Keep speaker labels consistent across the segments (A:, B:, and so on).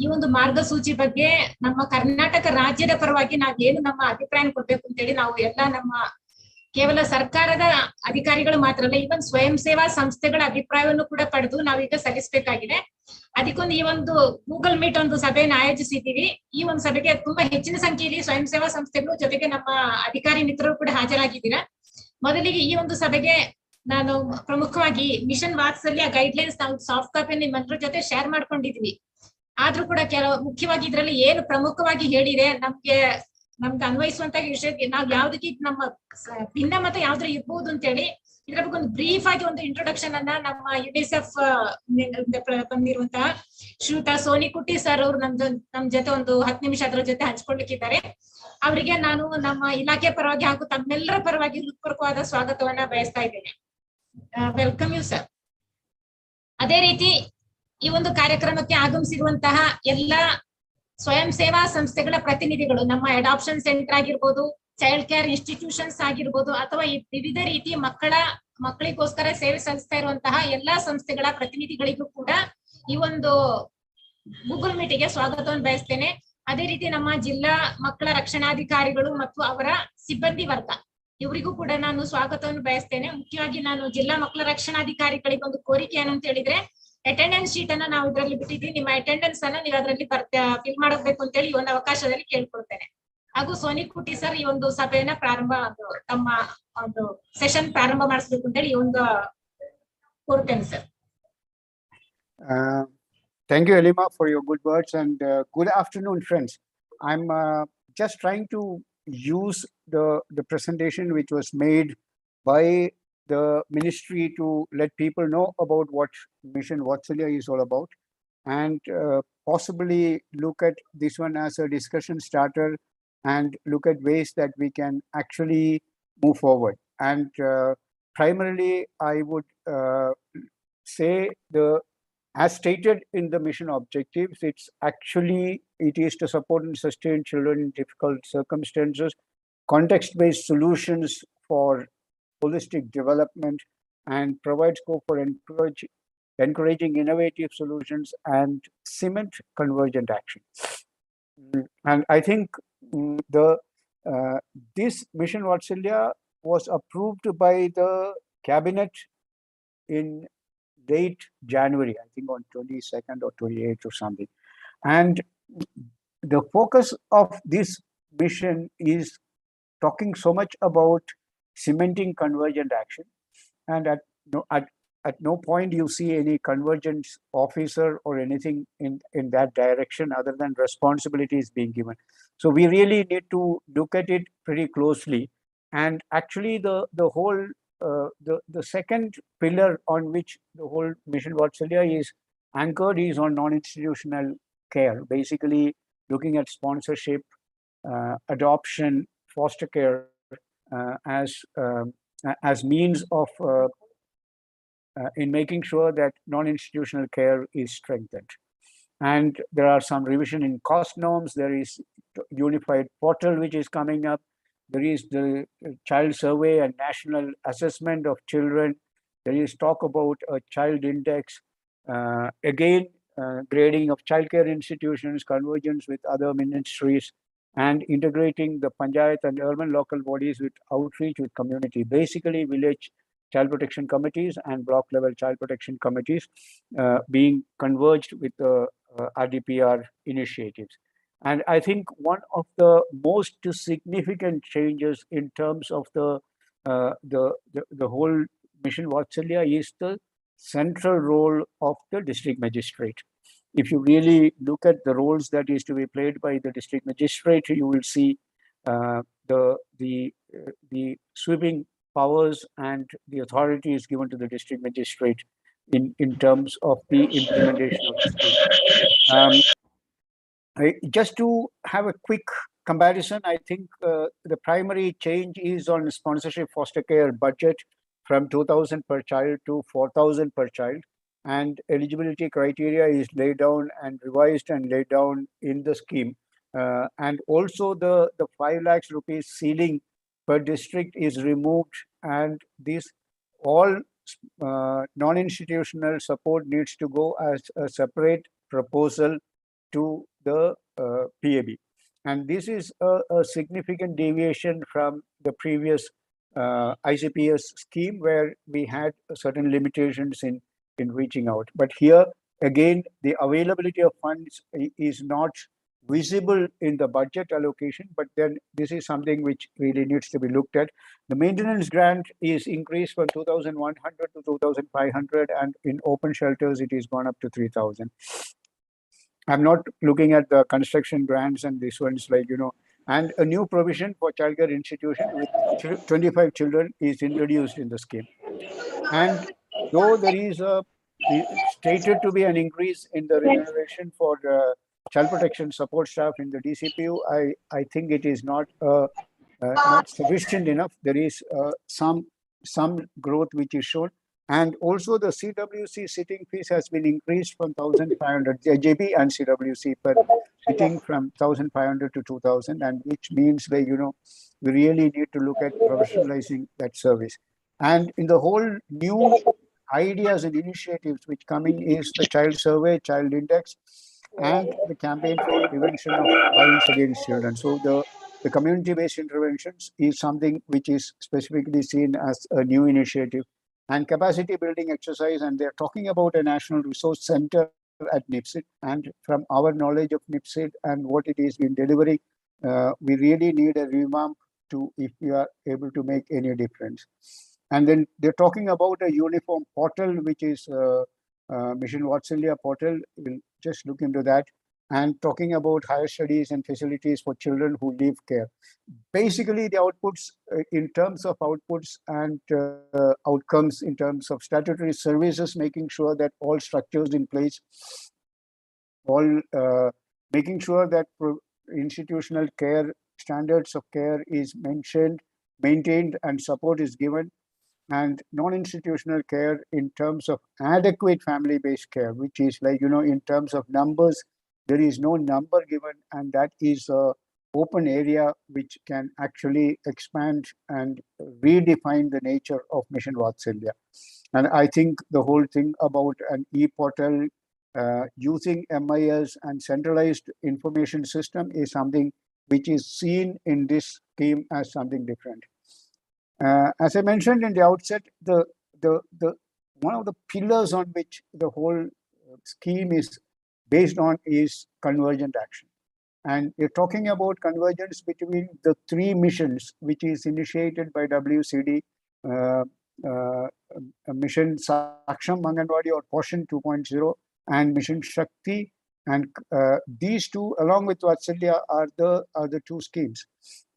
A: ಈ ಒಂದು ಮಾರ್ಗಸೂಚಿ ಬಗ್ಗೆ ನಮ್ಮ ಕರ್ನಾಟಕ ರಾಜ್ಯದ ಪರವಾಗಿ ನಾವೇನು ನಮ್ಮ ಅಭಿಪ್ರಾಯ ಕೊಡ್ಬೇಕು ಅಂತೇಳಿ ನಾವು ಎಲ್ಲ ನಮ್ಮ ಕೇವಲ ಸರ್ಕಾರದ ಅಧಿಕಾರಿಗಳು ಮಾತ್ರ ಅಲ್ಲ, ಇವನ್ ಸ್ವಯಂ ಸೇವಾ ಸಂಸ್ಥೆಗಳ ಅಭಿಪ್ರಾಯವನ್ನು ಕೂಡ ಪಡೆದು ನಾವೀಗ ಸಲ್ಲಿಸಬೇಕಾಗಿದೆ. ಅದಕ್ಕೊಂದು ಈ ಒಂದು ಗೂಗಲ್ ಮೀಟ್ ಒಂದು ಸಭೆಯನ್ನು ಆಯೋಜಿಸಿದ್ದೀವಿ. ಈ ಒಂದು ಸಭೆಗೆ ತುಂಬಾ ಹೆಚ್ಚಿನ ಸಂಖ್ಯೆಯಲ್ಲಿ ಸ್ವಯಂ ಸೇವಾ ಸಂಸ್ಥೆಗಳು ಜೊತೆಗೆ ನಮ್ಮ ಅಧಿಕಾರಿ ಮಿತ್ರರು ಕೂಡ ಹಾಜರಾಗಿದ್ದೀರಾ. ಮೊದಲಿಗೆ ಈ ಒಂದು ಸಭೆಗೆ ನಾನು ಪ್ರಮುಖವಾಗಿ ಮಿಷನ್ ವಾತ್ಸಲ್ಯ ಗೈಡ್ಲೈನ್ಸ್ ನಾವು ಸಾಫ್ಟ್ ಕಾಪಿ ನಿಮ್ಮೆಲ್ಲರ ಜೊತೆ ಶೇರ್ ಮಾಡ್ಕೊಂಡಿದ್ವಿ. ಆದ್ರೂ ಕೂಡ ಮುಖ್ಯವಾಗಿ ಇದ್ರಲ್ಲಿ ಏನು ಪ್ರಮುಖವಾಗಿ ಹೇಳಿದೆ ನಮ್ಗೆ ಅನ್ವಯಿಸುವಂತ ವಿಷಯ ನಾವ್ ಯಾವ್ದಕ್ಕೆ ನಮ್ಮ ಭಿನ್ನಮತ ಯಾವ್ದ್ರ ಇರ್ಬೋದು ಅಂತ ಹೇಳಿ ಇದ್ರ ಬಗ್ಗೆ ಒಂದು ಬ್ರೀಫ್ ಆಗಿ ಒಂದು ಇಂಟ್ರೊಡಕ್ಷನ್ ಅನ್ನ ನಮ್ಮ ಯುನಿಸೆಫ್ ಬಂದಿರುವಂತಹ ಶ್ರೀಯುತ ಸೋನಿಕುಟ್ಟಿ ಸರ್ ಅವರು ನಮ್ ಜೊತೆ ಒಂದು 10 ನಿಮಿಷ ಅದರ ಜೊತೆ ಹಂಚ್ಕೊಳ್ಲಿಕ್ಕಿದ್ದಾರೆ. ಅವರಿಗೆ ನಾನು ನಮ್ಮ ಇಲಾಖೆ ಪರವಾಗಿ ಹಾಗೂ ತಮ್ಮೆಲ್ಲರ ಪರವಾಗಿ ಹೃತ್ಪೂರ್ವಕವಾದ ಸ್ವಾಗತವನ್ನ ಬಯಸ್ತಾ ಇದ್ದೇನೆ. Welcome you sir. ಅದೇ ರೀತಿ ಈ ಒಂದು ಕಾರ್ಯಕ್ರಮಕ್ಕೆ ಆಗಮಿಸಿರುವಂತಹ ಎಲ್ಲಾ ಸ್ವಯಂ ಸೇವಾ ಸಂಸ್ಥೆಗಳ ಪ್ರತಿನಿಧಿಗಳು, ನಮ್ಮ ಅಡಾಪ್ಷನ್ ಸೆಂಟರ್ ಆಗಿರ್ಬೋದು, ಚೈಲ್ಡ್ ಕೇರ್ ಇನ್ಸ್ಟಿಟ್ಯೂಷನ್ಸ್ ಆಗಿರ್ಬೋದು, ಅಥವಾ ಈ ವಿವಿಧ ರೀತಿ ಮಕ್ಕಳಿಗೋಸ್ಕರ ಸೇವೆ ಸಲ್ಲಿಸ್ತಾ ಇರುವಂತಹ ಎಲ್ಲಾ ಸಂಸ್ಥೆಗಳ ಪ್ರತಿನಿಧಿಗಳಿಗೂ ಕೂಡ ಈ ಒಂದು ಗೂಗಲ್ ಮೀಟಿಗೆ ಸ್ವಾಗತವನ್ನು ಬಯಸ್ತೇನೆ. ಅದೇ ರೀತಿ ನಮ್ಮ ಜಿಲ್ಲಾ ಮಕ್ಕಳ ರಕ್ಷಣಾಧಿಕಾರಿಗಳು ಮತ್ತು ಅವರ ಸಿಬ್ಬಂದಿ ವರ್ಗ ಇವರಿಗೂ ಕೂಡ ನಾನು ಸ್ವಾಗತವನ್ನು ಬಯಸ್ತೇನೆ. ಮುಖ್ಯವಾಗಿ ನಾನು ಜಿಲ್ಲಾ ಮಕ್ಕಳ ರಕ್ಷಣಾಧಿಕಾರಿಗಳಿಗೆ ಒಂದು ಕೋರಿಕೆ ಏನು ಅಂತ ಹೇಳಿದ್ರೆ, ಅಟೆಂಡೆನ್ಸ್ ಶೀಟ್ ಅನ್ನ ನಾವು ಇದರಲ್ಲಿ ಬಿಟ್ಟಿದ್ದೀವಿ. ನಿಮ್ಮ ಅಟೆಂಡೆನ್ಸ್ ಅನ್ನ ನೀವು ಅದರಲ್ಲಿ ಫಿಲ್ ಮಾಡಬೇಕು ಅಂತ ಹೇಳಿ ಈ ಒಂದು ಅವಕಾಶದಲ್ಲಿ ಕೇಳ್ಕೊಳ್ತೇನೆ. ಹಾಗೂ ಸೋನಿಕುಟ್ಟಿ ಸರ್ ಈ ಒಂದು ಸಭೆಯನ್ನ ತಮ್ಮ ಒಂದು ಸೆಷನ್ ಪ್ರಾರಂಭ ಮಾಡಿಸ್ಬೇಕು ಅಂತ ಹೇಳಿ ಈ ಒಂದು ಕೋರ್ತೇನೆ sir.
B: Thank you, Elima, for your good words, and good afternoon, friends. I'm just trying to use the presentation which was made by the ministry to let people know about what Mission Vathsalya is all about, and possibly look at this one as a discussion starter and look at ways that we can actually move forward. And primarily, I would say as stated in the mission objectives, it is to support and sustain children in difficult circumstances, context-based solutions for holistic development, and provide scope for encouraging innovative solutions and cement convergent action. And I think this Mission Vathsalya was approved by the cabinet in late January, I think on 22nd or 28th or something. And the focus of this mission is talking so much about cementing convergent action. And at no point you see any convergence officer or anything in that direction other than responsibilities being given. So we really need to look at it pretty closely. And actually the whole the second pillar on which the whole Mission Vathsalya is anchored is on non-institutional care, basically looking at sponsorship, adoption, foster care as means of in making sure that non-institutional care is strengthened. And there are some revision in cost norms. There is unified portal which is coming up. There is the child survey and national assessment of children. There is talk about a child index. Grading of childcare institutions, convergence with other ministries, and integrating the panchayat and urban local bodies with outreach with community, basically village child protection committees and block level child protection committees being converged with the RDPR initiatives. And I think one of the most significant changes in terms of the whole Mission Vathsalya is the central role of the district magistrate. If you really look at the roles that is to be played by the district magistrate, you will see the sweeping powers and the authority is given to the district magistrate in terms of the implementation of the scheme. Just to have a quick comparison, I think the primary change is on sponsorship foster care budget from 2,000 per child to 4,000 per child, and eligibility criteria is laid down and revised and laid down in the scheme. And also the 5 lakhs rupees ceiling per district is removed, and this all non-institutional support needs to go as a separate proposal to the PAB. And this is a significant deviation from the previous ICPS scheme, where we had certain limitations in reaching out. But here, again, the availability of funds is not visible in the budget allocation, but then this is something which really needs to be looked at. The maintenance grant is increased from 2,100 to 2,500, and in open shelters, it is gone up to 3,000. I'm not looking at the construction grants and this one's like, and a new provision for childcare institution with 25 children is introduced in the scheme. And though there is stated to be an increase in the remuneration for child protection support staff in the DCPU, I think it is not sufficient enough. There is some growth which is shown. And also the CWC sitting fees has been increased from 1,500, JB and CWC per sitting from 1,500 to 2,000, and which means that, we really need to look at professionalizing that service. And in the whole new ideas and initiatives which come in is the child survey, child index, and the campaign for prevention of violence against children. So the community-based interventions is something which is specifically seen as a new initiative. And capacity building exercise, and they're talking about a national resource center at NIPSID. And from our knowledge of NIPSID and what it is in delivering, we really need a revamp to, if we are able to make any difference. And then they're talking about a uniform portal, which is Mission Vathsalya portal. We'll just look into that. And talking about higher studies and facilities for children who leave care. Basically, the outputs in terms of outputs and outcomes in terms of statutory services, making sure that all structures in place, all making sure that institutional care, standards of care is maintained, and support is given, and non-institutional care in terms of adequate family-based care, which is like, in terms of numbers, there is no number given, and that is a open area which can actually expand and redefine the nature of Mission Vathsalya. And I think the whole thing about an e-portal using MIS and centralized information system is something which is seen in this scheme as something different. As I mentioned in the outset, the one of the pillars on which the whole scheme is based on is convergent action. And we're talking about convergence between the three missions, which is initiated by WCD, Mission Saksham Anganwadi or Portion 2.0, and Mission Shakti. And these two, along with Vathsalya, are the two schemes.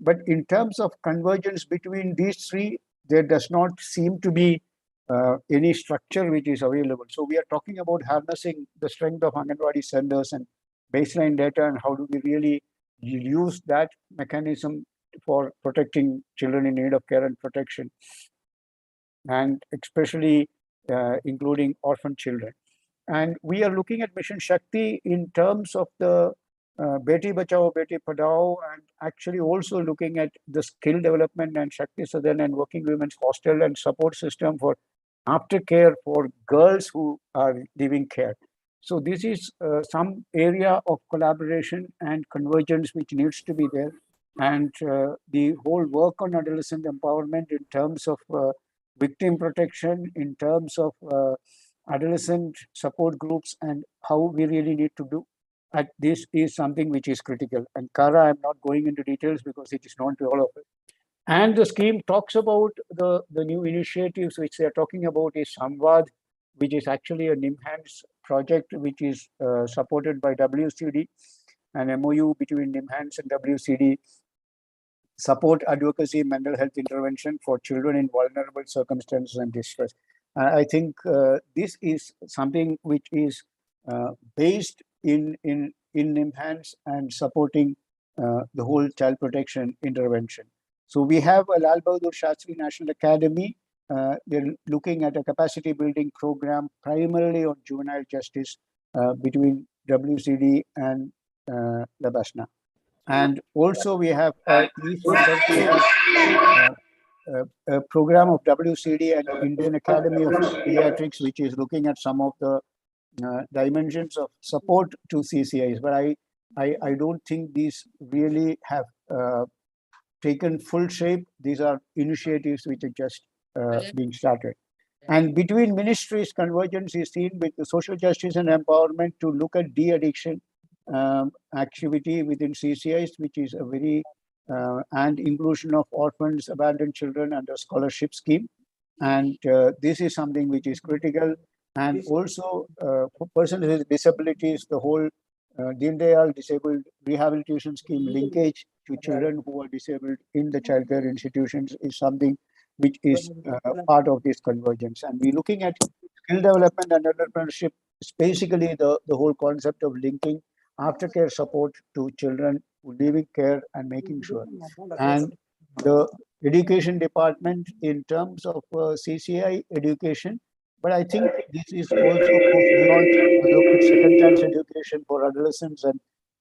B: But in terms of convergence between these three, there does not seem to be any structure which is available. So we are talking about harnessing the strength of Anganwadi centers and baseline data, and how do we really use that mechanism for protecting children in need of care and protection, and especially including orphan children. And we are looking at Mission Shakti in terms of the Beti Bachao, Beti Padhao, and actually also looking at the skill development and Shakti Sadhan and working women's hostel and support system for aftercare for girls who are leaving care. So this is some area of collaboration and convergence which needs to be there. And the whole work on adolescent empowerment in terms of victim protection, in terms of adolescent support groups, and how we really need to do at this is something which is critical. And Kara, I'm not going into details because it is known to all of us. And the scheme talks about the new initiatives which they are talking about is Samvad, which is actually a NIMHANS project which is supported by WCD, an MOU between NIMHANS and WCD, support advocacy, mental health intervention for children in vulnerable circumstances and distress. I think this is something which is based in NIMHANS and supporting the whole child protection intervention. So we have a Lal Bahadur Shastri National Academy. They're looking at a capacity building program primarily on juvenile justice between WCD and Labasna. And also we have a program of WCD and Indian Academy of Pediatrics, which is looking at some of the dimensions of support to CCIs, but I don't think these really have taken full shape. These are initiatives which are just being started. And between ministries, convergence is seen with the social justice and empowerment to look at de-addiction activity within CCIs, which is a very and inclusion of orphans, abandoned children under scholarship scheme. And this is something which is critical. And also for persons with disabilities, the whole Deen Dayal Disabled Rehabilitation Scheme linkage to children who are disabled in the childcare institutions is something which is part of this convergence. And we're looking at skill development and entrepreneurship. It's basically the whole concept of linking aftercare support to children who live in care and making sure. And the education department in terms of CCI education, but I think this is also goes beyond to look at second chance education for adolescents and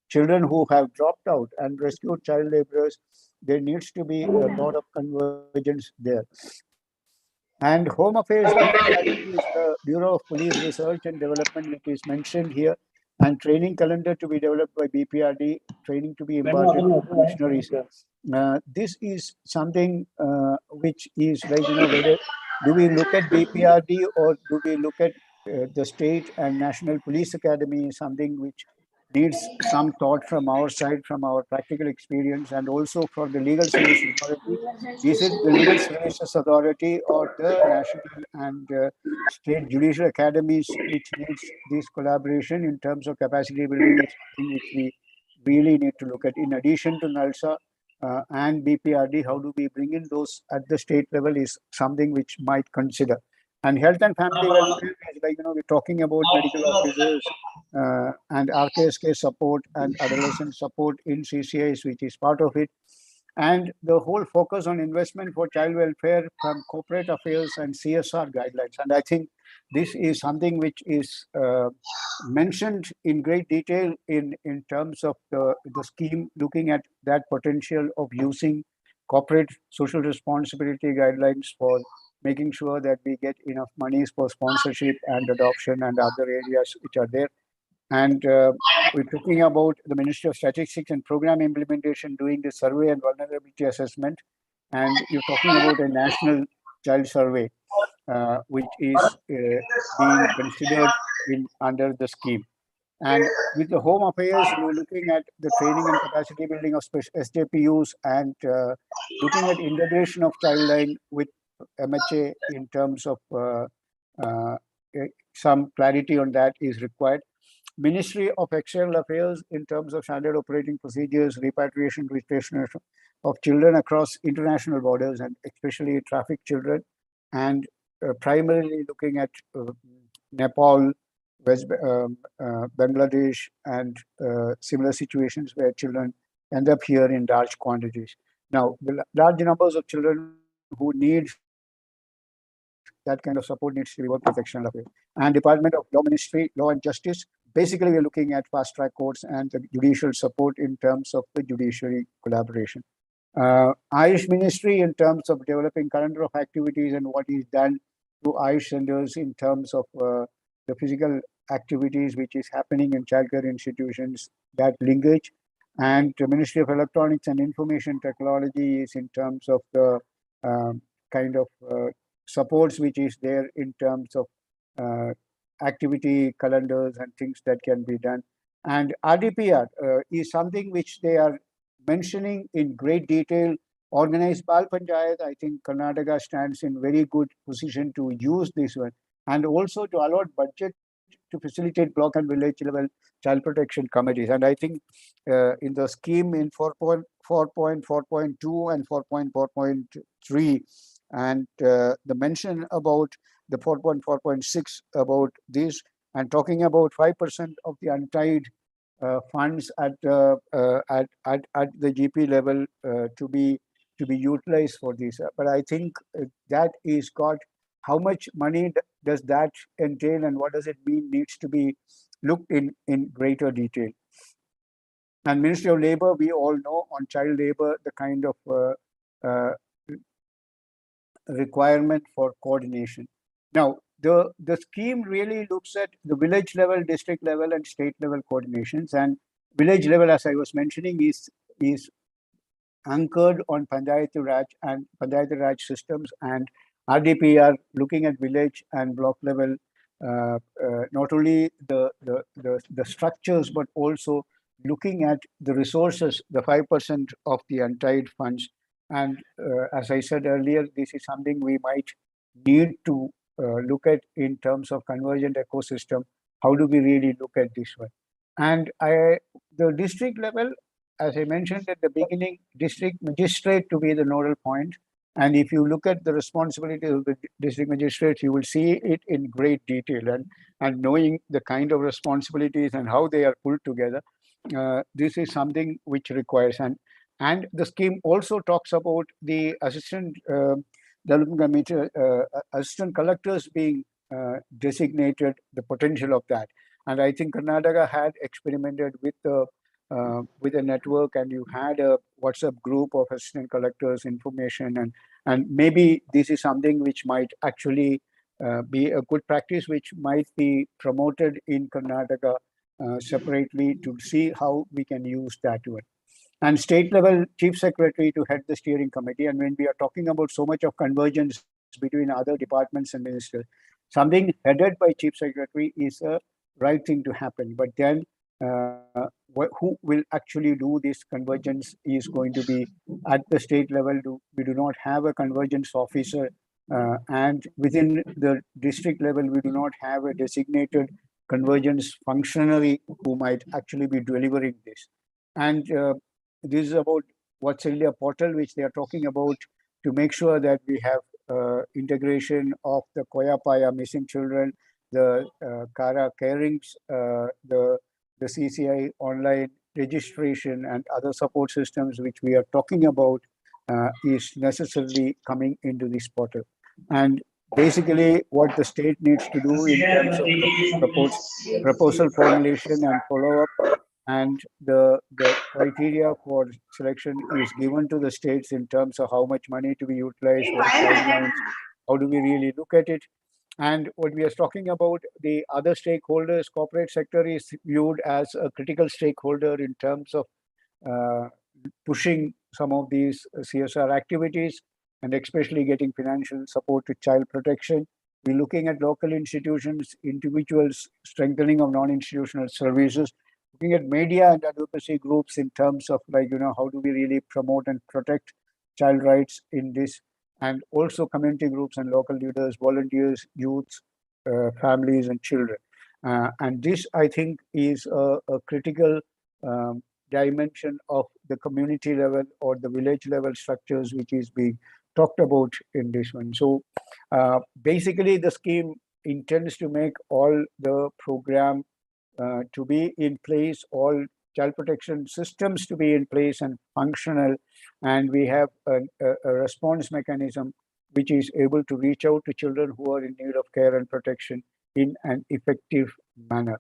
B: children who have dropped out and rescued child laborers. There needs to be a lot of convergence there. And Home Affairs BPRD is the Bureau of Police Research and Development, which is mentioned here, and training calendar to be developed by BPRD, training to be imparted to commissionaries. This is something which is like, whether do we look at BPRD or do we look at the state and national police academy, something which needs some thought from our side, from our practical experience, and also for the legal services authority. Is it the legal services authority or the national and state judicial academies which needs this collaboration in terms of capacity building is something which we really need to look at. In addition to NALSA and BPRD, how do we bring in those at the state level is something which might consider. And health and family welfare is like, we're talking about medical officers and RKSK support and adolescent support in CCIs, which is part of it. And the whole focus on investment for child welfare from corporate affairs and CSR guidelines. And I think this is something which is mentioned in great detail in terms of the scheme, looking at that potential of using corporate social responsibility guidelines for making sure that we get enough monies for sponsorship and adoption and other areas which are there. And we're talking about the Ministry of Statistics and Program Implementation doing the survey and vulnerability assessment. And you're talking about a national child survey, which is being considered under the scheme. And with the Home Affairs, we're looking at the training and capacity building of SJPUs and looking at integration of Childline with MHA in terms of some clarity on that is required. Ministry of External Affairs in terms of standard operating procedures, repatriation, registration of children across international borders and especially trafficked children, and primarily looking at Nepal, Bangladesh, and similar situations where children end up here in large quantities. Now, the large numbers of children who need that kind of support needs to be worked with External Affairs. And Department of Law Ministry, Law and Justice, basically we're looking at fast track courts and the judicial support in terms of the judiciary collaboration. Ayush Ministry in terms of developing calendar of activities and what is done to Ayush centers in terms of the physical activities which is happening in childcare institutions, that linkage. And the Ministry of Electronics and Information Technology is in terms of the kind of supports which is there in terms of activity calendars and things that can be done. And RDPR is something which they are mentioning in great detail. Organized Bal Panchayat, I think Karnataka stands in very good position to use this one, and also to allot budget to facilitate block and village level child protection committees. And I think in the scheme in 4.4.2 and 4.4.3, and the mention about the 4.4.6 about this, and talking about 5% of the untied funds at the GP level to be utilized for this. But I think that is got how much money does that entail and what does it mean needs to be looked in greater detail. And Ministry of Labor, we all know on child labor the kind of requirement for coordination. Now, the scheme really looks at the village level, district level, and state level coordinations. And village level, as I was mentioning, is anchored on Panchayati Raj systems, and RDP are looking at village and block level, not only the structures, but also looking at the resources, the 5% of the untied funds. And as I said earlier, this is something we might need to look at in terms of convergent ecosystem. How do we really look at this one? And the district level, as I mentioned at the beginning, district magistrate to be the nodal point. And if you look at the responsibility of the district magistrates, you will see it in great detail. And knowing the kind of responsibilities and how they are pulled together, this is something which requires. And the scheme also talks about the assistant development committee, assistant collectors being designated, the potential of that. And I think Karnataka had experimented with a network, and you had a WhatsApp group of assistant collectors information, and maybe this is something which might actually be a good practice, which might be promoted in Karnataka separately to see how we can use that one. And state level chief secretary to head the steering committee. And when we are talking about so much of convergence between other departments and ministers, something headed by chief secretary is a right thing to happen. But then who will actually do this convergence is going to be at the state level. We do not have a convergence officer, and within the district level, we do not have a designated convergence functionary who might actually be delivering this. And this is about Vathsalya portal, which they are talking about, to make sure that we have integration of the Koya Paya missing children, the Kara carings, the CCI online registration, and other support systems which we are talking about is necessarily coming into this portal. And basically what the state needs to do in terms of proposal formulation and follow-up, and the criteria for selection is given to the states in terms of how much money to be utilized, what timelines, how do we really look at it. And what we are talking about, the other stakeholders, corporate sector is viewed as a critical stakeholder in terms of pushing some of these CSR activities, and especially getting financial support to child protection. We're looking at local institutions, individuals, strengthening of non-institutional services, looking at media and advocacy groups in terms of, like, how do we really promote and protect child rights in this, and also community groups and local leaders, volunteers, youths, families, and children. And this, I think, is a critical dimension of the community level or the village level structures, which is being talked about in this one. So basically, the scheme intends to make all the program to be in place, all child protection systems to be in place and functional, and we have a response mechanism which is able to reach out to children who are in need of care and protection in an effective manner,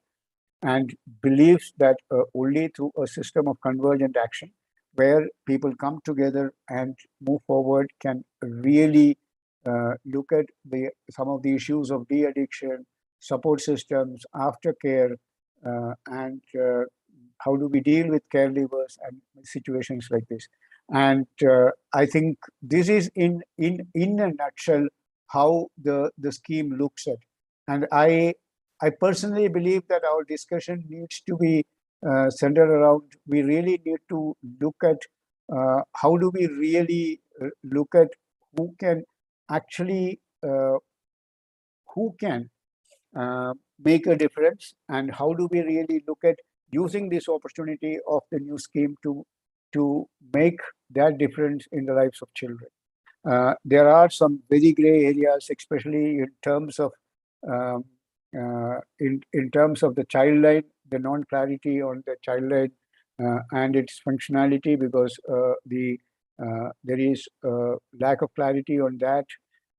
B: and believes that only through a system of convergent action where people come together and move forward can really look at some of the issues of de-addiction, support systems, aftercare, and how do we deal with caregivers and situations like this. And I think this is in a nutshell how the scheme looks at. And I personally believe that our discussion needs to be centered around, we really need to look at how do we really look at who can actually make a difference, and how do we really look at using this opportunity of the new scheme to make that difference in the lives of children. There are some very gray areas, especially in terms of in terms of the child line, the non-clarity on the child line and its functionality, because there is lack of clarity on that,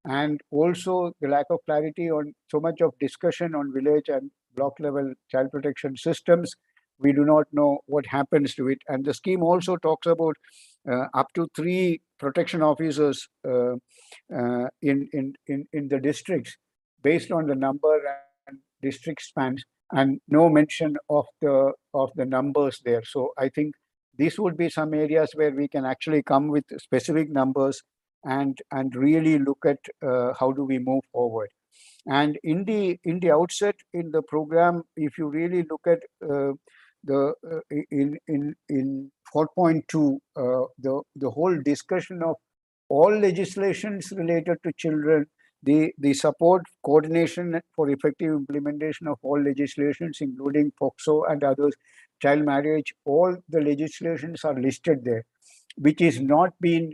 B: and also the lack of clarity on so much of discussion on village and block level child protection systems. We do not know what happens to it. And the scheme also talks about up to 3 protection officers in the districts. based on the number and district spans, and no mention of the numbers there. So I think these would be some areas where we can actually come with specific numbers and really look at how do we move forward. And in the outset in the program, if you really look at in 4.2, the whole discussion of all legislations related to children, the support coordination for effective implementation of all legislations, including POCSO and others, child marriage, all the legislations are listed there, which is not been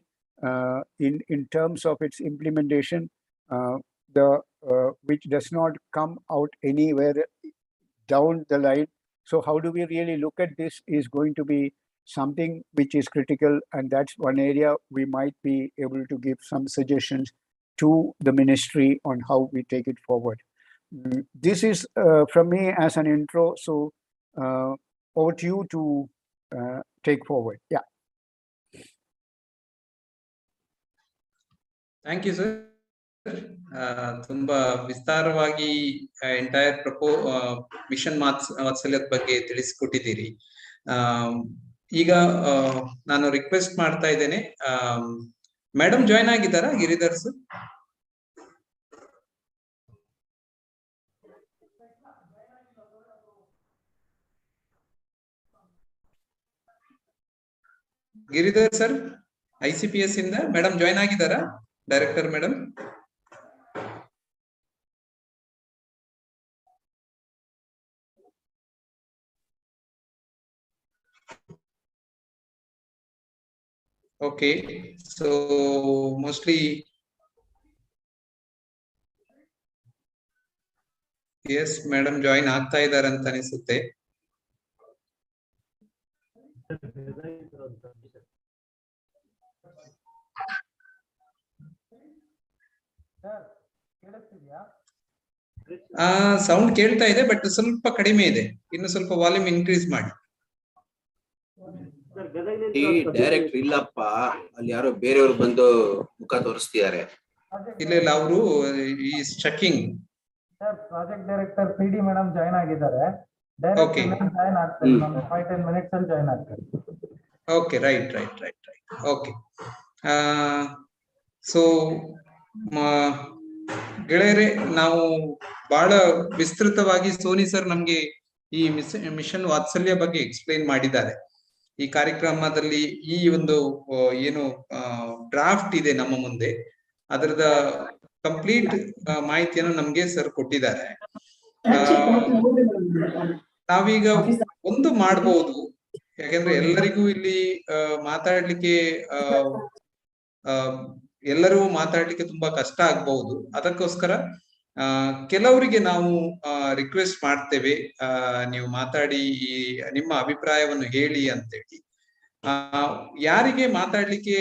B: in terms of its implementation, which does not come out anywhere down the line. So how do we really look at this is going to be something which is critical, and that's one area we might be able to give some suggestions to the ministry on how we take it forward. This is from me as an intro. So over to you to take forward. Yeah.
C: Thank you, sir. ತುಂಬಾ ವಿಸ್ತಾರವಾಗಿ entire mission ವಾತ್ಸಲ್ಯದ ಬಗ್ಗೆ ತಿಳಿಸಿಕೊಟ್ಟಿದ್ದೀರಿ. ಈಗ ನಾನು request ಮಾಡ್ತಾ ಇದ್ದೇನೆ, madam join ಆಗಿದ್ದಾರಾ Giridhar sir? Giridhar sir ICPS ಇಂದ madam join ಆಗಿದ್ದಾರಾ? Director madam. Okay, so mostly yes, madam join ಆಗ್ತಾ ಇದ್ದಾರೆ ಅಂತ ಅನಿಸುತ್ತೆ. ಸೌಂಡ್ ಕೇಳ್ತಾ ಇದೆ, ಬಟ್ ಸ್ವಲ್ಪ ಕಡಿಮೆ ಇದೆ. ಇನ್ನು ಸ್ವಲ್ಪ ವಾಲ್ಯೂಮ್ ಇನ್ಕ್ರೀಸ್ ಮಾಡಿ.
D: ಡೈರೆಕ್ಟ್ ಇಲ್ಲಪ್ಪ, ಅಲ್ಲಿ ಯಾರೋ ಬೇರೆಯವರು ಬಂದು ಮುಖ ತೋರಿಸ್ತಿದ್ದಾರೆ.
C: ಇಲ್ಲ ಅವರು is checking.
E: Sir project director PD madam join ಆಗಿದ್ದಾರೆ.
C: ಓಕೆ,
E: ಜಾಯಿನ್ ಆಗ್ತಾರೆ, 5-10 minutes ಅಲ್ಲಿ ಜಾಯಿನ್ ಆಗ್ತಾರೆ.
C: Okay, right. ಓಕೆ, ಸೊ ಗೆಳೆಯರೆ, ನಾವು ಬಹಳ ವಿಸ್ತೃತವಾಗಿ ಸೋನಿ ಸರ್ ನಮ್ಗೆ ಈ ಮಿಷನ್ ವಾತ್ಸಲ್ಯ ಬಗ್ಗೆ ಎಕ್ಸ್ಪ್ಲೈನ್ ಮಾಡಿದ್ದಾರೆ. ಈ ಕಾರ್ಯಕ್ರಮದಲ್ಲಿ ಈ ಒಂದು ಏನು ಡ್ರಾಫ್ಟ್ ಇದೆ ನಮ್ಮ ಮುಂದೆ, ಅದರದ ಕಂಪ್ಲೀಟ್ ಮಾಹಿತಿಯನ್ನು ನಮ್ಗೆ ಸರ್ ಕೊಟ್ಟಿದ್ದಾರೆ. ನಾವೀಗ ಒಂದು ಮಾಡಬಹುದು, ಯಾಕಂದ್ರೆ ಎಲ್ಲರಿಗೂ ಇಲ್ಲಿ ಮಾತಾಡ್ಲಿಕ್ಕೆ ಎಲ್ಲರೂ ಮಾತಾಡ್ಲಿಕ್ಕೆ ತುಂಬಾ ಕಷ್ಟ ಆಗ್ಬಹುದು. ಅದಕ್ಕೋಸ್ಕರ ಕೆಲವರಿಗೆ ನಾವು ರಿಕ್ವೆಸ್ಟ್ ಮಾಡ್ತೇವೆ, ನೀವು ಮಾತಾಡಿ ನಿಮ್ಮ ಅಭಿಪ್ರಾಯವನ್ನು ಹೇಳಿ ಅಂತೇಳಿ. ಯಾರಿಗೆ ಮಾತಾಡ್ಲಿಕ್ಕೆ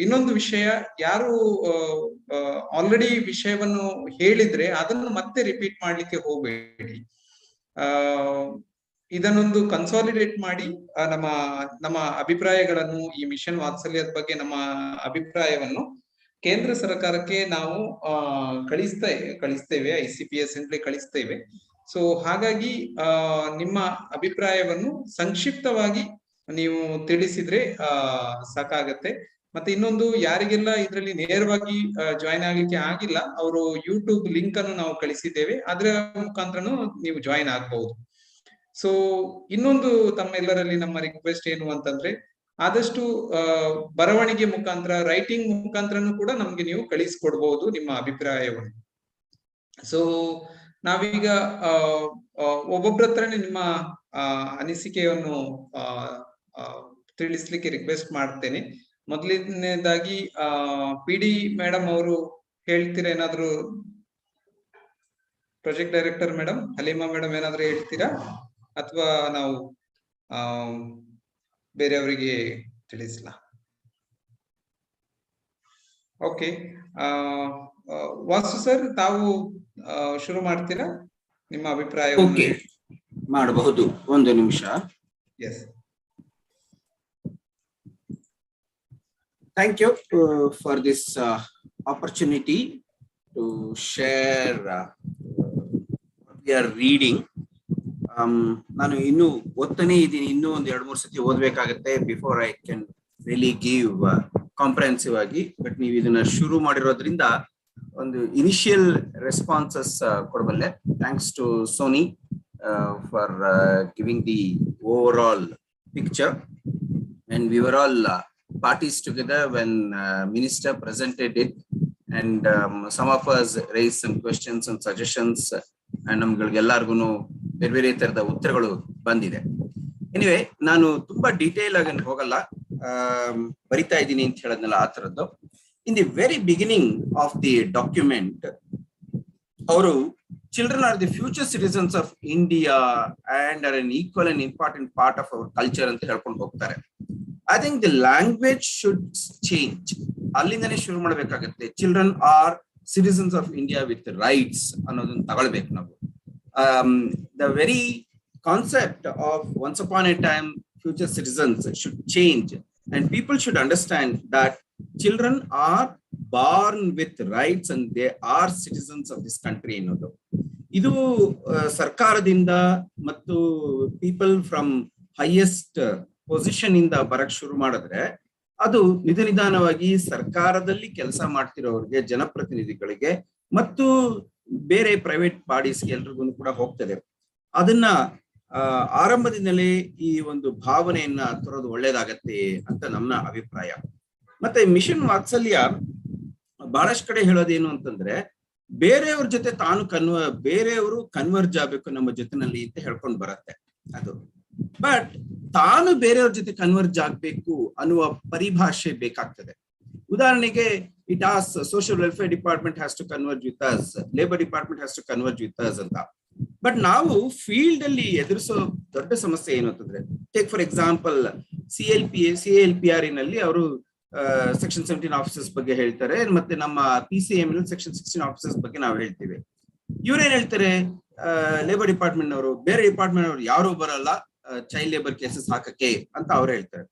C: ಇನ್ನೊಂದು ವಿಷಯ, ಯಾರು ಆಲ್ರೆಡಿ ವಿಷಯವನ್ನು ಹೇಳಿದ್ರೆ ಅದನ್ನು ಮತ್ತೆ ರಿಪೀಟ್ ಮಾಡ್ಲಿಕ್ಕೆ ಹೋಗಬೇಡಿ. ಇದನ್ನೊಂದು ಕನ್ಸಾಲಿಡೇಟ್ ಮಾಡಿ ನಮ್ಮ ಅಭಿಪ್ರಾಯಗಳನ್ನು, ಈ ಮಿಷನ್ ವಾತ್ಸಲ್ಯದ ಬಗ್ಗೆ ನಮ್ಮ ಅಭಿಪ್ರಾಯವನ್ನು ಕೇಂದ್ರ ಸರ್ಕಾರಕ್ಕೆ ನಾವು ಕಳಿಸ್ತೇವೆ, ICPS ಇಂದಲೇ ಕಳಿಸ್ತೇವೆ. ಸೊ ಹಾಗಾಗಿ ನಿಮ್ಮ ಅಭಿಪ್ರಾಯವನ್ನು ಸಂಕ್ಷಿಪ್ತವಾಗಿ ನೀವು ತಿಳಿಸಿದ್ರೆ ಸಾಕಾಗತ್ತೆ. ಮತ್ತೆ ಇನ್ನೊಂದು, ಯಾರಿಗೆಲ್ಲ ಇದರಲ್ಲಿ ನೇರವಾಗಿ ಜಾಯಿನ್ ಆಗ್ಲಿಕ್ಕೆ ಆಗಿಲ್ಲ, ಅವರು ಯೂಟ್ಯೂಬ್ ಲಿಂಕ್ ಅನ್ನು ನಾವು ಕಳಿಸಿದ್ದೇವೆ, ಅದರ ಮುಖಾಂತರನು ನೀವು ಜಾಯಿನ್ ಆಗ್ಬಹುದು. ಸೊ ಇನ್ನೊಂದು ತಮ್ಮೆಲ್ಲರಲ್ಲಿ ನಮ್ಮ ರಿಕ್ವೆಸ್ಟ್ ಏನು ಅಂತಂದ್ರೆ, ಆದಷ್ಟು ಬರವಣಿಗೆ ಮುಖಾಂತರ, ರೈಟಿಂಗ್ ಮುಖಾಂತರನು ಕೂಡ ನಮ್ಗೆ ನೀವು ಕಳಿಸ್ಕೊಡ್ಬಹುದು ನಿಮ್ಮ ಅಭಿಪ್ರಾಯವನ್ನು. ಸೊ ನಾವೀಗ ಒಬ್ಬೊಬ್ಬರ ಹತ್ರನೇ ನಿಮ್ಮ ಅನಿಸಿಕೆಯನ್ನು ತಿಳಿಸ್ಲಿಕ್ಕೆ ರಿಕ್ವೆಸ್ಟ್ ಮಾಡ್ತೇನೆ. ಮೊದಲನೇದಾಗಿ PD ಮೇಡಮ್ ಅವರು ಹೇಳ್ತೀರಾ ಏನಾದ್ರು? Project director madam, Halima madam ಏನಾದ್ರು ಹೇಳ್ತೀರಾ, ಅಥವಾ ನಾವು ಬೇರೆಯವರಿಗೆ ತಿಳಿಸ್ಲಾ? ಓಕೆ, ವಾಸು ಸರ್ ತಾವು ಶುರು ಮಾಡ್ತೀರಾ ನಿಮ್ಮ ಅಭಿಪ್ರಾಯ?
D: ಮಾಡಬಹುದು, ಒಂದು ನಿಮಿಷ.
C: Yes,
D: thank you for this opportunity to share what we are reading. ನಾನು ಇನ್ನು ಓದ್ತಾನೆ ಇದ್ದೀನಿ, ಇನ್ನೂ ಒಂದು 2-3 ಸತಿ ಓದ್ಬೇಕಾಗತ್ತೆ before I can really give comprehensive ಆಗಿ. ಬಟ್ ನೀವು ಇದನ್ನ ಶುರು ಮಾಡಿರೋದ್ರಿಂದ ಒಂದು ಇನಿಷಿಯಲ್ ರೆಸ್ಪಾನ್ಸಸ್ ಕೊಡಬಲ್ಲೆ. Thanks to Soni for giving the overall picture, and we were all parties together when minister presented it, and some of us raised some questions and suggestions, and ನಮ್ಗಳಿಗೆಲ್ಲರಿಗೂ ಬೇರೆ ಬೇರೆ ತರದ ಉತ್ತರಗಳು ಬಂದಿದೆ. ಎನಿವೆ, ನಾನು ತುಂಬಾ detail ಆಗಿ ಹೋಗಲ್ಲ, ಬರಿತಾ ಇದ್ದೀನಿ ಅಂತ ಹೇಳದ್ನಲ್ಲ ಆ ತರದ್ದು. In the very beginning of the document ಅವರು children are the future citizens of India and are an equal and important part of our culture ಅಂತ ಹೇಳ್ಕೊಂಡು ಹೋಗ್ತಾರೆ. I think the language should change. ಅಲ್ಲಿಂದನೇ ಶುರು ಮಾಡಬೇಕಾಗತ್ತೆ. Children are citizens of India with rights ಅನ್ನೋದನ್ನ ತಗೊಳ್ಬೇಕು ನಾವು. The very concept of once upon a time future citizens should change, and people should understand that children are born with rights and they are citizens of this country ಅನ್ನೋದು. ಇದು ಸರ್ಕಾರದಿಂದ ಮತ್ತು people from highest position ಇಂದ ಬರಕ್ ಶುರು ಮಾಡಿದ್ರೆ ಅದು ನಿಧಾನವಾಗಿ ಸರ್ಕಾರದಲ್ಲಿ ಕೆಲಸ ಮಾಡ್ತಿರೋರಿಗೆ, ಜನಪ್ರತಿನಿಧಿಗಳಿಗೆ ಮತ್ತು ಬೇರೆ ಪ್ರೈವೇಟ್ ಬಾಡೀಸ್ಗೆ ಎಲ್ರಿಗೂ ಕೂಡ ಹೋಗ್ತದೆ. ಅದನ್ನ ಆರಂಭದಿಂದಲೇ ಈ ಒಂದು ಭಾವನೆಯನ್ನ ತರೋದು ಒಳ್ಳೇದಾಗತ್ತೆ ಅಂತ ನಮ್ಮ ಅಭಿಪ್ರಾಯ. ಮತ್ತೆ ಮಿಷನ್ ವಾತ್ಸಲ್ಯ ಬಹಳಷ್ಟು ಕಡೆ ಹೇಳೋದೇನು ಅಂತಂದ್ರೆ, ಬೇರೆಯವ್ರ ಜೊತೆ ಬೇರೆಯವರು ಕನ್ವರ್ಜ್ ಆಗ್ಬೇಕು ನಮ್ಮ ಜೊತೆನಲ್ಲಿ ಅಂತ ಹೇಳ್ಕೊಂಡು ಬರತ್ತೆ ಅದು. ಬಟ್ ತಾನು ಬೇರೆಯವ್ರ ಜೊತೆ ಕನ್ವರ್ಜ್ ಆಗ್ಬೇಕು ಅನ್ನುವ ಪರಿಭಾಷೆ ಬೇಕಾಗ್ತದೆ. ಉದಾಹರಣೆಗೆ, it as social welfare department has to converge with us, labour department has to converge with us ಅಂತ. ಬಟ್ ನಾವು ಫೀಲ್ಡ್ ಅಲ್ಲಿ ಎದುರಿಸೋ ದೊಡ್ಡ ಸಮಸ್ಯೆ ಏನು ಅಂತಂದ್ರೆ, ಟೇಕ್ ಫಾರ್ ಎಕ್ಸಾಂಪಲ್ CALPR ನಲ್ಲಿ ಅವರು ಸೆಕ್ಷನ್ 17 ಆಫೀಸರ್ಸ್ ಬಗ್ಗೆ ಹೇಳ್ತಾರೆ, ಮತ್ತೆ ನಮ್ಮ PCM ಸೆಕ್ಷನ್ 16 ಆಫೀಸರ್ಸ್ ಬಗ್ಗೆ ನಾವು ಹೇಳ್ತೀವಿ. ಇವ್ರೇನ್ ಹೇಳ್ತಾರೆ, ಲೇಬರ್ ಡಿಪಾರ್ಟ್ಮೆಂಟ್ ಅವರು, ಬೇರೆ ಡಿಪಾರ್ಟ್ಮೆಂಟ್ ಅವರು ಯಾರು ಬರಲ್ಲ ಚೈಲ್ಡ್ ಲೇಬರ್ ಕೇಸಸ್ ಹಾಕಕ್ಕೆ ಅಂತ ಅವ್ರು ಹೇಳ್ತಾರೆ.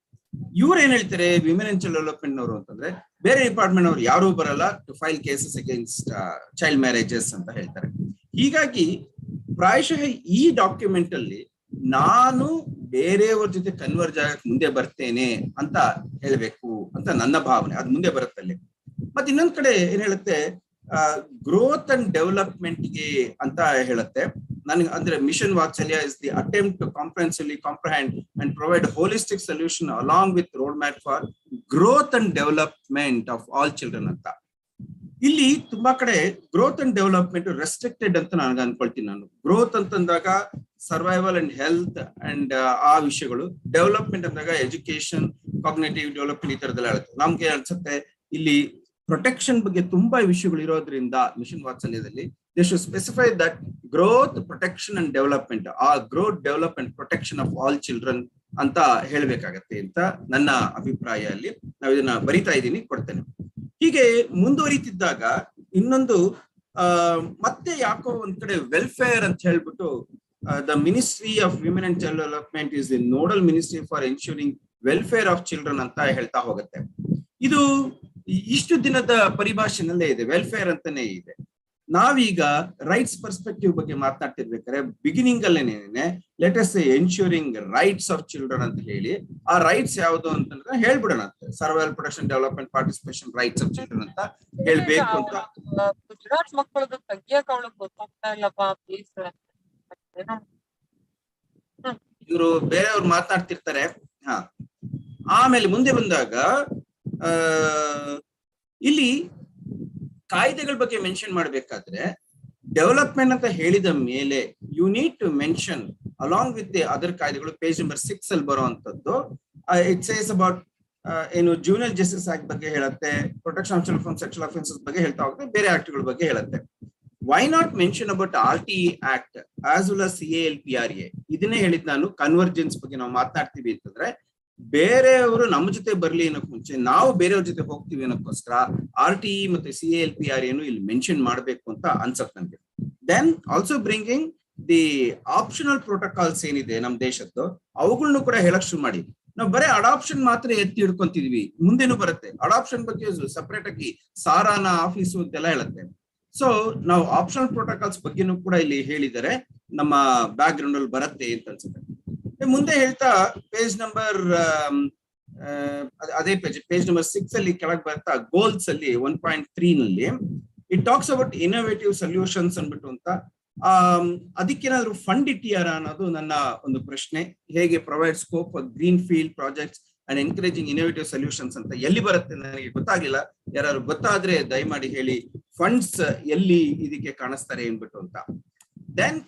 D: ಇವ್ರೇನ್ ಹೇಳ್ತಾರೆ, ವಿಮೆನ್ ಅಂಡ್ ಚೈಲ್ಡ್ ಡೆವಲಪ್ಮೆಂಟ್ ಅವರು ಅಂತಂದ್ರೆ, ಬೇರೆ ಡಿಪಾರ್ಟ್ಮೆಂಟ್ ಅವರು ಯಾರು ಬರಲ್ಲ to file cases against child marriages ಅಂತ ಹೇಳ್ತಾರೆ. ಹೀಗಾಗಿ ಪ್ರಾಯಶಃ ಈ ಡಾಕ್ಯುಮೆಂಟ್ ಅಲ್ಲಿ ನಾನು ಬೇರೆಯವ್ರ ಜೊತೆ ಕನ್ವರ್ಜ್ ಆಗಕ್ಕೆ ಮುಂದೆ ಬರ್ತೇನೆ ಅಂತ ಹೇಳ್ಬೇಕು ಅಂತ ನನ್ನ ಭಾವನೆ. ಅದು ಮುಂದೆ ಬರುತ್ತಲ್ಲಿ. ಮತ್ತೆ ಇನ್ನೊಂದ್ ಕಡೆ ಏನ್ ಹೇಳುತ್ತೆ, ಗ್ರೋತ್ ಅಂಡ್ ಡೆವಲಪ್ಮೆಂಟ್ ಗೆ ಅಂತ ಹೇಳುತ್ತೆ. ನನಗೆ ಅಂದ್ರೆ mission Vatsalya is the attempt to comprehensively comprehend and provide holistic solution along with road map for growth and development of all children ಅಂತ. ಇಲ್ಲಿ ತುಂಬಾ ಕಡೆ ಗ್ರೋತ್ ಅಂಡ್ ಡೆವಲಪ್ಮೆಂಟ್ ರೆಸ್ಟ್ರಿಕ್ಟೆಡ್ ಅಂತ ನನಗೆ ಅನ್ಕೊಳ್ತೀನಿ ನಾನು. ಗ್ರೋತ್ ಅಂತಂದಾಗ ಸರ್ವೈವಲ್ ಅಂಡ್ ಹೆಲ್ತ್ ಅಂಡ್ ಆ ವಿಷಯಗಳು, ಡೆವಲಪ್ಮೆಂಟ್ ಅಂದಾಗ ಎಜುಕೇಶನ್, ಕಾಗ್ನೇಟಿವ್ ಡೆವಲಪ್ಮೆಂಟ್ ಈ ತರದೆಲ್ಲ ಹೇಳುತ್ತೆ. ನಮ್ಗೆ ಅನ್ಸುತ್ತೆ ಇಲ್ಲಿ ಪ್ರೊಟೆಕ್ಷನ್ ಬಗ್ಗೆ ತುಂಬಾ ವಿಷಯಗಳು ಇರೋದ್ರಿಂದ ಮಿಷನ್ ವಾತ್ಸಲ್ಯದಲ್ಲಿ they should specify that growth, protection and development, ಆ growth, development, protection of all children ಅಂತ ಹೇಳ್ಬೇಕಾಗತ್ತೆ ಅಂತ ನನ್ನ ಅಭಿಪ್ರಾಯ. ಅಲ್ಲಿ ನಾವು ಇದನ್ನ ಬರಿತಾ ಇದ್ದೀನಿ, ಕೊಡ್ತೇನೆ. ಹೀಗೆ ಮುಂದುವರಿತಿದ್ದಾಗ ಇನ್ನೊಂದು ಮತ್ತೆ ಯಾಕೋ ಒಂದ್ ಕಡೆ ವೆಲ್ಫೇರ್ ಅಂತ ಹೇಳ್ಬಿಟ್ಟು the ministry of women and child development is the nodal ministry for ensuring welfare of children ಅಂತ ಹೇಳ್ತಾ ಹೋಗುತ್ತೆ. ಇದು ಇಷ್ಟು ದಿನದ ಪರಿಭಾಷೆನಲ್ಲೇ ಇದೆ, ವೆಲ್ಫೇರ್ ಅಂತಾನೆ ಇದೆ. ನಾವೀಗ ರೈಟ್ಸ್ ಪರ್ಸ್ಪೆಕ್ಟಿವ್ ಬಗ್ಗೆ ಮಾತನಾಡ್ತಿರ್ಬೇಕಾದ್ರೆ ಬಿಗಿನಿಂಗ್ ಅಲ್ಲೇನೆ let us say ensuring rights of children ಅಂತ ಹೇಳಿ, ಆ ರೈಟ್ಸ್ ಯಾವುದು ಅಂತಂದ್ರೆ ಹೇಳ್ಬಿಡೋಣ ಅಂತ, survival, protection, development, participation, rights of children ಅಂತ ಹೇಳ್ಬೇಕು ಅಂತ.
F: ಗುಜರಾತ್ ಮಕ್ಕಳದು ತೆಗಿಯಕ್ಕೆ ಅವಳಿಗೆ ಗೊತ್ತಾಗ್ತಾ ಇಲ್ಲಪ್ಪ ಪ್ಲೀಸ್.
D: ಇವರು ಬೇರೆಯವ್ರು ಮಾತನಾಡ್ತಿರ್ತಾರೆ. ಆಮೇಲೆ ಮುಂದೆ ಬಂದಾಗ ಇಲ್ಲಿ ಕಾಯ್ದೆಗಳ ಬಗ್ಗೆ ಮೆನ್ಷನ್ ಮಾಡ್ಬೇಕಾದ್ರೆ ಡೆವಲಪ್ಮೆಂಟ್ ಅಂತ ಹೇಳಿದ ಮೇಲೆ you need to mention along with the other ಕಾಯ್ದೆಗಳು. ಪೇಜ್ ನಂಬರ್ 6 ಅಲ್ಲಿ ಬರುವಂತದ್ದು ಇಟ್ ಸೇಸ್ ಅಬೌಟ್ ಏನು ಜೂನಿಯರ್ ಜಸ್ಟಿಸ್ ಆಕ್ಟ್ ಬಗ್ಗೆ ಹೇಳುತ್ತೆ, protection of children from sexual offences ಬಗ್ಗೆ ಹೇಳ್ತಾ ಹೋಗುತ್ತೆ, ಬೇರೆ ಆಕ್ಟ್ಗಳ ಬಗ್ಗೆ ಹೇಳುತ್ತೆ. Why not mention about RTE act as well as CALPRA? ಇದನ್ನೇ ಹೇಳಿದ್ ನಾನು. ಕನ್ವರ್ಜೆನ್ಸ್ ಬಗ್ಗೆ ನಾವು ಮಾತನಾಡ್ತೀವಿ ಅಂತಂದ್ರೆ ಬೇರೆಯವರು ನಮ್ಮ ಜೊತೆ ಬರ್ಲಿ ಅನ್ನೋಕ್ ಮುಂಚೆ ನಾವು ಬೇರೆಯವ್ರ ಜೊತೆ ಹೋಗ್ತೀವಿ ಅನ್ನೋಕ್ಕೋಸ್ಕರ RTE ಮತ್ತೆ CALPRA ಇಲ್ಲಿ ಮೆನ್ಷನ್ ಮಾಡ್ಬೇಕು ಅಂತ ಅನ್ಸತ್ ನನ್ಗೆ. Then also bringing the optional protocols ಏನಿದೆ ನಮ್ ದೇಶದ್ದು, ಅವುಗಳನ್ನು ಕೂಡ ಹೇಳಕ್ ಶುರು ಮಾಡಿ. ನಾವು ಬರೀ ಅಡಾಪ್ಷನ್ ಮಾತ್ರ ಎತ್ತಿ ಹಿಡ್ಕೊಂತಿದೀವಿ, ಮುಂದೇನು ಬರುತ್ತೆ ಅಡಾಪ್ಷನ್ ಬಗ್ಗೆ ಸಪರೇಟ್ ಆಗಿ ಸಾರಾನ ಆಫೀಸು ಅಂತೆಲ್ಲ ಹೇಳುತ್ತೆ. ಸೊ ನಾವು ಆಪ್ಷನಲ್ ಪ್ರೋಟೋಕಾಲ್ಸ್ ಬಗ್ಗೆನೂ ಕೂಡ ಇಲ್ಲಿ ಹೇಳಿದರೆ ನಮ್ಮ ಬ್ಯಾಕ್ ಗ್ರೌಂಡ್ ಅಲ್ಲಿ ಬರುತ್ತೆ ಅಂತ ಅನ್ಸುತ್ತೆ. ಮುಂದೆ ಹೇಳ್ತಾ ಪೇಜ್ ನಂಬರ್ ಅದೇ ಪೇಜ್ ನಂಬರ್ 6 ಅಲ್ಲಿ ಕೆಳಗೆ ಬರ್ತಾ ಗೋಲ್ಸ್ ಅಲ್ಲಿ 1.3 ನಲ್ಲಿ it talks about innovative solutions ಅನ್ಬಿಟ್ಟು ಅಂತ. ಅದಕ್ಕೇನಾದ್ರು ಫಂಡ್ ಇಟ್ಟಿಯಾರ ಅನ್ನೋದು ನನ್ನ ಒಂದು ಪ್ರಶ್ನೆ. ಹೇಗೆ provide scope for green field projects and encouraging innovative solutions ಅಂತ ಎಲ್ಲಿ ಬರುತ್ತೆ ನನಗೆ ಗೊತ್ತಾಗಿಲ್ಲ. ಯಾರು ಗೊತ್ತಾದ್ರೆ ದಯಮಾಡಿ ಹೇಳಿ ಫಂಡ್ಸ್ ಎಲ್ಲಿ ಇದಕ್ಕೆ ಕಾಣಿಸ್ತಾರೆ ಅನ್ಬಿಟ್ಟು ಅಂತ. Then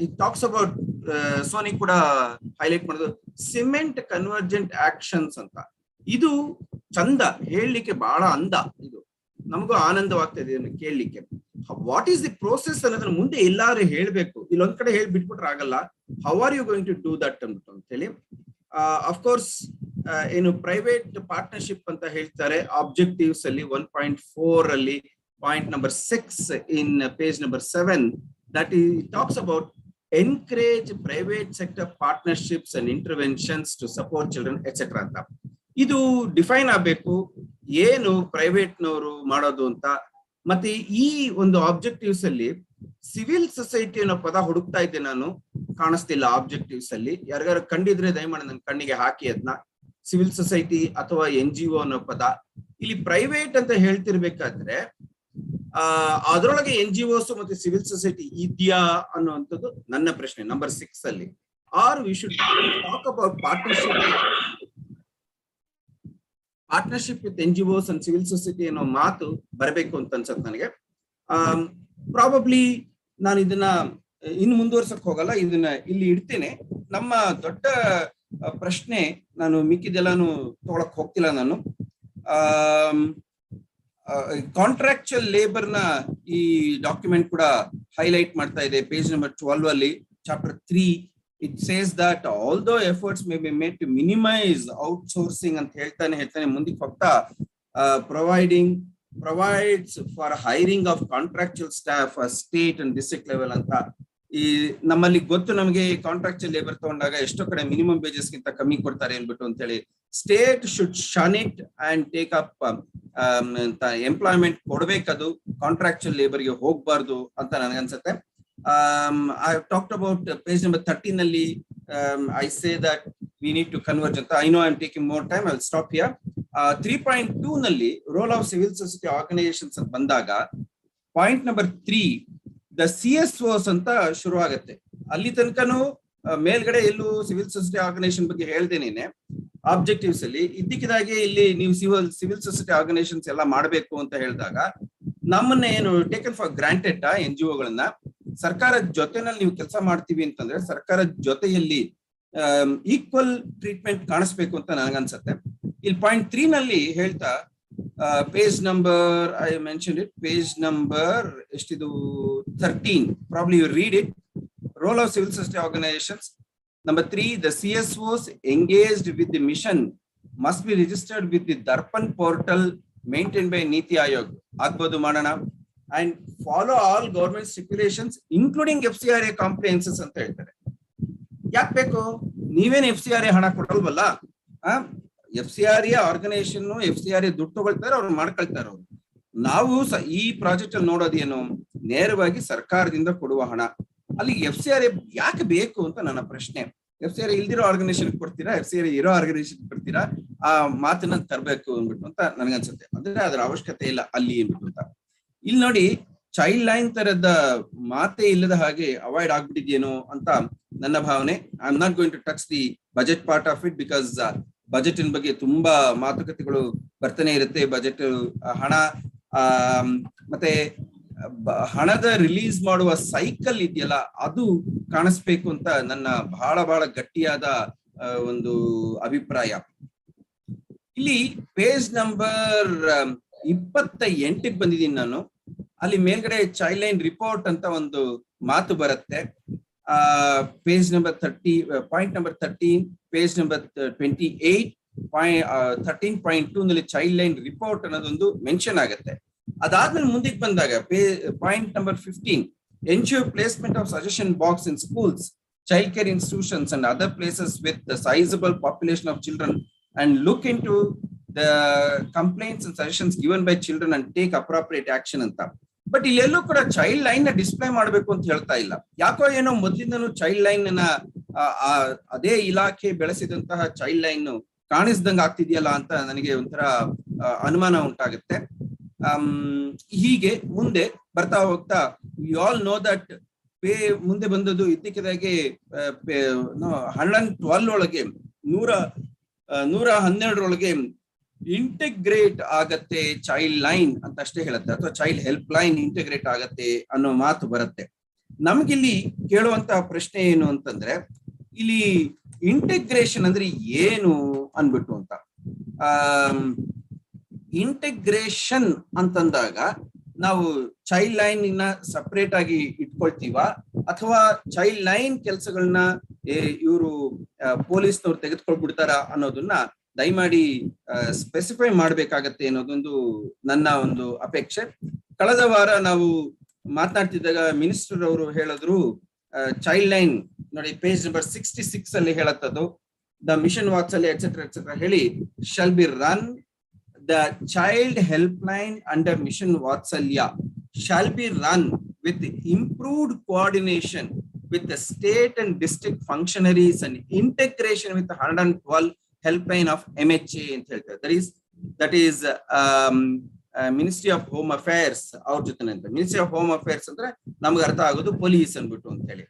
D: it talks about Soni ಕೂಡ ಹೈಲೈಟ್ ಮಾಡೋದು ಸಿಮೆಂಟ್ ಕನ್ವರ್ಜೆಂಟ್ ಆಕ್ಷನ್ಸ್ ಅಂತ. ಇದು ಚಂದ, ಹೇಳಲಿಕ್ಕೆ ಬಹಳ ಅಂದ, ಇದು ನಮಗೂ ಆನಂದವಾಗ್ತದೆ ಇದನ್ನು ಕೇಳಲಿಕ್ಕೆ. ವಾಟ್ ಈಸ್ ದಿ ಪ್ರೋಸೆಸ್ ಅನ್ನೋದ್ರ ಮುಂದೆ ಎಲ್ಲಾರು ಹೇಳ್ಬೇಕು. ಇಲ್ಲೊಂದ್ ಕಡೆ ಹೇಳಿ ಬಿಟ್ಬಿಟ್ರೆ ಆಗಲ್ಲ. How are you going to do that ಅಂದ್ಬಿಟ್ಟು ಅಂತ ಹೇಳಿ. ಅಫ್ಕೋರ್ಸ್ ಏನು ಪ್ರೈವೇಟ್ ಪಾರ್ಟ್ನರ್ಶಿಪ್ ಅಂತ ಹೇಳ್ತಾರೆ ಆಬ್ಜೆಕ್ಟಿವ್ಸ್ ಅಲ್ಲಿ 1.4 ಅಲ್ಲಿ point number 6 in page number 7 that talks about encourage private sector partnerships and interventions to support children etc ಅಂತ. ಇದು ಡಿಫೈನ್ ಆಗ್ಬೇಕು, ಏನು ಪ್ರೈವೇಟ್ ನವರು ಮಾಡೋದು ಅಂತ. ಮತ್ತೆ ಈ ಒಂದು ಆಬ್ಜೆಕ್ಟಿವ್ಸ್ ಅಲ್ಲಿ ಸಿವಿಲ್ ಸೊಸೈಟಿ ಅನ್ನೋ ಪದ ಹುಡುಕ್ತಾ ಇದ್ದೆ ನಾನು, ಕಾಣಿಸ್ತಿಲ್ಲ ಆಬ್ಜೆಕ್ಟಿವ್ಸ್ ಅಲ್ಲಿ. ಯಾರಿಗಾರು ಕಂಡಿದ್ರೆ ದಯಮಾಡಿ ನನ್ನ ಕಣ್ಣಿಗೆ ಹಾಕಿ ಅದನ್ನ. ಸಿವಿಲ್ ಸೊಸೈಟಿ ಅಥವಾ NGO ಅನ್ನೋ ಪದ ಇಲ್ಲಿ ಪ್ರೈವೇಟ್ ಅಂತ ಹೇಳ್ತಿರ್ಬೇಕಾದ್ರೆ ಅದರೊಳಗೆ NGOs ಮತ್ತೆ ಸಿವಿಲ್ ಸೊಸೈಟಿ ಇದೆಯಾ ಅನ್ನುವಂಥದ್ದು ನನ್ನ ಪ್ರಶ್ನೆ ನಂಬರ್ 6 ಅಲ್ಲಿ. Are we should talk about partnership with NGOs and civil society ಅನ್ನೋ ಮಾತು ಬರಬೇಕು ಅಂತ ಅನ್ಸತ್ತೆ ನನಗೆ. ಪ್ರಾಬಬ್ಲಿ ನಾನು ಇದನ್ನ ಇನ್ನು ಮುಂದುವರ್ಸಕ್ ಹೋಗಲ್ಲ, ಇದನ್ನ ಇಲ್ಲಿ ಇಡ್ತೇನೆ. ನಮ್ಮ ದೊಡ್ಡ ಪ್ರಶ್ನೆ, ನಾನು ಮಿಕ್ಕಿದೆಲ್ಲಾನು ತಗೊಳಕ್ ಹೋಗ್ತಿಲ್ಲ ನಾನು. ಕಾಂಟ್ರಾಕ್ಚುಯಲ್ ಲೇಬರ್ ನ ಈ ಡಾಕ್ಯುಮೆಂಟ್ ಕೂಡ ಹೈಲೈಟ್ ಮಾಡ್ತಾ ಇದೆ ಪೇಜ್ ನಂಬರ್ 12 ಅಲ್ಲಿ chapter 3. It says that although efforts may be made to minimise outsourcing ಅಂತ ಹೇಳ್ತಾನೆ ಮುಂದಕ್ಕೆ ಹೋಗ್ತಾ provides for hiring of contractual staff state and district level ಅಂತ. ಈ ನಮ್ಮಲ್ಲಿ ಗೊತ್ತು ನಮಗೆ ಕಾಂಟ್ರಾಕ್ಚುಯಲ್ ಲೇಬರ್ ತಗೊಂಡಾಗ ಎಷ್ಟೋ ಕಡೆ ಮಿನಿಮಮ್ ವೇಜಸ್ ಗಿಂತ ಕಮ್ಮಿ ಕೊಡ್ತಾರೆ ಅನ್ಬಿಟ್ಟು ಅಂತ ಹೇಳಿ. State should shun it and take up ಅಂತ ಎಂಪ್ಲಾಯ್ಮೆಂಟ್ ಕೊಡ್ಬೇಕದು, ಕಾಂಟ್ರಾಕ್ಚುಯಲ್ ಲೇಬರ್ಗೆ ಹೋಗ್ಬಾರ್ದು ಅಂತ ನನಗನ್ಸುತ್ತೆ. I have talked about page number 13 ನಲ್ಲಿ I say that we need to converge ಅಂತ. I know I'm taking more time, I will stop here. 3.2 ನಲ್ಲಿ roll of civil society organisations ಅಂತ ಬಂದಾಗ ಪಾಯಿಂಟ್ ನಂಬರ್ 3 ದ CSOs ಅಂತ ಶುರು ಆಗುತ್ತೆ. ಅಲ್ಲಿ ತನಕನೂ ಮೇಲ್ಗಡೆ ಎಲ್ಲೂ ಸಿವಿಲ್ ಸೊಸೈಟಿ ಆರ್ಗನೈಸೇಷನ್ ಬಗ್ಗೆ ಹೇಳ್ದೇನೆ ಆಬ್ಜೆಕ್ಟಿವ್ಸ್ ಅಲ್ಲಿ. ಇದ್ದಕ್ಕಿದಾಗೆ ಇಲ್ಲಿ ನೀವು ಸಿವಿಲ್ ಸೊಸೈಟಿ ಆರ್ಗನೈಸೇಷನ್ಸ್ ಎಲ್ಲ ಮಾಡಬೇಕು ಅಂತ ಹೇಳಿದಾಗ ನಮ್ಮನ್ನ ಏನು ಟೇಕನ್ ಫಾರ್ ಗ್ರಾಂಟೆಡ್ NGOಗಳನ್ನ ಸರ್ಕಾರದ ಜೊತೆನಲ್ಲಿ ನೀವು ಕೆಲಸ ಮಾಡ್ತೀವಿ ಅಂತಂದ್ರೆ ಸರ್ಕಾರದ ಜೊತೆಯಲ್ಲಿ ಈಕ್ವಲ್ ಟ್ರೀಟ್ಮೆಂಟ್ ಕಾಣಿಸ್ಬೇಕು ಅಂತ ನನಗನ್ಸುತ್ತೆ. ಇಲ್ಲಿ ಪಾಯಿಂಟ್ 3 ನಲ್ಲಿ ಹೇಳ್ತಾ page number I mention it, page number ಎಷ್ಟಿದು 13, probably you read it. Role of civil society organisations number 3, the CSOs engaged with the mission must be registered with the Darpan portal maintained by Niti Aayog. ಆಗ್ಬೋದು ಮಾಡೋಣ. And follow all government stipulations including FCRA compliances ಅಂತ ಹೇಳ್ತಾರೆ. ಯಾಕೆ ಬೇಕು? ನೀವೇನು FCRA ಹಣ ಕೊಡಲ್ವಲ್ಲ. FCRA organisation FCRA ದುಡ್ಡು ತಗೊಳ್ತಾರೆ, ಅವ್ರು ಮಾಡ್ಕೊಳ್ತಾರೆ. ಅವ್ರು ನಾವು ಈ ಪ್ರಾಜೆಕ್ಟ್ ಅಲ್ಲಿ ನೋಡೋದೇನು, ನೇರವಾಗಿ ಸರ್ಕಾರದಿಂದ ಕೊಡುವ ಹಣ. ಅಲ್ಲಿ FCRA ಯಾಕೆ ಬೇಕು ಅಂತ ನನ್ನ ಪ್ರಶ್ನೆ. FCRA ಇಲ್ದಿರೋ ಆರ್ಗನೈಸೇಷನ್ ಕೊಡ್ತೀರಾ, FCRA ಇರೋ ಆರ್ಗನೈಸೇಷನ್ ಕೊಡ್ತೀರಾ? ಆ ಮಾತನ್ನ ತರಬೇಕು ಅಂದ್ಬಿಟ್ಟು ಅಂತ ನನಗನ್ಸುತ್ತೆ. ಅಂದ್ರೆ ಅದರ ಅವಶ್ಯಕತೆ ಇಲ್ಲ ಅಲ್ಲಿ ಅಂದ್ಬಿಟ್ಟು ಅಂತ. ಇಲ್ಲಿ ನೋಡಿ, ಚೈಲ್ಡ್ ಲೈನ್ ತರದ ಮಾತೇ ಇಲ್ಲದ ಹಾಗೆ ಅವಾಯ್ಡ್ ಆಗ್ಬಿಟ್ಟಿದ್ಯೇನೋ ಅಂತ ನನ್ನ ಭಾವನೆ. I am not going to touch the budget part of it because budget ಬಗ್ಗೆ ತುಂಬಾ ಮಾತುಕತೆಗಳು ಬರ್ತಾನೆ ಇರುತ್ತೆ. ಬಜೆಟ್ ಹಣ ಮತ್ತೆ ಹಣದ ರಿಲೀಸ್ ಮಾಡುವ ಸೈಕಲ್ ಇದೆಯಲ್ಲ, ಅದು ಕಾಣಿಸ್ಬೇಕು ಅಂತ ನನ್ನ ಬಹಳ ಗಟ್ಟಿಯಾದ ಒಂದು ಅಭಿಪ್ರಾಯ. ಇಲ್ಲಿ ಪೇಜ್ ನಂಬರ್ 28 ಬಂದಿದ್ದೀನಿ ನಾನು. ಅಲ್ಲಿ ಮೇಲ್ಗಡೆ ಚೈಲ್ಡ್ ಲೈನ್ ರಿಪೋರ್ಟ್ ಅಂತ ಒಂದು ಮಾತು ಬರುತ್ತೆ. Page number 30, point number 13, page number 28, 13.2 ನಲ್ಲಿ ಚೈಲ್ಡ್ ಲೈನ್ ರಿಪೋರ್ಟ್ ಅನ್ನೋದೊಂದು ಮೆನ್ಷನ್ ಆಗುತ್ತೆ. ಅದಾದ್ಮೇಲೆ ಮುಂದಕ್ಕೆ ಬಂದಾಗ point number 15, ensure placement of suggestion box in schools, child care institutions and other places with the sizable population of children and look into the complaints and suggestions given by children and take appropriate action ಅಂತ. But ಇಲ್ಲೆಲ್ಲೂ ಕೂಡ child line ನ display ಮಾಡಬೇಕು ಅಂತ ಹೇಳ್ತಾ ಇಲ್ಲ. ಯಾಕೋ ಏನೋ ಮೊದಲಿಂದನೂ ಚೈಲ್ಡ್ ಲೈನ್ ನ ಅದೇ ಇಲಾಖೆ ಬೆಳೆಸಿದಂತಹ ಚೈಲ್ಡ್ ಲೈನ್ ಕಾಣಿಸ್ದಂಗ ಆಗ್ತಿದೆಯಲ್ಲ ಅಂತ ನನಗೆ ಒಂಥರ ಅನುಮಾನ ಉಂಟಾಗುತ್ತೆ. ಹೀಗೆ ಮುಂದೆ ಬರ್ತಾ ಹೋಗ್ತಾ you all know that pay ಮುಂದೆ ಬಂದದ್ದು ಇದ್ದಕ್ಕಿದ್ದಾಗೆ 112 ಒಳಗೆ 112 ಇಂಟಿಗ್ರೇಟ್ ಆಗತ್ತೆ ಚೈಲ್ಡ್ ಲೈನ್ ಅಂತ ಅಷ್ಟೇ ಹೇಳುತ್ತೆ, ಅಥವಾ ಚೈಲ್ಡ್ ಹೆಲ್ಪ್ ಲೈನ್ ಇಂಟಿಗ್ರೇಟ್ ಆಗತ್ತೆ ಅನ್ನೋ ಮಾತು ಬರುತ್ತೆ. ನಮ್ಗಿಲ್ಲಿ ಕೇಳುವಂತಹ ಪ್ರಶ್ನೆ ಏನು ಅಂತಂದ್ರೆ, ಇಲ್ಲಿ ಇಂಟಿಗ್ರೇಷನ್ ಅಂದ್ರೆ ಏನು ಅನ್ಬಿಟ್ಟು ಅಂತ. ಇಂಟಿಗ್ರೇಷನ್ ಅಂತಂದಾಗ ನಾವು ಚೈಲ್ಡ್ ಲೈನ್ ನ ಸಪರೇಟ್ ಆಗಿ ಇಟ್ಕೊಳ್ತೀವ, ಅಥವಾ ಚೈಲ್ಡ್ ಲೈನ್ ಕೆಲಸಗಳನ್ನ ಇವರು ಪೊಲೀಸ್ನವ್ರು ತೆಗೆದುಕೊಳ್ಬಿಡ್ತಾರ ಅನ್ನೋದನ್ನ ದಯಮಾಡಿ ಸ್ಪೆಸಿಫೈ ಮಾಡ್ಬೇಕಾಗತ್ತೆ ಅನ್ನೋದೊಂದು ನನ್ನ ಒಂದು ಅಪೇಕ್ಷೆ. ಕಳೆದ ವಾರ ನಾವು ಮಾತನಾಡ್ತಿದ್ದಾಗ ಮಿನಿಸ್ಟರ್ ಅವರು ಹೇಳಿದ್ರು, ಚೈಲ್ಡ್ ಲೈನ್ ನೋಡಿ ಪೇಜ್ ನಂಬರ್ 66 ಅಲ್ಲಿ ಹೇಳತ್ತದು, ದ ಮಿಷನ್ ವಾತ್ಸಲ್ಯ ಎಕ್ಸೆಟ್ರಾ ಎಕ್ಸೆಟ್ರಾ ಹೇಳಿ shall be run the child helpline under mission Vathsalya shall be run with improved coordination with the state and district functionaries and integration with the 112 helpline of MHA ಅಂತ ಹೇಳ್ತಾರೆ. That is Ministry of Home Affairs ಅವ್ರ ಜೊತೆ ಅಂತ. Ministry of Home Affairs ಅಂದ್ರೆ ನಮ್ಗೆ ಅರ್ಥ ಆಗೋದು police ಅನ್ಬಿಟ್ಟು ಅಂತ ಹೇಳಿ.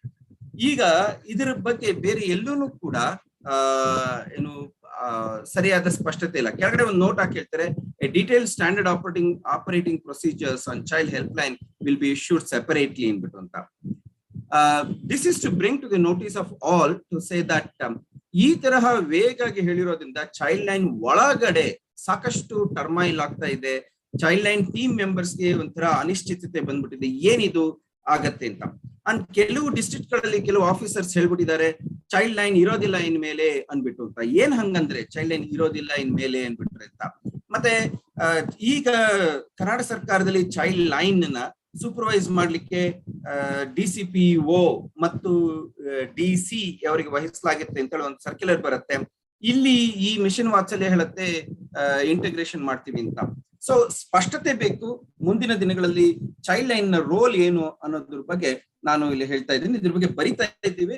D: ಈಗ ಇದರ ಬಗ್ಗೆ ಬೇರೆ ಎಲ್ಲೂ ಕೂಡ ಏನು ಸರಿಯಾದ ಸ್ಪಷ್ಟತೆ ಇಲ್ಲ. ಕೆಳಗಡೆ ಒಂದು ನೋಟ್ ಹಾಕಿ ಹೇಳ್ತಾರೆ, a detail standard operating procedures on child helpline will be issued separately ಅನ್ಬಿಟ್ಟು ಅಂತ. This is to bring to the notice of all to say that ಈ ತರಹ ವೇಗಾಗಿ ಹೇಳಿರೋದ್ರಿಂದ ಚೈಲ್ಡ್ ಲೈನ್ ಒಳಗಡೆ ಸಾಕಷ್ಟು ಟರ್ಮೈಲ್ ಆಗ್ತಾ ಇದೆ. ಚೈಲ್ಡ್ ಲೈನ್ ಟೀಮ್ ಮೆಂಬರ್ಸ್ಗೆ ಒಂಥರ ಅನಿಶ್ಚಿತತೆ ಬಂದ್ಬಿಟ್ಟಿದೆ, ಏನಿದು ಆಗತ್ತೆ ಅಂತ. ಅಂಡ್ ಕೆಲವು ಡಿಸ್ಟ್ರಿಕ್ಟ್ ಗಳಲ್ಲಿ ಕೆಲವು ಆಫೀಸರ್ಸ್ ಹೇಳ್ಬಿಟ್ಟಿದ್ದಾರೆ ಚೈಲ್ಡ್ ಲೈನ್ ಇರೋದಿಲ್ಲ ಇನ್ಮೇಲೆ ಅನ್ಬಿಟ್ಟು ಅಂತ. ಏನ್ ಹಂಗಂದ್ರೆ ಚೈಲ್ಡ್ ಲೈನ್ ಇರೋದಿಲ್ಲ ಇನ್ಮೇಲೆ ಅನ್ಬಿಟ್ರೆ ಅಂತ. ಮತ್ತೆ ಈಗ ಕರ್ನಾಟಕ ಸರ್ಕಾರದಲ್ಲಿ ಚೈಲ್ಡ್ ಲೈನ್ ನ ಸೂಪರ್ವೈಸ್ ಮಾಡ್ಲಿಕ್ಕೆ DCPO ಮತ್ತು DC ಅವರಿಗೆ ವಹಿಸಲಾಗುತ್ತೆ ಅಂತ ಹೇಳಿ ಒಂದು ಸರ್ಕ್ಯುಲರ್ ಬರುತ್ತೆ. ಇಲ್ಲಿ ಈ ಮಿಷನ್ ವಾತ್ಸಲ್ಯ ಹೇಳುತ್ತೆ ಇಂಟಿಗ್ರೇಷನ್ ಮಾಡ್ತೀವಿ ಅಂತ. ಸೊ ಸ್ಪಷ್ಟತೆ ಬೇಕು. ಮುಂದಿನ ದಿನಗಳಲ್ಲಿ ಚೈಲ್ಡ್ ಲೈನ್ ನ ರೋಲ್ ಏನು ಅನ್ನೋದ್ರ ಬಗ್ಗೆ ನಾನು ಇಲ್ಲಿ ಹೇಳ್ತಾ ಇದ್ದೀನಿ, ಇದ್ರ ಬಗ್ಗೆ ಬರಿತಾ ಇದ್ದೀವಿ.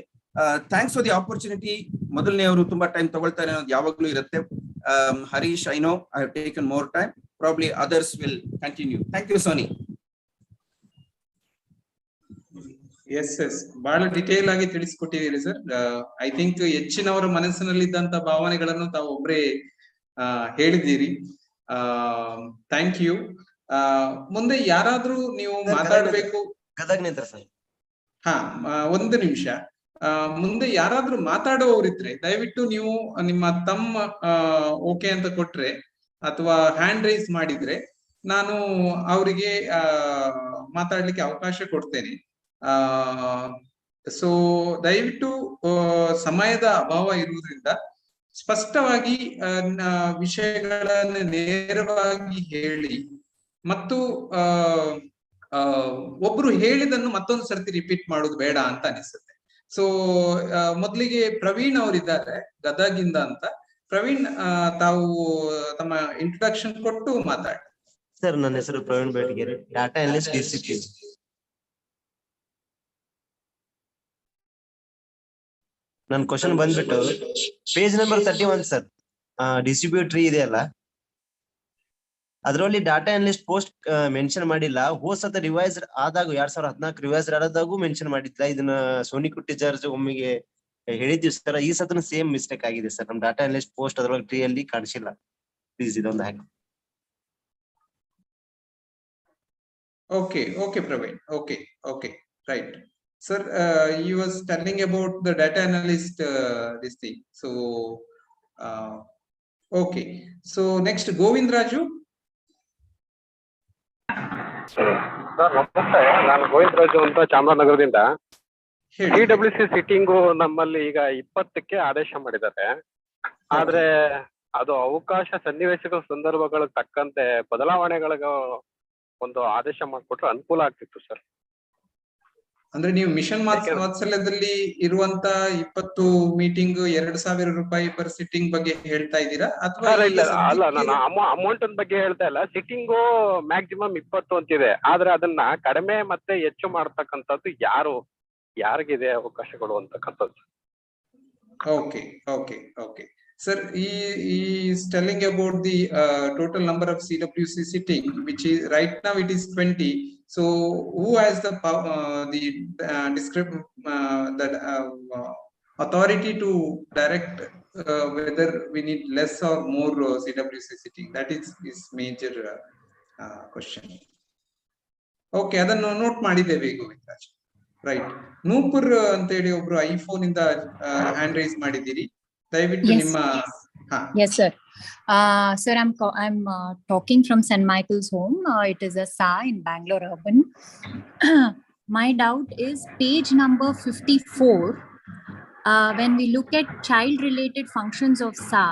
D: Thanks for the opportunity. ಮೊದಲನೇ ಅವರು ತುಂಬಾ ಟೈಮ್ ತಗೊಳ್ತಾರೆ ಅನ್ನೋದು ಯಾವಾಗ್ಲೂ ಇರುತ್ತೆ. Harish, I know I have taken more time, probably others will continue. Thank you Soni.
C: Yes ಬಹಳ ಡಿಟೇಲ್ ಆಗಿ ತಿಳಿಸ್ಕೊಟ್ಟಿದ್ದೀರಿ ಸರ್. ಐ ಥಿಂಕ್ ಹೆಚ್ಚಿನವರ ಮನಸ್ಸಿನಲ್ಲಿದ್ದಂತ ಭಾವನೆಗಳನ್ನು ತಾವು ಒಬ್ಬರೇ ಹೇಳಿದ್ದೀರಿ. Thank you. ಮುಂದೆ ಯಾರಾದ್ರೂ ನೀವು ಮಾತಾಡ್ಬೇಕು? ಹಾ, ಒಂದು ನಿಮಿಷ. ಮುಂದೆ ಯಾರಾದ್ರೂ ಮಾತಾಡುವವರಿದ್ರೆ ದಯವಿಟ್ಟು ನೀವು ನಿಮ್ಮ ತಮ್ಮ ಓಕೆ ಅಂತ ಕೊಟ್ರೆ ಅಥವಾ ಹ್ಯಾಂಡ್ ರೈಸ್ ಮಾಡಿದ್ರೆ ನಾನು ಅವರಿಗೆ ಮಾತಾಡ್ಲಿಕ್ಕೆ ಅವಕಾಶ ಕೊಡ್ತೇನೆ. ಸೊ ದಯವಿಟ್ಟು ಸಮಯದ ಅಭಾವ ಇರುವುದರಿಂದ ಸ್ಪಷ್ಟವಾಗಿ ವಿಷಯಗಳನ್ನು ನೇರವಾಗಿ ಹೇಳಿ, ಮತ್ತು ಒಬ್ರು ಹೇಳಿದನ್ನು ಮತ್ತೊಂದು ಸರ್ತಿ ರಿಪೀಟ್ ಮಾಡೋದು ಬೇಡ ಅಂತ ಅನಿಸುತ್ತೆ. ಸೊ ಮೊದಲಿಗೆ ಪ್ರವೀಣ್ ಅವರಿದ್ದಾರೆ ಗದಗಿಂದ ಅಂತ. ಪ್ರವೀಣ್, ತಾವು ತಮ್ಮ ಇಂಟ್ರೊಡಕ್ಷನ್ ಕೊಟ್ಟು ಮಾತಾಡಿ.
G: ಸರ್, ನನ್ನ ಹೆಸರು ಪ್ರವೀಣ್ ಬೇಟಗೇರಿ, ಡಾಟಾ ಅನಲಿಸ್ಟ್ DCP. ನನ್ನ ಕ್ವಶನ್ ಬಂದ್ಬಿಟ್ಟು page number 31 sir. Distribute tree ಇದೆ ಅಲ್ಲ, ಅದರಲ್ಲಿ ಡಾಟಾ ಅನಲಿಸ್ಟ್ ಪೋಸ್ಟ್ ಮೆನ್ಷನ್ ಮಾಡಿಲ್ಲ. ಹೋದ್ಸತ ರಿವೈಸ್ ಆದಾಗ 2014 ರಿವೈಸ್ ಆದಾಗೂ ಮೆನ್ಷನ್ ಮಾಡಿದ್ಲ. ಇದನ್ನ ಸೋನಿ ಕುಟ್ಟಿ ಜಾರ್ಜ್ ಒಮ್ಮಿಗೆ ಹೇಳಿದ್ವಿ ಸರ್. ಈ ಸತನ ಸೇಮ್ ಮಿಸ್ಟೇಕ್ ಆಗಿದೆ ಸರ್. ನಮ್ ಡಾಟಾ ಅನಲಿಸ್ಟ್ ಪೋಸ್ಟ್ ಅದ್ರೊಳಗೆ ಟ್ರೀ ಅಲ್ಲಿ ಕಾಣಿಸಿಲ್ಲ. ಪ್ಲೀಸ್ ಇದೊಂದು ಹಾಕಿ.
C: Okay, Praveen. Okay, right. Sir, you was telling about the data analyst this thing. So, okay. So next, Govind Raju.
H: Sir ನಮಸ್ತೆ, ನಾನು ಗೋವಿಂದ ರಾಜು ಅಂತ ಚಾಮರಾಜನಗರದಿಂದ. TWC ಸಿಟ್ಟಿಂಗು ನಮ್ಮಲ್ಲಿ ಈಗ 20ಕ್ಕೆ ಆದೇಶ ಮಾಡಿದ್ದಾರೆ. ಆದ್ರೆ ಅದು ಅವಕಾಶ ಸನ್ನಿವೇಶಗಳ ಸಂದರ್ಭಗಳ ತಕ್ಕಂತೆ ಬದಲಾವಣೆಗಳಿಗೆ ಒಂದು ಆದೇಶ ಮಾಡಿಕೊಟ್ರೆ ಅನುಕೂಲ ಆಗ್ತಿತ್ತು ಸರ್.
C: ಅಂದ್ರೆ ನೀವು ಮಿಷನ್ ವಾತ್ಸಲ್ಯದಲ್ಲಿ ಇರುವಂತ 20 ಮೀಟಿಂಗ್ 2,000 ರೂಪಾಯಿ ಪರ್ ಸಿಟ್ಟಿಂಗ್ ಬಗ್ಗೆ ಹೇಳ್ತಾ ಇದ್ದೀರಾ ಅಥವಾ
H: ಅಲ್ಲ, ನಾನು ಅಮೌಂಟ್ ಬಗ್ಗೆ ಹೇಳ್ತಾ ಇಲ್ಲ. ಸಿಟ್ಟಿಂಗು ಮ್ಯಾಕ್ಸಿಮಮ್ 20 ಅಂತಿದೆ. ಆದ್ರೆ ಅದನ್ನ ಕಡಿಮೆ ಮತ್ತೆ ಹೆಚ್ಚು ಮಾಡ್ತಕ್ಕಂಥದ್ದು ಯಾರಿಗಿದೆ ಅವಕಾಶಗಳು ಅಂತಕ್ಕಂಥದ್ದು.
C: Okay, okay, okay. Sir, he is telling about the total number of CWC sitting, which is right now it is 20. So, who has the authority to direct whether we need less or more CWC sitting? That is his major question. Okay, ಅದನ್ನು note ಮಾಡಿದ್ದೇವೆ Govindaraj. Right. Nupur ಅಂತ ಹೇಳಿ ಒಬ್ರು iPhone ಇಂದ hand raise ಮಾಡಿದ್ದೀರಿ. ದಯವಿಟ್ಟು ನಿಮ್ಮ
I: Yes sir. Sir, I'm talking from St. Michael's Home. It is a SA in Bangalore urban. My doubt is page number 54. When we look at child related functions of SA,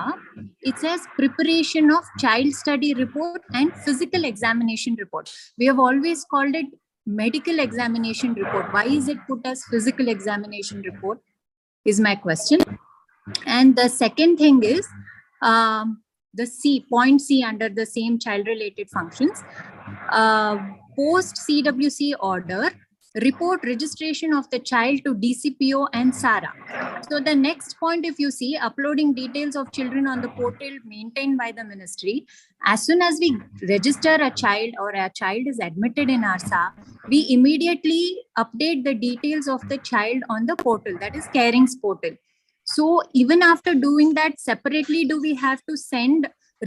I: it says preparation of child study report and physical examination report. We have always called it medical examination report. Why is it put as physical examination report is my question. And the second thing is the point C under the same child related functions, post CWC order, report registration of the child to DCPO and SARA. So the next point, if you see, uploading details of children on the portal maintained by the ministry. As soon as we register a child or a child is admitted in our SA, we immediately update the details of the child on the portal, that is Carings portal. So even after doing that separately, do we have to send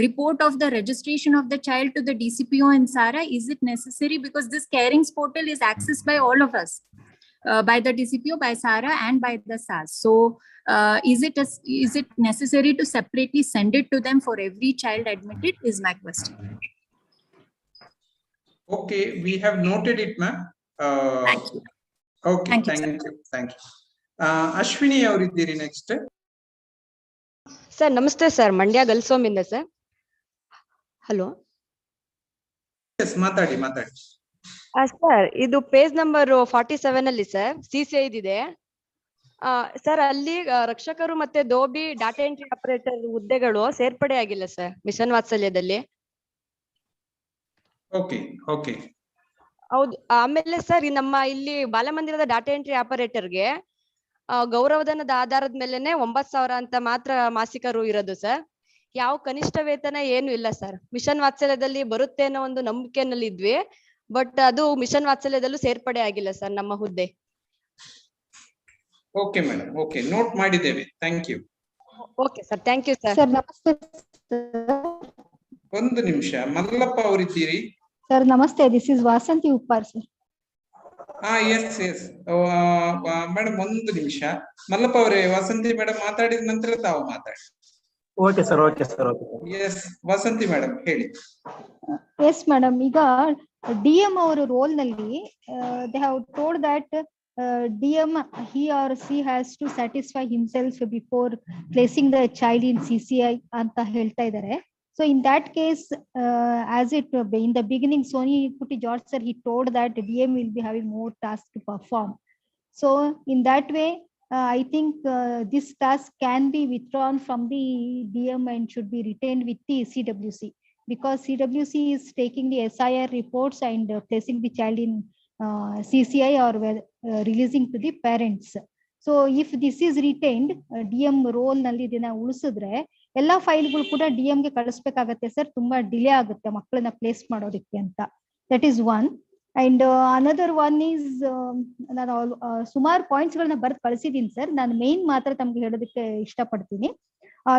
I: report of the registration of the child to the DCPO and SARA? Is it necessary? Because this Carings portal is accessed by all of us, by the DCPO, by SARA, and by the SAS. So is it necessary to separately send it to them for every child admitted? Is my question.
C: Okay, we have noted it, ma'am.
I: Thank you.
C: Okay, thank you. Ashwini ಅವರಿದ್ದೀರಿ next.
J: Sir ನಮಸ್ತೆ sir, Mandya ಗಲ್ಸೋಮಿಂದ sir. Hello.
C: Yes, ಮಾತಾಡಿ.
J: Sir ಇದು page number 47 ಅಲ್ಲಿ sir CCI ಇದೆ sir. ಅಲ್ಲಿ ರಕ್ಷಕರು ಮತ್ತೆ dhobi data entry operator ಹುದ್ದೆಗಳು ಸೇರ್ಪಡೆ ಆಗಿಲ್ಲ ಸರ್ ಮಿಷನ್ ವಾತ್ಸಲ್ಯದಲ್ಲಿ.
C: ಓಕೆ.
J: ಹೌದು. ಆಮೇಲೆ ಸರ್ ನಮ್ಮ ಇಲ್ಲಿ ಬಾಲಮಂದಿರದ ಡಾಟಾ ಎಂಟ್ರಿ ಆಪರೇಟರ್ಗೆ ಗೌರವಧನದ ಆಧಾರದ ಮೇಲೆನೆ 9,000 ಅಂತ ಮಾತ್ರ ಮಾಸಿಕ ರು ಇರೋದು ಸರ್. ಯಾವ ಕನಿಷ್ಠ ವೇತನ ಏನು ಇಲ್ಲ ಸರ್. ಮಿಷನ್ ವಾತ್ಸಲ್ಯದಲ್ಲಿ ಬರುತ್ತೆ ಅನ್ನೋ ಒಂದು ನಂಬಿಕೆನಲ್ಲಿ ಇದ್ವಿ, ಬಟ್ ಅದು ಮಿಷನ್ ವಾತ್ಸಲ್ಯದಲ್ಲೂ ಸೇರ್ಪಡೆ ಆಗಿಲ್ಲ ಸರ್ ನಮ್ಮ ಹುದ್ದೆ.
C: ಓಕೆ ಮೇಡಮ್, ಓಕೆ, ನೋಟ್ ಮಾಡಿದ್ದೇವೆ. Thank you.
J: Okay sir, thank you sir.
K: Sir ನಮಸ್ತೆ.
C: ಒಂದು ನಿಮಿಷ, ಮಲ್ಲಪ್ಪ ಅವರಿದ್ದೀರಿ?
K: ಸರ್ ನಮಸ್ತೆ, this is Vasanthi Uppar sir.
C: Yes madam, ಒಂದು ನಿಮಿಷ. ಮಲ್ಲಪ್ಪ ಅವರೇ, ವಸಂತಿ ಮೇಡಮ್ ಮಾತಾಡಿದ ನಂತರ ತಾವು ಮಾತಾಡಿ.
E: Okay sir.
C: Yes, Vasanthi madam ಹೇಳಿ.
K: ಎಸ್ ಮೇಡಮ್, ಈಗ DM ಅವರ ರೋಲ್ ನಲ್ಲಿ they have told that DM he or she has to satisfy himself before placing the child in CCI ಅಂತ ಹೇಳ್ತಾ ಇದ್ದಾರೆ. So in that case, as it in the beginning, Soni Kuti George sir, he told that DM will be having more tasks to perform. So in that way, I think this task can be withdrawn from the DM and should be retained with the CWC, because CWC is taking the SIR reports and placing the child in CCI or releasing to the parents. So if this is retained, DM role ನಲ್ಲಿ ಇದನ್ನ ಉಳಿಸಿದ್ರೆ ಎಲ್ಲಾ ಫೈಲ್ಗಳು ಕೂಡ DM ಗೆ ಕಳಿಸ್ಬೇಕಾಗತ್ತೆ sir. ತುಂಬಾ delay ಆಗುತ್ತೆ ಮಕ್ಕಳನ್ನ place ಮಾಡೋದಕ್ಕೆ ಅಂತ. That is one. And another one is, ನಾನು ಸುಮಾರು ಪಾಯಿಂಟ್ಸ್ ಗಳನ್ನ ಬರ್ದು ಕಳಿಸಿದೀನಿ ಸರ್. ನಾನು ಮೇನ್ ಮಾತ್ರ ತಮ್ಗೆ ಹೇಳೋದಕ್ಕೆ ಇಷ್ಟಪಡ್ತೀನಿ.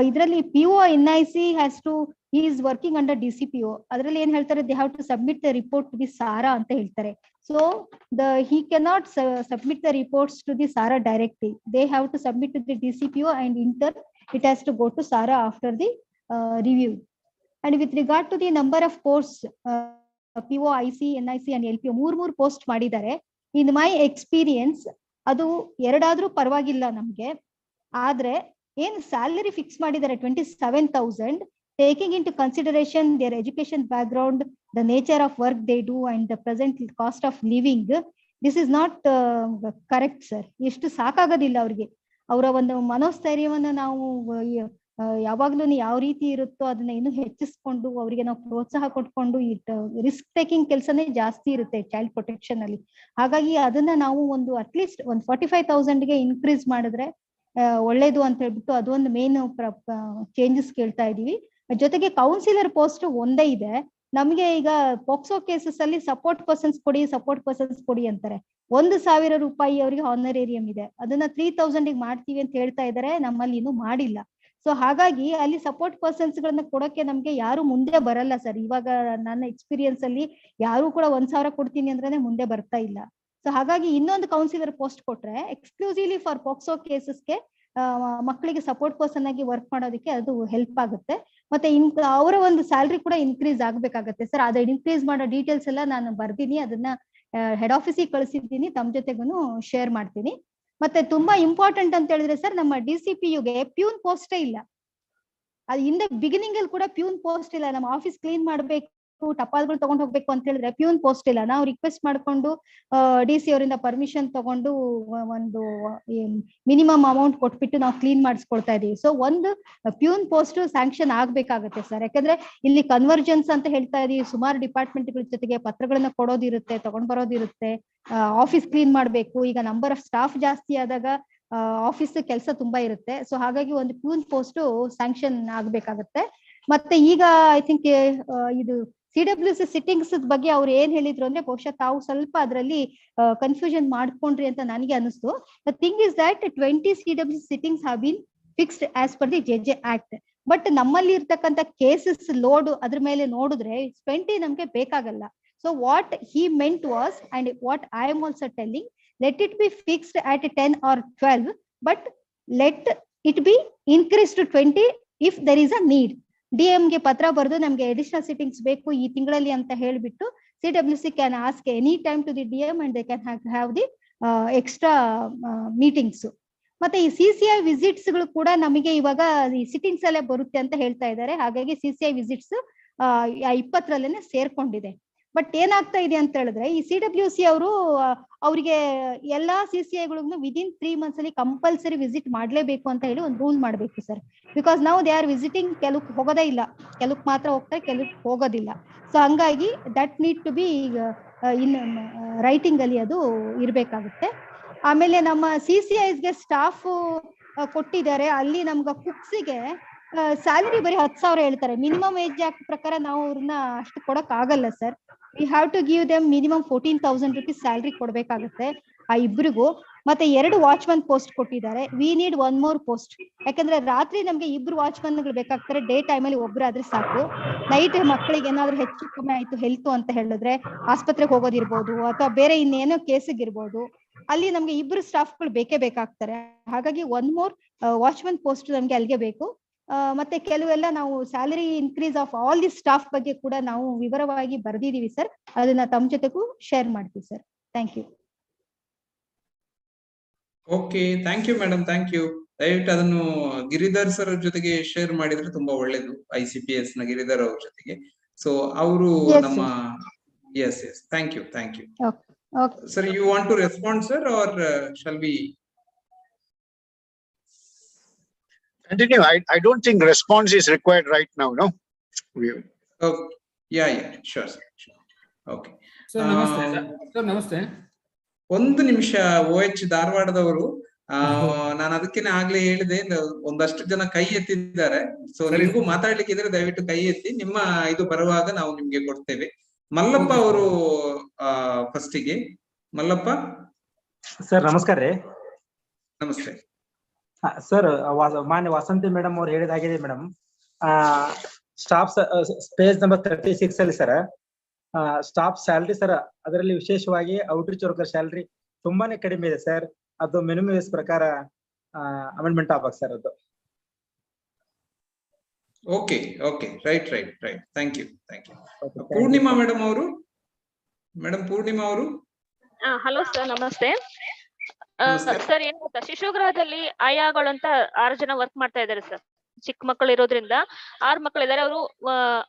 K: ಇದರಲ್ಲಿ PO NIC has to is working under DCPO. ಅದರಲ್ಲಿ ಏನ್ ಹೇಳ್ತಾರೆ, they have to submit the report to the SARA ಅಂತ ಹೇಳ್ತಾರೆ. So he cannot submit the reports to the SARA directly. They have to submit to the DCPO, and in turn it has to go to SARA after the review. And with regard to the number of posts, PO, IC, NIC and LPO ಮೂರ್ post ಮಾಡಿದ್ದಾರೆ. In my experience, ಅದು ಎರಡಾದ್ರೂ ಪರವಾಗಿಲ್ಲ ನಮ್ಗೆ. ಆದ್ರೆ ಏನ್ salary fix ಮಾಡಿದ್ದಾರೆ 27,000, taking into consideration their education background, the nature of work they do, and the present cost of living, this is not correct sir. ಎಷ್ಟು ಸಾಕಾಗೋದಿಲ್ಲ ಅವ್ರಿಗೆ. ಅವರ ಒಂದು ಮನೋಸ್ಥೈರ್ಯವನ್ನ ನಾವು ಯಾವಾಗ್ಲೂ ಯಾವ ರೀತಿ ಇರುತ್ತೋ ಅದನ್ನ ಇನ್ನೂ ಹೆಚ್ಚಿಸ್ಕೊಂಡು ಅವರಿಗೆ ನಾವು ಪ್ರೋತ್ಸಾಹ ಕೊಟ್ಕೊಂಡು ರಿಸ್ಕ್ ಟೇಕಿಂಗ್ ಕೆಲಸನೇ ಜಾಸ್ತಿ ಇರುತ್ತೆ ಚೈಲ್ಡ್ ಪ್ರೊಟೆಕ್ಷನ್ ಅಲ್ಲಿ. ಹಾಗಾಗಿ ಅದನ್ನ ನಾವು ಒಂದು ಅಟ್ಲೀಸ್ಟ್ ಒಂದು 45,000ಗೆ ಇನ್ಕ್ರೀಸ್ ಮಾಡಿದ್ರೆ ಒಳ್ಳೇದು ಅಂತ ಹೇಳ್ಬಿಟ್ಟು ಅದೊಂದು ಮೇನ್ ಚೇಂಜಸ್ ಕೇಳ್ತಾ ಇದೀವಿ. ಜೊತೆಗೆ ಕೌನ್ಸಿಲರ್ ಪೋಸ್ಟ್ ಒಂದೇ ಇದೆ. ನಮ್ಗೆ ಈಗ ಪೋಕ್ಸೋ ಕೇಸಸ್ ಅಲ್ಲಿ ಸಪೋರ್ಟ್ ಪರ್ಸನ್ಸ್ ಕೊಡಿ ಅಂತಾರೆ. 1,000 ರೂಪಾಯಿ ಅವರಿಗೆ ಹಾನರೇರಿಯಂ ಇದೆ. ಅದನ್ನ 3,000ಗೆ ಮಾಡ್ತೀವಿ ಅಂತ ಹೇಳ್ತಾ ಇದಾರೆ, ನಮ್ಮಲ್ಲಿ ಇನ್ನೂ ಮಾಡಿಲ್ಲ. ಸೊ ಹಾಗಾಗಿ ಅಲ್ಲಿ ಸಪೋರ್ಟ್ ಪರ್ಸನ್ಸ್ ಗಳನ್ನ ಕೊಡಕ್ಕೆ ನಮ್ಗೆ ಯಾರು ಮುಂದೆ ಬರಲ್ಲ ಸರ್. ಇವಾಗ ನನ್ನ ಎಕ್ಸ್ಪೀರಿಯನ್ಸ್ ಅಲ್ಲಿ ಯಾರು ಕೂಡ 1,000 ಕೊಡ್ತೀನಿ ಅಂದ್ರೇನೆ ಮುಂದೆ ಬರ್ತಾ ಇಲ್ಲ. ಸೊ ಹಾಗಾಗಿ ಇನ್ನೊಂದು ಕೌನ್ಸಿಲರ್ ಪೋಸ್ಟ್ ಕೊಟ್ರೆ ಎಕ್ಸ್ಕ್ಲೂಸಿವ್ಲಿ ಫಾರ್ ಪೋಕ್ಸೋ ಕೇಸಸ್ಗೆ ಮಕ್ಕಳಿಗೆ ಸಪೋರ್ಟ್ ಪರ್ಸನ್ ಆಗಿ ವರ್ಕ್ ಮಾಡೋದಕ್ಕೆ ಅದು ಹೆಲ್ಪ್ ಆಗುತ್ತೆ. ಮತ್ತೆ ಅವರ ಒಂದು ಸ್ಯಾಲ್ರಿ ಕೂಡ ಇನ್ಕ್ರೀಸ್ ಆಗ್ಬೇಕಾಗತ್ತೆ ಸರ್. ಅದ ಇನ್ಕ್ರೀಸ್ ಮಾಡೋ ಡೀಟೇಲ್ಸ್ ಎಲ್ಲ ನಾನು ಬರ್ದೀನಿ, ಅದನ್ನ ಹೆಡ್ ಆಫೀಸಿಗೆ ಕಳಿಸಿದ್ದೀನಿ, ತಮ್ಮ ಜೊತೆಗೂ ಶೇರ್ ಮಾಡ್ತೀನಿ. ಮತ್ತೆ ತುಂಬಾ ಇಂಪಾರ್ಟೆಂಟ್ ಅಂತ ಹೇಳಿದ್ರೆ ಸರ್, ನಮ್ಮ DCPUಗೆ ಪ್ಯೂನ್ ಪೋಸ್ಟೇ ಇಲ್ಲ. ಅದು ಹಿಂದೆ ಬಿಗಿನಿಂಗ್ ಅಲ್ಲಿ ಕೂಡ ಪ್ಯೂನ್ ಪೋಸ್ಟ್ ಇಲ್ಲ. ನಮ್ಮ ಆಫೀಸ್ ಕ್ಲೀನ್ ಮಾಡ್ಬೇಕು, ಟಪಾಲ್ಗಳು ತಗೊಂಡ್ ಹೋಗ್ಬೇಕು ಅಂತ ಹೇಳಿದ್ರೆ ಪ್ಯೂನ್ ಪೋಸ್ಟ್ ಇಲ್ಲ. ನಾವು ರಿಕ್ವೆಸ್ಟ್ ಮಾಡ್ಕೊಂಡು DC ಅವರಿಂದ ಪರ್ಮಿಷನ್ ತಗೊಂಡು ಒಂದು ಮಿನಿಮಮ್ ಅಮೌಂಟ್ ಕೊಟ್ಬಿಟ್ಟು ನಾವು ಕ್ಲೀನ್ ಮಾಡಿಸ್ಕೊಳ್ತಾ ಇದೀವಿ. ಸೊ ಒಂದು ಪ್ಯೂನ್ ಪೋಸ್ಟ್ ಸ್ಯಾಂಕ್ಷನ್ ಆಗ್ಬೇಕಾಗತ್ತೆ ಸರ್. ಯಾಕಂದ್ರೆ ಇಲ್ಲಿ ಕನ್ವರ್ಜೆನ್ಸ್ ಅಂತ ಹೇಳ್ತಾ ಇದೀವಿ, ಸುಮಾರು ಡಿಪಾರ್ಟ್ಮೆಂಟ್ಗಳ ಜೊತೆಗೆ ಪತ್ರಗಳನ್ನ ಕೊಡೋದಿರುತ್ತೆ, ತಗೊಂಡ್ ಬರೋದಿರುತ್ತೆ, ಆಫೀಸ್ ಕ್ಲೀನ್ ಮಾಡ್ಬೇಕು. ಈಗ ನಂಬರ್ ಆಫ್ ಸ್ಟಾಫ್ ಜಾಸ್ತಿ ಆದಾಗ ಆಫೀಸ್ ಕೆಲಸ ತುಂಬಾ ಇರುತ್ತೆ. ಸೊ ಹಾಗಾಗಿ ಒಂದು ಪ್ಯೂನ್ ಪೋಸ್ಟ್ ಸ್ಯಾಂಕ್ಷನ್ ಆಗ್ಬೇಕಾಗತ್ತೆ. ಮತ್ತೆ ಈಗ ಐ ಥಿಂಕ್ ಇದು CWC ಸಿಟ್ಟಿಂಗ್ಸ್ ಬಗ್ಗೆ ಅವ್ರು ಏನ್ ಹೇಳಿದ್ರು ಅಂದ್ರೆ ಬಹುಶಃ ತಾವು ಸ್ವಲ್ಪ ಅದರಲ್ಲಿ ಕನ್ಫ್ಯೂಷನ್ ಮಾಡ್ಕೊಂಡ್ರಿ ಅಂತ ನನಗೆ ಅನಿಸ್ತು. The thing is that 20 CWC sittings have been fixed as per the JJ act. But ನಮ್ಮಲ್ಲಿ ಇರ್ತಕ್ಕಂಥ ಕೇಸಸ್ ಲೋಡ್ ಅದ್ರ ಮೇಲೆ ನೋಡಿದ್ರೆ 20 ನಮ್ಗೆ ಬೇಕಾಗಲ್ಲ. So what he made was and what I am also telling, let it be fixed at 10 or 12, but let it be increased to 20 if there is a need. DM ಗೆ ಪತ್ರ ಬರೆದು ನಮ್ಗೆ additional sittings ಬೇಕು ಈ ತಿಂಗಳಲ್ಲಿ ಅಂತ ಹೇಳ್ಬಿಟ್ಟು CWC can ask any time to the DM and they can have the extra meetings. ಮತ್ತೆ ಈ CCI ವಿಸಿಟ್ಸ್ ಗಳು ಕೂಡ ನಮಗೆ ಇವಾಗ ಈ ಸಿಟ್ಟಿಂಗ್ಸ್ ಅಲ್ಲೇ ಬರುತ್ತೆ ಅಂತ ಹೇಳ್ತಾ ಇದ್ದಾರೆ. ಹಾಗಾಗಿ CCI ವಿಸಿಟ್ಸ್ 20ರಲ್ಲೇನೆ ಸೇರ್ಕೊಂಡಿದೆ. ಬಟ್ ಏನಾಗ್ತಾ ಇದೆ ಅಂತ ಹೇಳಿದ್ರೆ ಈ CWC ಅವರು ಅವರಿಗೆ ಎಲ್ಲಾ CCIಗಳಿಗೂ ವಿದಿನ್ 3 months ಅಲ್ಲಿ ಕಂಪಲ್ಸರಿ ವಿಸಿಟ್ ಮಾಡ್ಲೇಬೇಕು ಅಂತ ಹೇಳಿ ಒಂದು ರೂಲ್ ಮಾಡ್ಬೇಕು ಸರ್. ಬಿಕಾಸ್ ನಾವು ದೇ ಆರ್ ವಿಸಿಟಿಂಗ್, ಕೆಲಕ್ ಹೋಗೋದೇ ಇಲ್ಲ, ಕೆಲಕ್ ಮಾತ್ರ ಹೋಗ್ತಾರೆ, ಕೆಲಕ್ ಹೋಗೋದಿಲ್ಲ. ಸೊ ಹಂಗಾಗಿ that need to be in writing ಅಲ್ಲಿ ಅದು ಇರ್ಬೇಕಾಗುತ್ತೆ. ಆಮೇಲೆ ನಮ್ಮ CCIಸ್ಗೆ ಸ್ಟಾಫ್ ಕೊಟ್ಟಿದ್ದಾರೆ. ಅಲ್ಲಿ ನಮ್ಗೆ ಕುಕ್ಸಿಗೆ ಸ್ಯಾಲರಿ ಬರೀ 10,000 ಹೇಳ್ತಾರೆ. ಮಿನಿಮಮ್ ವೇಜ್ ಆಕ್ಟ್ ಪ್ರಕಾರ ನಾವು ಅವ್ರನ್ನ ಅಷ್ಟು ಕೊಡಕ್ ಆಗಲ್ಲ sir. We have to give them minimum 14,000 rupees salary ಕೊಡ್ಬೇಕಾಗುತ್ತೆ ಆ ಇಬ್ರಿಗೂ. ಮತ್ತೆ 2 ವಾಚ್ಮನ್ ಪೋಸ್ಟ್ ಕೊಟ್ಟಿದ್ದಾರೆ. We need 1 more post. ಯಾಕಂದ್ರೆ ರಾತ್ರಿ ನಮ್ಗೆ 2 ವಾಚ್ಮನ್ಗಳು ಬೇಕಾಗ್ತಾರೆ, ಡೇ ಟೈಮ್ ಅಲ್ಲಿ ಒಬ್ರು ಆದ್ರೆ ಸಾಕು. ನೈಟ್ ಮಕ್ಕಳಿಗೆ ಏನಾದ್ರು ಹೆಚ್ಚು ಕಮ್ಮಿ ಆಯ್ತು ಹೆಲ್ತ್ ಅಂತ ಹೇಳಿದ್ರೆ ಆಸ್ಪತ್ರೆಗೆ ಹೋಗೋದಿರ್ಬೋದು ಅಥವಾ ಬೇರೆ ಇನ್ನೇನೋ ಕೇಸಿಗಿರ್ಬೋದು, ಅಲ್ಲಿ ನಮ್ಗೆ 2 ಸ್ಟಾಫ್ಗಳು ಬೇಕೇ ಬೇಕಾಗ್ತಾರೆ. ಹಾಗಾಗಿ 1 more ವಾಚ್ಮನ್ ಪೋಸ್ಟ್ ನಮ್ಗೆ ಅಲ್ಲಿಗೆ ಬೇಕು. ಮತ್ತೆ ಕೆಲವೆಲ್ಲ ನಾವು salary increase of all the staff ಬಗ್ಗೆ ಕೂಡ ನಾವು ವಿವರವಾಗಿ ಬರ್ದಿದೀವಿ ಸರ್. ಅದನ್ನ ತಮ್ಮ ಜೊತೆಗೂ ಶೇರ್ ಮಾಡ್ತೀವಿ sir. Thank you.
C: Okay, thank you madam, thank you. ದಯವಿಟ್ಟು ಅದನ್ನು ಗಿರಿಧರ್ ಸರ್ ಜೊತೆಗೆ ಶೇರ್ ಮಾಡಿದ್ರೆ ತುಂಬಾ ಒಳ್ಳೇದು, ICPS ನ ಗಿರಿಧರ್ ಅವ್ರ ಜೊತೆಗೆ. ಸೊ ಅವರು ನಮ್ಮ yes thank you. Sir, you want to respond sir or shall we
B: continue? I don't think response is required right now, no?
C: Okay. Yeah, sure. Okay.
L: Sir, namaste. Sir, namaste.
C: ಒಂದು ನಿಮಿಷ, OH ಧಾರವಾಡದವರು. ನಾನು ಅದಕ್ಕೇನೆ ಆಗ್ಲೇ ಹೇಳಿದೆ, ಒಂದಷ್ಟು ಜನ ಕೈ ಎತ್ತಿದ್ದಾರೆ. So ನಿಮಗೂ ಮಾತಾಡ್ಲಿಕ್ಕೆ ಇದ್ರೆ ದಯವಿಟ್ಟು ಕೈ ಎತ್ತಿ, ನಿಮ್ಮ ಇದು ಬರುವಾಗ ನಾವು ನಿಮ್ಗೆ ಕೊಡ್ತೇವೆ. ಮಲ್ಲಪ್ಪ ಅವರು ಫಸ್ಟಿಗೆ. ಮಲ್ಲಪ್ಪ
E: ಸರ್ ನಮಸ್ಕಾರ ರೀ.
C: ನಮಸ್ತೆ
E: ಸರ್, ಮಾನ್ಯ ವಾಸಂತಿ ಮೇಡಮ್ ಅವ್ರು ಹೇಳಿದಾಗಿದೆ ಮೇಡಮ್. ಸ್ಟಾಫ್ ಪೇಜ್ ನಂಬರ್ 36 ಅಲ್ಲಿ ಸರ್ ಸ್ಟಾಫ್ ಸ್ಯಾಲರಿ ಸರ್, ಅದರಲ್ಲಿ ವಿಶೇಷವಾಗಿ ಔಟ್ರೀಚ್ ವರ್ಕರ್ ಸ್ಯಾಲರಿ ತುಂಬಾನೇ ಕಡಿಮೆ ಇದೆ ಸರ್. ಅದು ಮಿನಿಮಮ್ ವೇಜ್ ಪ್ರಕಾರ ಅಮೆಂಡ್ಮೆಂಟ್ ಆಗ್ಬೇಕು ಸರ್ ಅದು.
C: Okay, right. Thank you. Purnima madam ಅವರು. ಪೂರ್ಣಿಮಾ ಅವರು.
M: ಹಲೋ ಸರ್, ನಮಸ್ತೆ. ಸರ್, ಏನು ಗೊತ್ತಾ, ಶಿಶುಗೃಹದಲ್ಲಿ ಆಯಾಗಳು ಅಂತ 6 ಜನ ವರ್ಕ್ ಮಾಡ್ತಾ ಇದ್ದಾರೆ ಸರ್. ಚಿಕ್ಕ ಮಕ್ಕಳು ಇರೋದ್ರಿಂದ 6 ಮಕ್ಕಳಿದ್ದಾರೆ. ಅವರು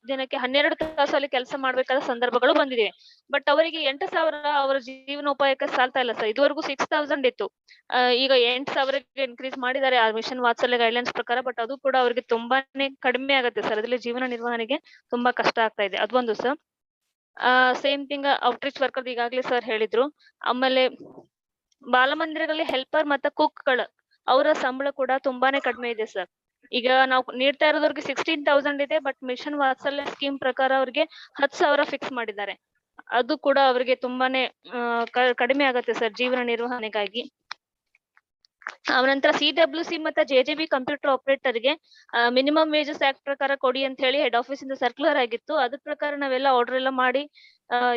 M: ದಿನಕ್ಕೆ 12 ತಾಸಲ್ಲಿ ಕೆಲಸ ಮಾಡ್ಬೇಕಾದ ಸಂದರ್ಭಗಳು ಬಂದಿದೆ. ಬಟ್ ಅವರಿಗೆ 8,000 ಅವರ ಜೀವನೋಪಾಯಕ್ಕೆ ಸಾಲ್ತಾ ಇಲ್ಲ ಸರ್. ಇದುವರೆಗೂ 6,000 ಇತ್ತು. ಈಗ 8,000ಕ್ಕೆ ಇನ್ಕ್ರೀಸ್ ಮಾಡಿದ್ದಾರೆ ಆ ಮಿಷನ್ ವಾತ್ಸಲ್ಯ ಗೈಡ್ಲೈನ್ಸ್ ಪ್ರಕಾರ. ಬಟ್ ಅದು ಕೂಡ ಅವರಿಗೆ ತುಂಬಾನೇ ಕಡಿಮೆ ಆಗುತ್ತೆ ಸರ್. ಅದ್ರಲ್ಲಿ ಜೀವನ ನಿರ್ವಹಣೆಗೆ ತುಂಬಾ ಕಷ್ಟ ಆಗ್ತಾ ಇದೆ. ಅದೊಂದು sir. Same thing outreach worker ಈಗಾಗ್ಲೇ ಸರ್ ಹೇಳಿದ್ರು. ಆಮೇಲೆ ಬಾಲಮಂದಿರಗಳಲ್ಲಿ ಹೆಲ್ಪರ್ ಮತ್ತೆ ಕುಕ್ಗಳ ಅವರ ಸಂಬಳ ಕೂಡ ತುಂಬಾನೇ ಕಡಿಮೆ ಇದೆ ಸರ್. ಈಗ ನಾವು ನೀಡ್ತಾ ಇರೋದವ್ರಿಗೆ 16,000 ಇದೆ. ಬಟ್ ಮಿಷನ್ ವಾತ್ಸಲ್ಯ ಸ್ಕೀಮ್ ಪ್ರಕಾರ ಅವ್ರಿಗೆ 10,000 ಫಿಕ್ಸ್ ಮಾಡಿದ್ದಾರೆ. ಅದು ಕೂಡ ಅವರಿಗೆ ತುಂಬಾನೇ ಕಡಿಮೆ ಆಗುತ್ತೆ ಸರ್ ಜೀವನ ನಿರ್ವಹಣೆಗಾಗಿ. ನಂತರ CWC ಮತ್ತೆ JJB ಕಂಪ್ಯೂಟರ್ ಆಪರೇಟರ್ಗೆ ಮಿನಿಮಮ್ ವೇಜಸ್ ಆಕ್ಟ್ ಪ್ರಕಾರ ಕೊಡಿ ಅಂತ ಹೇಳಿ ಹೆಡ್ ಆಫೀಸ್ ಇಂದ ಸರ್ಕ್ಯುಲರ್ ಆಗಿತ್ತು. ಅದ್ರ ಪ್ರಕಾರ ನಾವೆಲ್ಲ ಆರ್ಡರ್ ಎಲ್ಲ ಮಾಡಿ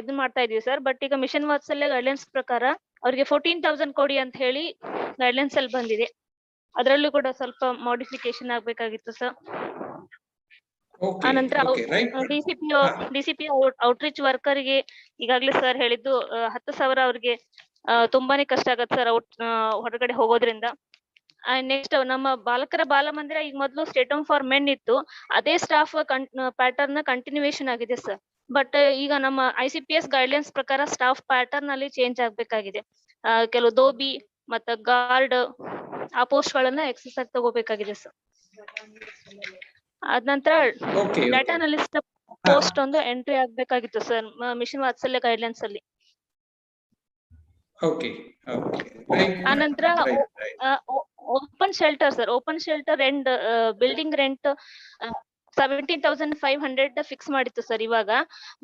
M: ಇದನ್ ಮಾಡ್ತಾ ಇದೀವಿ ಸರ್. ಬಟ್ ಈಗ ಮಿಷನ್ ವಾತ್ಸಲ್ಯ ಗೈಡ್ಲೈನ್ಸ್ ಪ್ರಕಾರ ಅವ್ರಿಗೆ 14,000 ಕೊಡಿ ಅಂತ ಹೇಳಿ ಗೈಡ್ಲೈನ್ಸ್ ಅಲ್ಲಿ ಬಂದಿದೆ. ಅದರಲ್ಲೂ ಕೂಡ ಸ್ವಲ್ಪ ಮಾಡಿಫಿಕೇಶನ್ ಆಗ್ಬೇಕಾಗಿತ್ತು ಸರ್. ಆನಂತರ DCP ಔಟ್ರೀಚ್ ವರ್ಕರ್ಗೆ ಈಗಾಗ್ಲೇ ಸರ್ ಹೇಳಿದ್ದು 10,000 ಅವ್ರಿಗೆ ತುಂಬಾನೇ ಕಷ್ಟ ಆಗತ್ತೆ ಸರ್ ಹೊರಗಡೆ ಹೋಗೋದ್ರಿಂದ. ನೆಕ್ಸ್ಟ್ ನಮ್ಮ ಬಾಲಕರ ಬಾಲಮಂದಿರ ಈಗ ಮೊದಲು ಸ್ಟೇಟ್ ಹೋಮ್ ಫಾರ್ ಮೆನ್ ಇತ್ತು. ಅದೇ ಸ್ಟಾಫ್ ಪ್ಯಾಟರ್ನ್ ಕಂಟಿನ್ಯೂಯೇಷನ್ ಆಗಿದೆ ಸರ್. ಬಟ್ ಈಗ ನಮ್ಮ ICPS ಗೈಡ್ಲೈನ್ಸ್ ಪ್ರಕಾರ ಸ್ಟಾಫ್ ಪ್ಯಾಟರ್ನ್ ಅಲ್ಲಿ ಚೇಂಜ್ ಆಗ್ಬೇಕಾಗಿದೆ. ಕೆಲವು ದೋಬಿ ಮತ್ತೆ ಗಾರ್ಡ್ ಆ ಪೋಸ್ಟ್ ಗಳನ್ನ ಎಕ್ಸಸ್ ಆಗಿ ತಗೋಬೇಕಾಗಿದೆ ಸರ್. ಅದ ನಂತರ ಡಾಟಾ ಅನಲಿಸ್ಟ್ ಪೋಸ್ಟ್ ಒಂದು ಎಂಟ್ರಿ ಆಗ್ಬೇಕಾಗಿತ್ತು ಸರ್ ಮಿಷನ್ ವಾತ್ಸಲ್ಯ ಗೈಡ್ಲೈನ್ಸ್ ಅಲ್ಲಿ. ಆನಂತರ open shelter sir. Open shelter and building rent 17,500 fix ಮಾಡಿತ್ತು ಸರ್ ಇವಾಗ.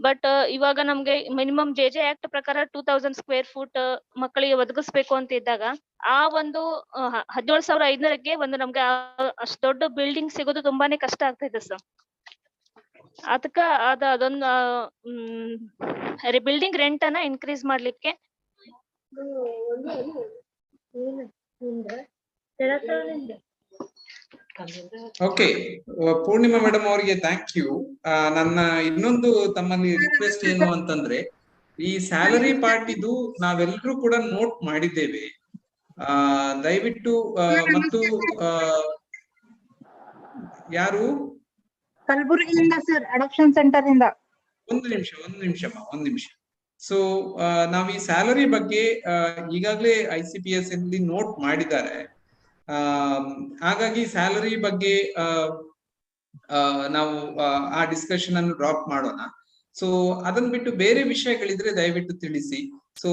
M: ಬಟ್ ಇವಾಗ ನಮ್ಗೆ ಮಿನಿಮಮ್ JJ ಆಕ್ಟ್ ಪ್ರಕಾರ 2,000 ಸ್ಕ್ವೇರ್ ಫೂಟ್ ಮಕ್ಕಳಿಗೆ ಒದಗಿಸ್ಬೇಕು ಅಂತ ಇದ್ದಾಗ ಆ ಒಂದು 17,500ಕ್ಕೆ ಒಂದು ನಮ್ಗೆ ಅಷ್ಟು ದೊಡ್ಡ ಬಿಲ್ಡಿಂಗ್ ಸಿಗೋದು ತುಂಬಾನೇ ಕಷ್ಟ ಆಗ್ತಾ ಇದೆ ಸರ್. ಅದಕ್ಕ ಅದೊಂದು ಬಿಲ್ಡಿಂಗ್ ರೆಂಟ್ ಅನ್ನ ಇನ್ಕ್ರೀಸ್ ಮಾಡ್ಲಿಕ್ಕೆ
C: ಓಕೆ, ಪೂರ್ಣಿಮಾ ಮೇಡಮ್ ಅವರಿಗೆ ಥ್ಯಾಂಕ್ ಯು. ನನ್ನ ಇನ್ನೊಂದು ತಮ್ಮಲ್ಲಿ ರಿಕ್ವೆಸ್ಟ್ ಏನು ಅಂತಂದ್ರೆ, ಈ ಸ್ಯಾಲರಿ ಪಾರ್ಟ್ ಇದು ನಾವೆಲ್ಲರೂ ಕೂಡ ನೋಟ್ ಮಾಡಿದ್ದೇವೆ. ದಯವಿಟ್ಟು ಮತ್ತು ಯಾರು
N: ಕಲಬುರಗಿಯಿಂದ ಸರ್, ಅಡಾಪ್ಷನ್ ಸೆಂಟರ್ ಇಂದ.
C: ಒಂದು ನಿಮಿಷ. ಸೊ ನಾವ್ ಈ ಸ್ಯಾಲರಿ ಬಗ್ಗೆ ಈಗಾಗಲೇ ICPS ಅಲ್ಲಿ ನೋಟ್ ಮಾಡಿದ್ದಾರೆ. ಹಾಗಾಗಿ ಸ್ಯಾಲರಿ ಬಗ್ಗೆ ನಾವು ಆ ಡಿಸ್ಕಷನ್ ಅನ್ನು ಡ್ರಾಪ್ ಮಾಡೋಣ. ಸೊ ಅದನ್ನ ಬಿಟ್ಟು ಬೇರೆ ವಿಷಯಗಳಿದ್ರೆ ದಯವಿಟ್ಟು ತಿಳಿಸಿ. ಸೊ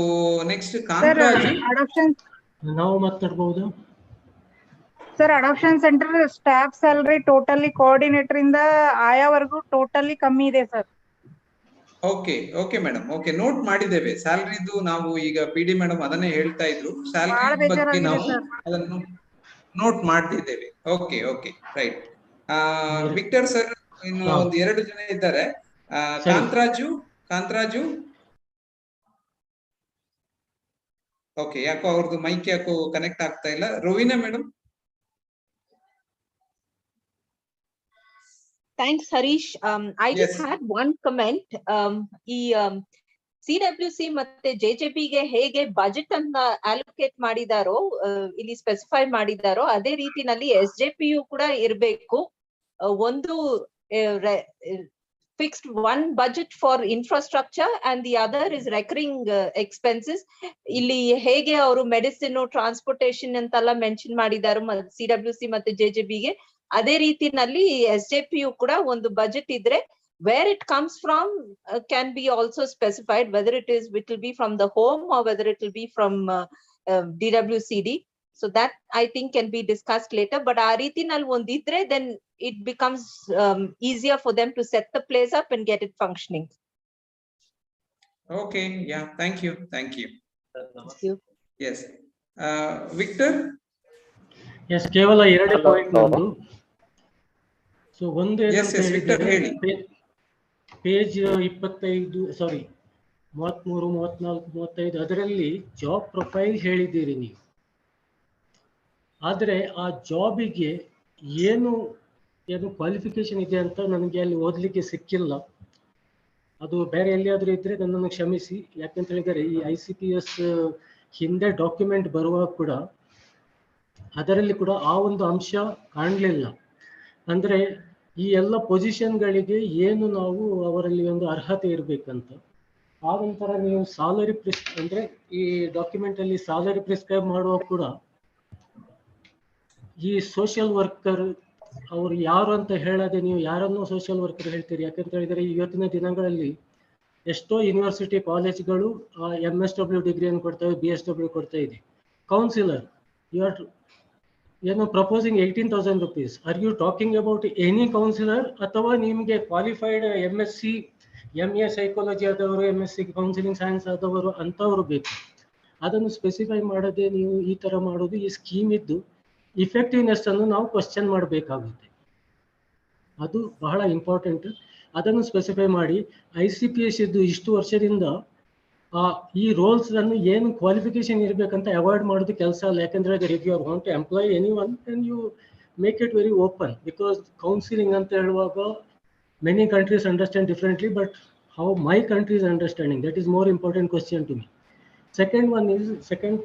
C: ನೆಕ್ಸ್ಟ್ ಕಾಂತರಾಜು
O: ನಾವು ಮಾತಾಡಬಹುದು
N: sir. Adoption centre staff salary totally coordinator ಇಂದ ಆಯಾವರೆಗೂ ಟೋಟಲಿ ಕಮ್ಮಿ ಇದೆ sir.
C: Okay madam, okay, note ಮಾಡಿದ್ದೇವೆ. ಸ್ಯಾಲರಿದು ನಾವು ಈಗ PD ಮೇಡಮ್ ಅದನ್ನೇ ಹೇಳ್ತಾ ಇದ್ರು. ಸ್ಯಾಲರಿ ಬಗ್ಗೆ ನಾವು ಅದನ್ನು ನೋಟ್ ಮಾಡ್ತಿದ್ದೇವೆ. Okay right. ವಿಕ್ಟರ್ ಸರ್ ಇನ್ನು ಒಂದು 2 ಜನ ಇದ್ದಾರೆ. ಕಾಂತರಾಜು ಓಕೆ, ಯಾಕೋ ಅವ್ರದ್ದು ಮೈಕ್ ಯಾಕೋ ಕನೆಕ್ಟ್ ಆಗ್ತಾ ಇಲ್ಲ. ರೋವಿನಾ madam.
P: Thanks, Harish. I just had one comment. CWC ಮತ್ತೆ JJB ಗೆ ಹೇಗೆ ಬಜೆಟ್ ಅನ್ನ ಅಲೋಕೇಟ್ ಮಾಡಿದಾರೋ, ಇಲ್ಲಿ ಸ್ಪೆಸಿಫೈ ಮಾಡಿದಾರೋ, ಅದೇ ರೀತಿನಲ್ಲಿ SJPU ಕೂಡ ಇರಬೇಕು. ಒಂದು fixed one budget for infrastructure and the other is recurring expenses. ಇಲ್ಲಿ ಹೇಗೆ ಅವರು ಮೆಡಿಸಿನ್, ಟ್ರಾನ್ಸ್ಪೋರ್ಟೇಷನ್ ಅಂತೆಲ್ಲ ಮೆನ್ಷನ್ ಮಾಡಿದಾರೋ CWC ಮತ್ತೆ JJB ಗೆ, ಅದೇ ರೀತಿನಲ್ಲಿ SJPU ಕೂಡ ಒಂದು ಬಜೆಟ್ ಇದ್ರೆ where it comes from can be also specified, whether it will be from the home or whether it will be from DWCD. So that I think can be discussed later. But ಆ ರೀತಿನಲ್ಲಿ ಒಂದಿದ್ರೆ then it becomes easier for them to set the place up and get it functioning.
C: Okay, yeah, thank you. Yes, Victor.
O: Yes, ಕೇವಲ 2 point ನಂದು. So ಒಂದು page 25 33, 34, 35 ಅದರಲ್ಲಿ job profile ಹೇಳಿದ್ದೀರಿ ನೀವು. ಆದರೆ ಆ ಜಾಬಿಗೆ ಏನು ಕ್ವಾಲಿಫಿಕೇಶನ್ ಇದೆ ಅಂತ ನನಗೆ ಅಲ್ಲಿ ಓದಲಿಕ್ಕೆ ಸಿಕ್ಕಿಲ್ಲ. ಅದು ಬೇರೆ ಎಲ್ಲಿಯಾದರೂ ಇದ್ರೆ ನನ್ನನ್ನು ಕ್ಷಮಿಸಿ. ಯಾಕಂತ ಹೇಳಿದರೆ ಈ ICPS ಹಿಂದೆ ಡಾಕ್ಯುಮೆಂಟ್ ಬರುವಾಗ ಕೂಡ ಅದರಲ್ಲಿ ಕೂಡ ಆ ಒಂದು ಅಂಶ ಕಾಣಲಿಲ್ಲ. ಅಂದ್ರೆ ಈ ಎಲ್ಲ ಪೊಸಿಷನ್ಗಳಿಗೆ ಏನು ನಾವು ಅವರಲ್ಲಿ ಒಂದು ಅರ್ಹತೆ ಇರಬೇಕಂತ. ಆ ನಂತರ ನೀವು ಸಾಲರಿ ಅಂದ್ರೆ ಈ ಡಾಕ್ಯುಮೆಂಟ್ ಅಲ್ಲಿ ಸಾಲರಿ ಪ್ರಿಸ್ಕ್ರೈಬ್ ಮಾಡುವಾಗ ಕೂಡ ಈ ಸೋಷಿಯಲ್ ವರ್ಕರ್ ಅವ್ರು ಯಾರು ಅಂತ ಹೇಳದೆ ನೀವು ಯಾರನ್ನೋ ಸೋಷಿಯಲ್ ವರ್ಕರ್ ಹೇಳ್ತೀರಿ. ಯಾಕಂತ ಹೇಳಿದ್ರೆ ಇವತ್ತಿನ ದಿನಗಳಲ್ಲಿ ಎಷ್ಟೋ ಯೂನಿವರ್ಸಿಟಿ ಕಾಲೇಜ್ಗಳು MSW ಡಿಗ್ರಿಯನ್ನು ಕೊಡ್ತವೆ, BSW ಕೊಡ್ತಾ ಇದೆ. ಕೌನ್ಸಿಲರ್ ಯು ಆರ್ ಏನು proposing 18,000 rupees. Are you talking about any counsellor ಅಥವಾ ನಿಮಗೆ ಕ್ವಾಲಿಫೈಡ್ MSc MA ಸೈಕಾಲಜಿ ಆದವರು, MSc ಕೌನ್ಸಿಲಿಂಗ್ ಸೈನ್ಸ್ ಆದವರು ಅಂತವರು ಬೇಕು. ಅದನ್ನು ಸ್ಪೆಸಿಫೈ ಮಾಡದೆ ನೀವು ಈ ತರ ಮಾಡೋದು, ಈ ಸ್ಕೀಮ್ ಇದ್ದು ಇಫೆಕ್ಟಿವ್ನೆಸ್ ಅನ್ನು ನಾವು ಕ್ವಶನ್ ಮಾಡಬೇಕಾಗುತ್ತೆ. ಅದು ಬಹಳ ಇಂಪಾರ್ಟೆಂಟ್. ಅದನ್ನು ಸ್ಪೆಸಿಫೈ ಮಾಡಿ ICPS ಇದ್ದು ಇಷ್ಟು ವರ್ಷದಿಂದ ಈ ರೋಲ್ಸ್ ಅನ್ನು ಏನು ಕ್ವಾಲಿಫಿಕೇಶನ್ ಇರಬೇಕಂತ ಅವಾಯ್ಡ್ ಮಾಡೋದು ಕೆಲಸ ಅಲ್ಲ. ಯಾಕಂದ್ರೆ if you are want to employ any one then you make it very open. Because counselling ಅಂತ ಹೇಳುವಾಗ many countries understand differently, but how my country is understanding, that is more important question to me. Second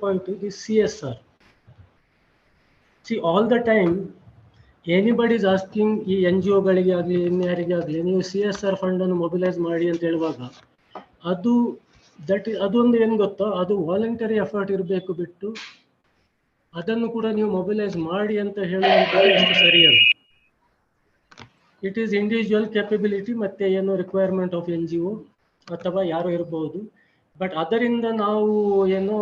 O: point is CSR. See, all the time anybody is asking ಈ NGO ಗಳಿಗೆ ಆಗಲಿ ಇನ್ಯಾರಿಗೆ ಆಗಲಿ ನೀವು CSR fund ಅನ್ನು mobilise ಮಾಡಿ ಅಂತ ಹೇಳುವಾಗ ಅದೊಂದು ಏನ್ ಗೊತ್ತಾ, ಅದು ವಾಲಂಟರಿ ಎಫರ್ಟ್ ಇರಬೇಕು ಬಿಟ್ಟು ಅದನ್ನು ಕೂಡ ನೀವು ಮೊಬಿಲೈಸ್ ಮಾಡಿ ಅಂತ ಹೇಳುವಂಥದ್ದು ಅಷ್ಟು ಸರಿಯಲ್ಲ. ಇಟ್ ಈಸ್ ಇಂಡಿವಿಜುವಲ್ ಕೆಪಬಿಲಿಟಿ ಮತ್ತೆ ಏನೋ ರಿಕ್ವೈರ್ಮೆಂಟ್ ಆಫ್ NGO ಅಥವಾ ಯಾರು ಇರಬಹುದು. ಬಟ್ ಅದರಿಂದ ನಾವು ಏನೋ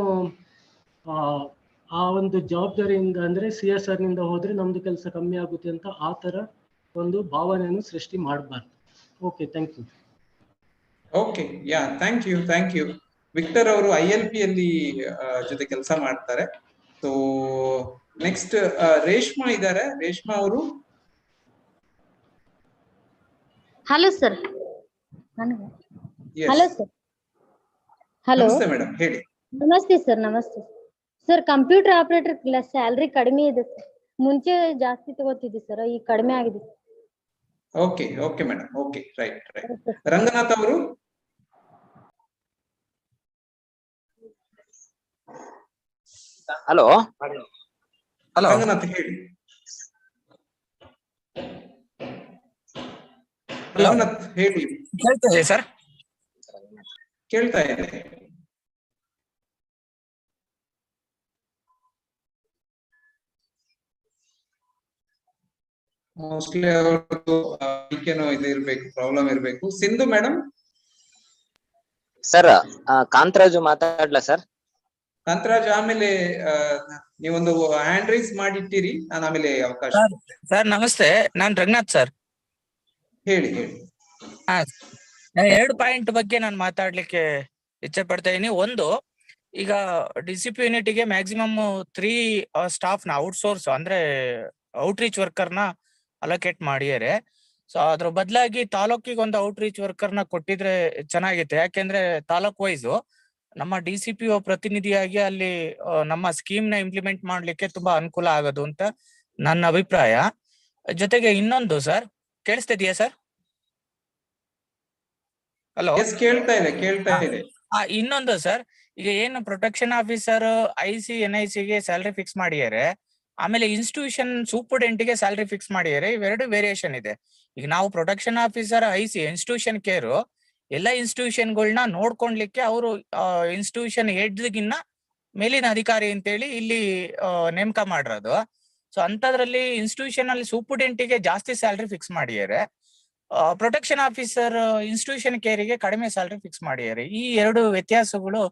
O: ಆ ಒಂದು ಜವಾಬ್ದಾರಿಯಿಂದ ಅಂದ್ರೆ CSR ನಿಂದ ಹೋದ್ರೆ ನಮ್ದು ಕೆಲಸ ಕಮ್ಮಿ ಆಗುತ್ತೆ ಅಂತ ಆ ತರ ಒಂದು ಭಾವನೆಯನ್ನು ಸೃಷ್ಟಿ ಮಾಡಬಾರ್ದು. Okay, thank you.
C: Okay, yeah, thank you. Victor ಅವರು ILP ಅಲ್ಲಿ ಜೊತೆ ಕೆಲಸ ಮಾಡ್ತಾರೆ. ಸೊ ನೆಕ್ಸ್ಟ್ ರೇಷ್ಮಾ ಇದ್ದಾರೆ. ರೇಷ್ಮಾ ಅವರು.
Q: Hello sir. Hello sir. Hello,
C: ನಮಸ್ತೆ ಮೇಡಮ್, ಹೇಳಿ.
Q: ನಮಸ್ತೆ ಸರ್. ನಮಸ್ತೆ ಸರ್. ಕಂಪ್ಯೂಟರ್ ಆಪರೇಟರ್ ಸ್ಯಾಲ್ರಿ ಕಡಿಮೆ ಇದೆ ಸರ್. ಮುಂಚೆ ಜಾಸ್ತಿ ತಗೋತಿದ್ವಿ ಸರ್, ಈಗ ಕಡಿಮೆ ಆಗಿದೆ.
C: Okay madam. Okay, right. Ranganath ಅವರು.
R: ಹಲೋ.
C: ರಂಗನಾಥ್ ಹೇಳಿ. ರಂಗನಾಥ್ ಹೇಳಿ.
R: ಕೇಳ್ತಾ ಇದೆ ಸರ್?
C: ಕೇಳ್ತಾ ಇದೆ. ಮೋಸ್ಟ್ಲಿ ಅವ್ರದ್ದು ಇದು ಇರ್ಬೇಕು, ಪ್ರಾಬ್ಲಮ್ ಇರ್ಬೇಕು. ಸಿಂಧು ಮೇಡಮ್.
R: ಸರ್, ಕಾಂತರಾಜು ಮಾತಾಡ್ಲಾ ಸರ್?
C: ಕಾಂತರಾಜ್, ಆಮೇಲೆ ನೀವೊಂದು ಹ್ಯಾಂಡ್ ರೈಸ್ ಮಾಡಿಟ್ಟಿರಿ, ನಾನು ಆಮೇಲೆ ಅವಕಾಶ.
R: ಸರ್ ನಮಸ್ತೆ, ನಾನ್ ರಂಗನಾಥ್ ಸರ್.
C: ಹೇಳಿ.
R: ಎರಡು ಪಾಯಿಂಟ್ ಬಗ್ಗೆ ನಾನು ಮಾತಾಡ್ಲಿಕ್ಕೆ ಇಚ್ಛೆ ಪಡ್ತಾ ಇದೀನಿ. ಒಂದು, ಈಗ DCP ಯೂನಿಟ್ಗೆ ಮ್ಯಾಕ್ಸಿಮಮ್ 3 ಸ್ಟಾಫ್ ನ ಔಟ್ಸೋರ್ಸ್ ಅಂದ್ರೆ ಔಟ್ರೀಚ್ ವರ್ಕರ್ ನ ಅಲೋಕೇಟ್ ಮಾಡಿದ್ದಾರೆ. ಸೊ ಅದ್ರ ಬದಲಾಗಿ ತಾಲೂಕಿಗೆ ಒಂದು ಔಟ್ರೀಚ್ ವರ್ಕರ್ ನ ಕೊಟ್ಟಿದ್ರೆ ಚೆನ್ನಾಗಿತ್ತು. ಯಾಕೆಂದ್ರೆ ತಾಲೂಕ್ ವೈಸ್ ನಮ್ಮ DCPO ಪ್ರತಿನಿಧಿಯಾಗಿ ಅಲ್ಲಿ ನಮ್ಮ ಸ್ಕೀಮ್ ನ ಇಂಪ್ಲಿಮೆಂಟ್ ಮಾಡ್ಲಿಕ್ಕೆ ತುಂಬಾ ಅನುಕೂಲ ಆಗೋದು ಅಂತ ನನ್ನ ಅಭಿಪ್ರಾಯ. ಜೊತೆಗೆ ಇನ್ನೊಂದು ಸರ್, ಕೇಳಿಸ್ತಿದ್ಯಾ ಸರ್? ಹಲೋ,
C: ಕೇಳ್ತಾ ಇದೆ.
R: ಇನ್ನೊಂದು ಸರ್, ಈಗ ಏನು ಪ್ರೊಟೆಕ್ಷನ್ ಆಫೀಸರ್ IC NIC ಗೆ ಸ್ಯಾಲರಿ ಫಿಕ್ಸ್ ಮಾಡಿದ್ದಾರೆ, ಆಮೇಲೆ ಇನ್ಸ್ಟಿಟ್ಯೂಷನ್ ಸೂಪರ್ಡೆಂಟ್ ಗೆ ಸ್ಯಾಲರಿ ಫಿಕ್ಸ್ ಮಾಡಿದ್ದಾರೆ. ಇವೆರಡು ವೇರಿಯೇಷನ್ ಇದೆ. ಈಗ ನಾವು protection officer IC institution care ಎಲ್ಲ ಇನ್ಸ್ಟಿಟ್ಯೂಷನ್ಗಳನ್ನ ನೋಡ್ಕೊಳ್ಲಿಕ್ಕೆ ಅವರು ಇನ್ಸ್ಟಿಟ್ಯೂಷನ್ ಹೆಡ್ಗಿನ್ನ ಮೇಲಿನ ಅಧಿಕಾರಿ ಅಂತೇಳಿ ಇಲ್ಲಿ ನೇಮಕ ಮಾಡಿರೋದು. ಸೊ ಅಂತದ್ರಲ್ಲಿ ಇನ್ಸ್ಟಿಟ್ಯೂಷನ್ ಅಲ್ಲಿ ಸೂಪರ್ಡೆಂಟಿಗೆ ಜಾಸ್ತಿ ಸ್ಯಾಲರಿ ಫಿಕ್ಸ್ ಮಾಡಿದ್ದಾರೆ, ಪ್ರೊಟೆಕ್ಷನ್ ಆಫೀಸರ್ ಇನ್ಸ್ಟಿಟ್ಯೂಷನ್ ಕೇರಿಗೆ ಕಡಿಮೆ ಸ್ಯಾಲರಿ ಫಿಕ್ಸ್ ಮಾಡಿದ್ದಾರೆ. ಈ ಎರಡು ವ್ಯತ್ಯಾಸಗಳು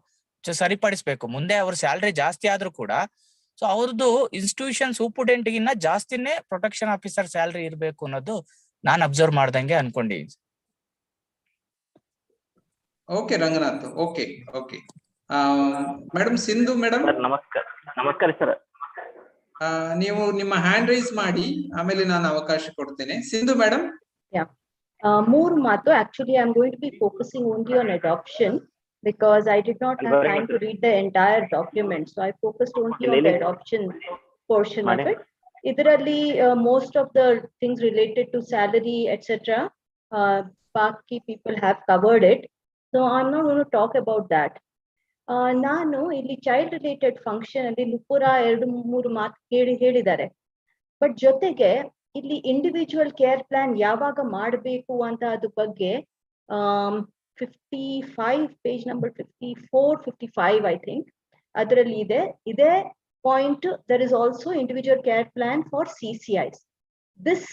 R: ಸರಿಪಡಿಸ್ಬೇಕು. ಮುಂದೆ ಅವ್ರ ಸ್ಯಾಲರಿ ಜಾಸ್ತಿ ಆದ್ರೂ ಕೂಡ ಸೊ ಅವ್ರದ್ದು ಇನ್ಸ್ಟಿಟ್ಯೂಷನ್ ಸೂಪರ್ಡೆಂಟ್ಗಿನ್ನ ಜಾಸ್ತಿನೇ ಪ್ರೊಟೆಕ್ಷನ್ ಆಫೀಸರ್ ಸ್ಯಾಲರಿ ಇರ್ಬೇಕು ಅನ್ನೋದು ನಾನು ಅಬ್ಸರ್ವ್ ಮಾಡ್ದಂಗೆ ಅನ್ಕೊಂಡಿದ್ದೀನಿ.
C: Okay Ranganath. Okay. Madam Sindhu madam.
H: ನಮಸ್ಕಾರ ಸರ್.
C: ನೀವು ನಿಮ್ಮ ಹ್ಯಾಂಡ್ ರೈಸ್ ಮಾಡಿ, ಆಮೇಲೆ ನಾನು ಅವಕಾಶ ಕೊಡ್ತೇನೆ. ಸಿಂಧು ಮೇಡಮ್.
P: ಮೂರು ಮಾತು. Actually, I'm going to be focusing only on adoption because I did not have time to read the entire document. So I focused only on the adoption portion of it. Idaralli most of the things related to salary, etc. Baki people have covered it. So I'm not going to talk about that. ನಾನು ಇಲ್ಲಿ child related function ಅಲ್ಲಿ ಲುಪುರ 2-3 ಮಾತು ಹೇಳಿದ್ದಾರೆ. But ಜೊತೆಗೆ
S: ಇಲ್ಲಿ individual care plan ಯಾವಾಗ ಮಾಡಬೇಕು ಅಂತ ಅದ್ರ ಬಗ್ಗೆ 55 ಪೇಜ್ ನಂಬರ್ 54-55 ಐ ಥಿಂಕ್ ಅದರಲ್ಲಿ ಇದೇ point. There is also individual care plan for CCIs. This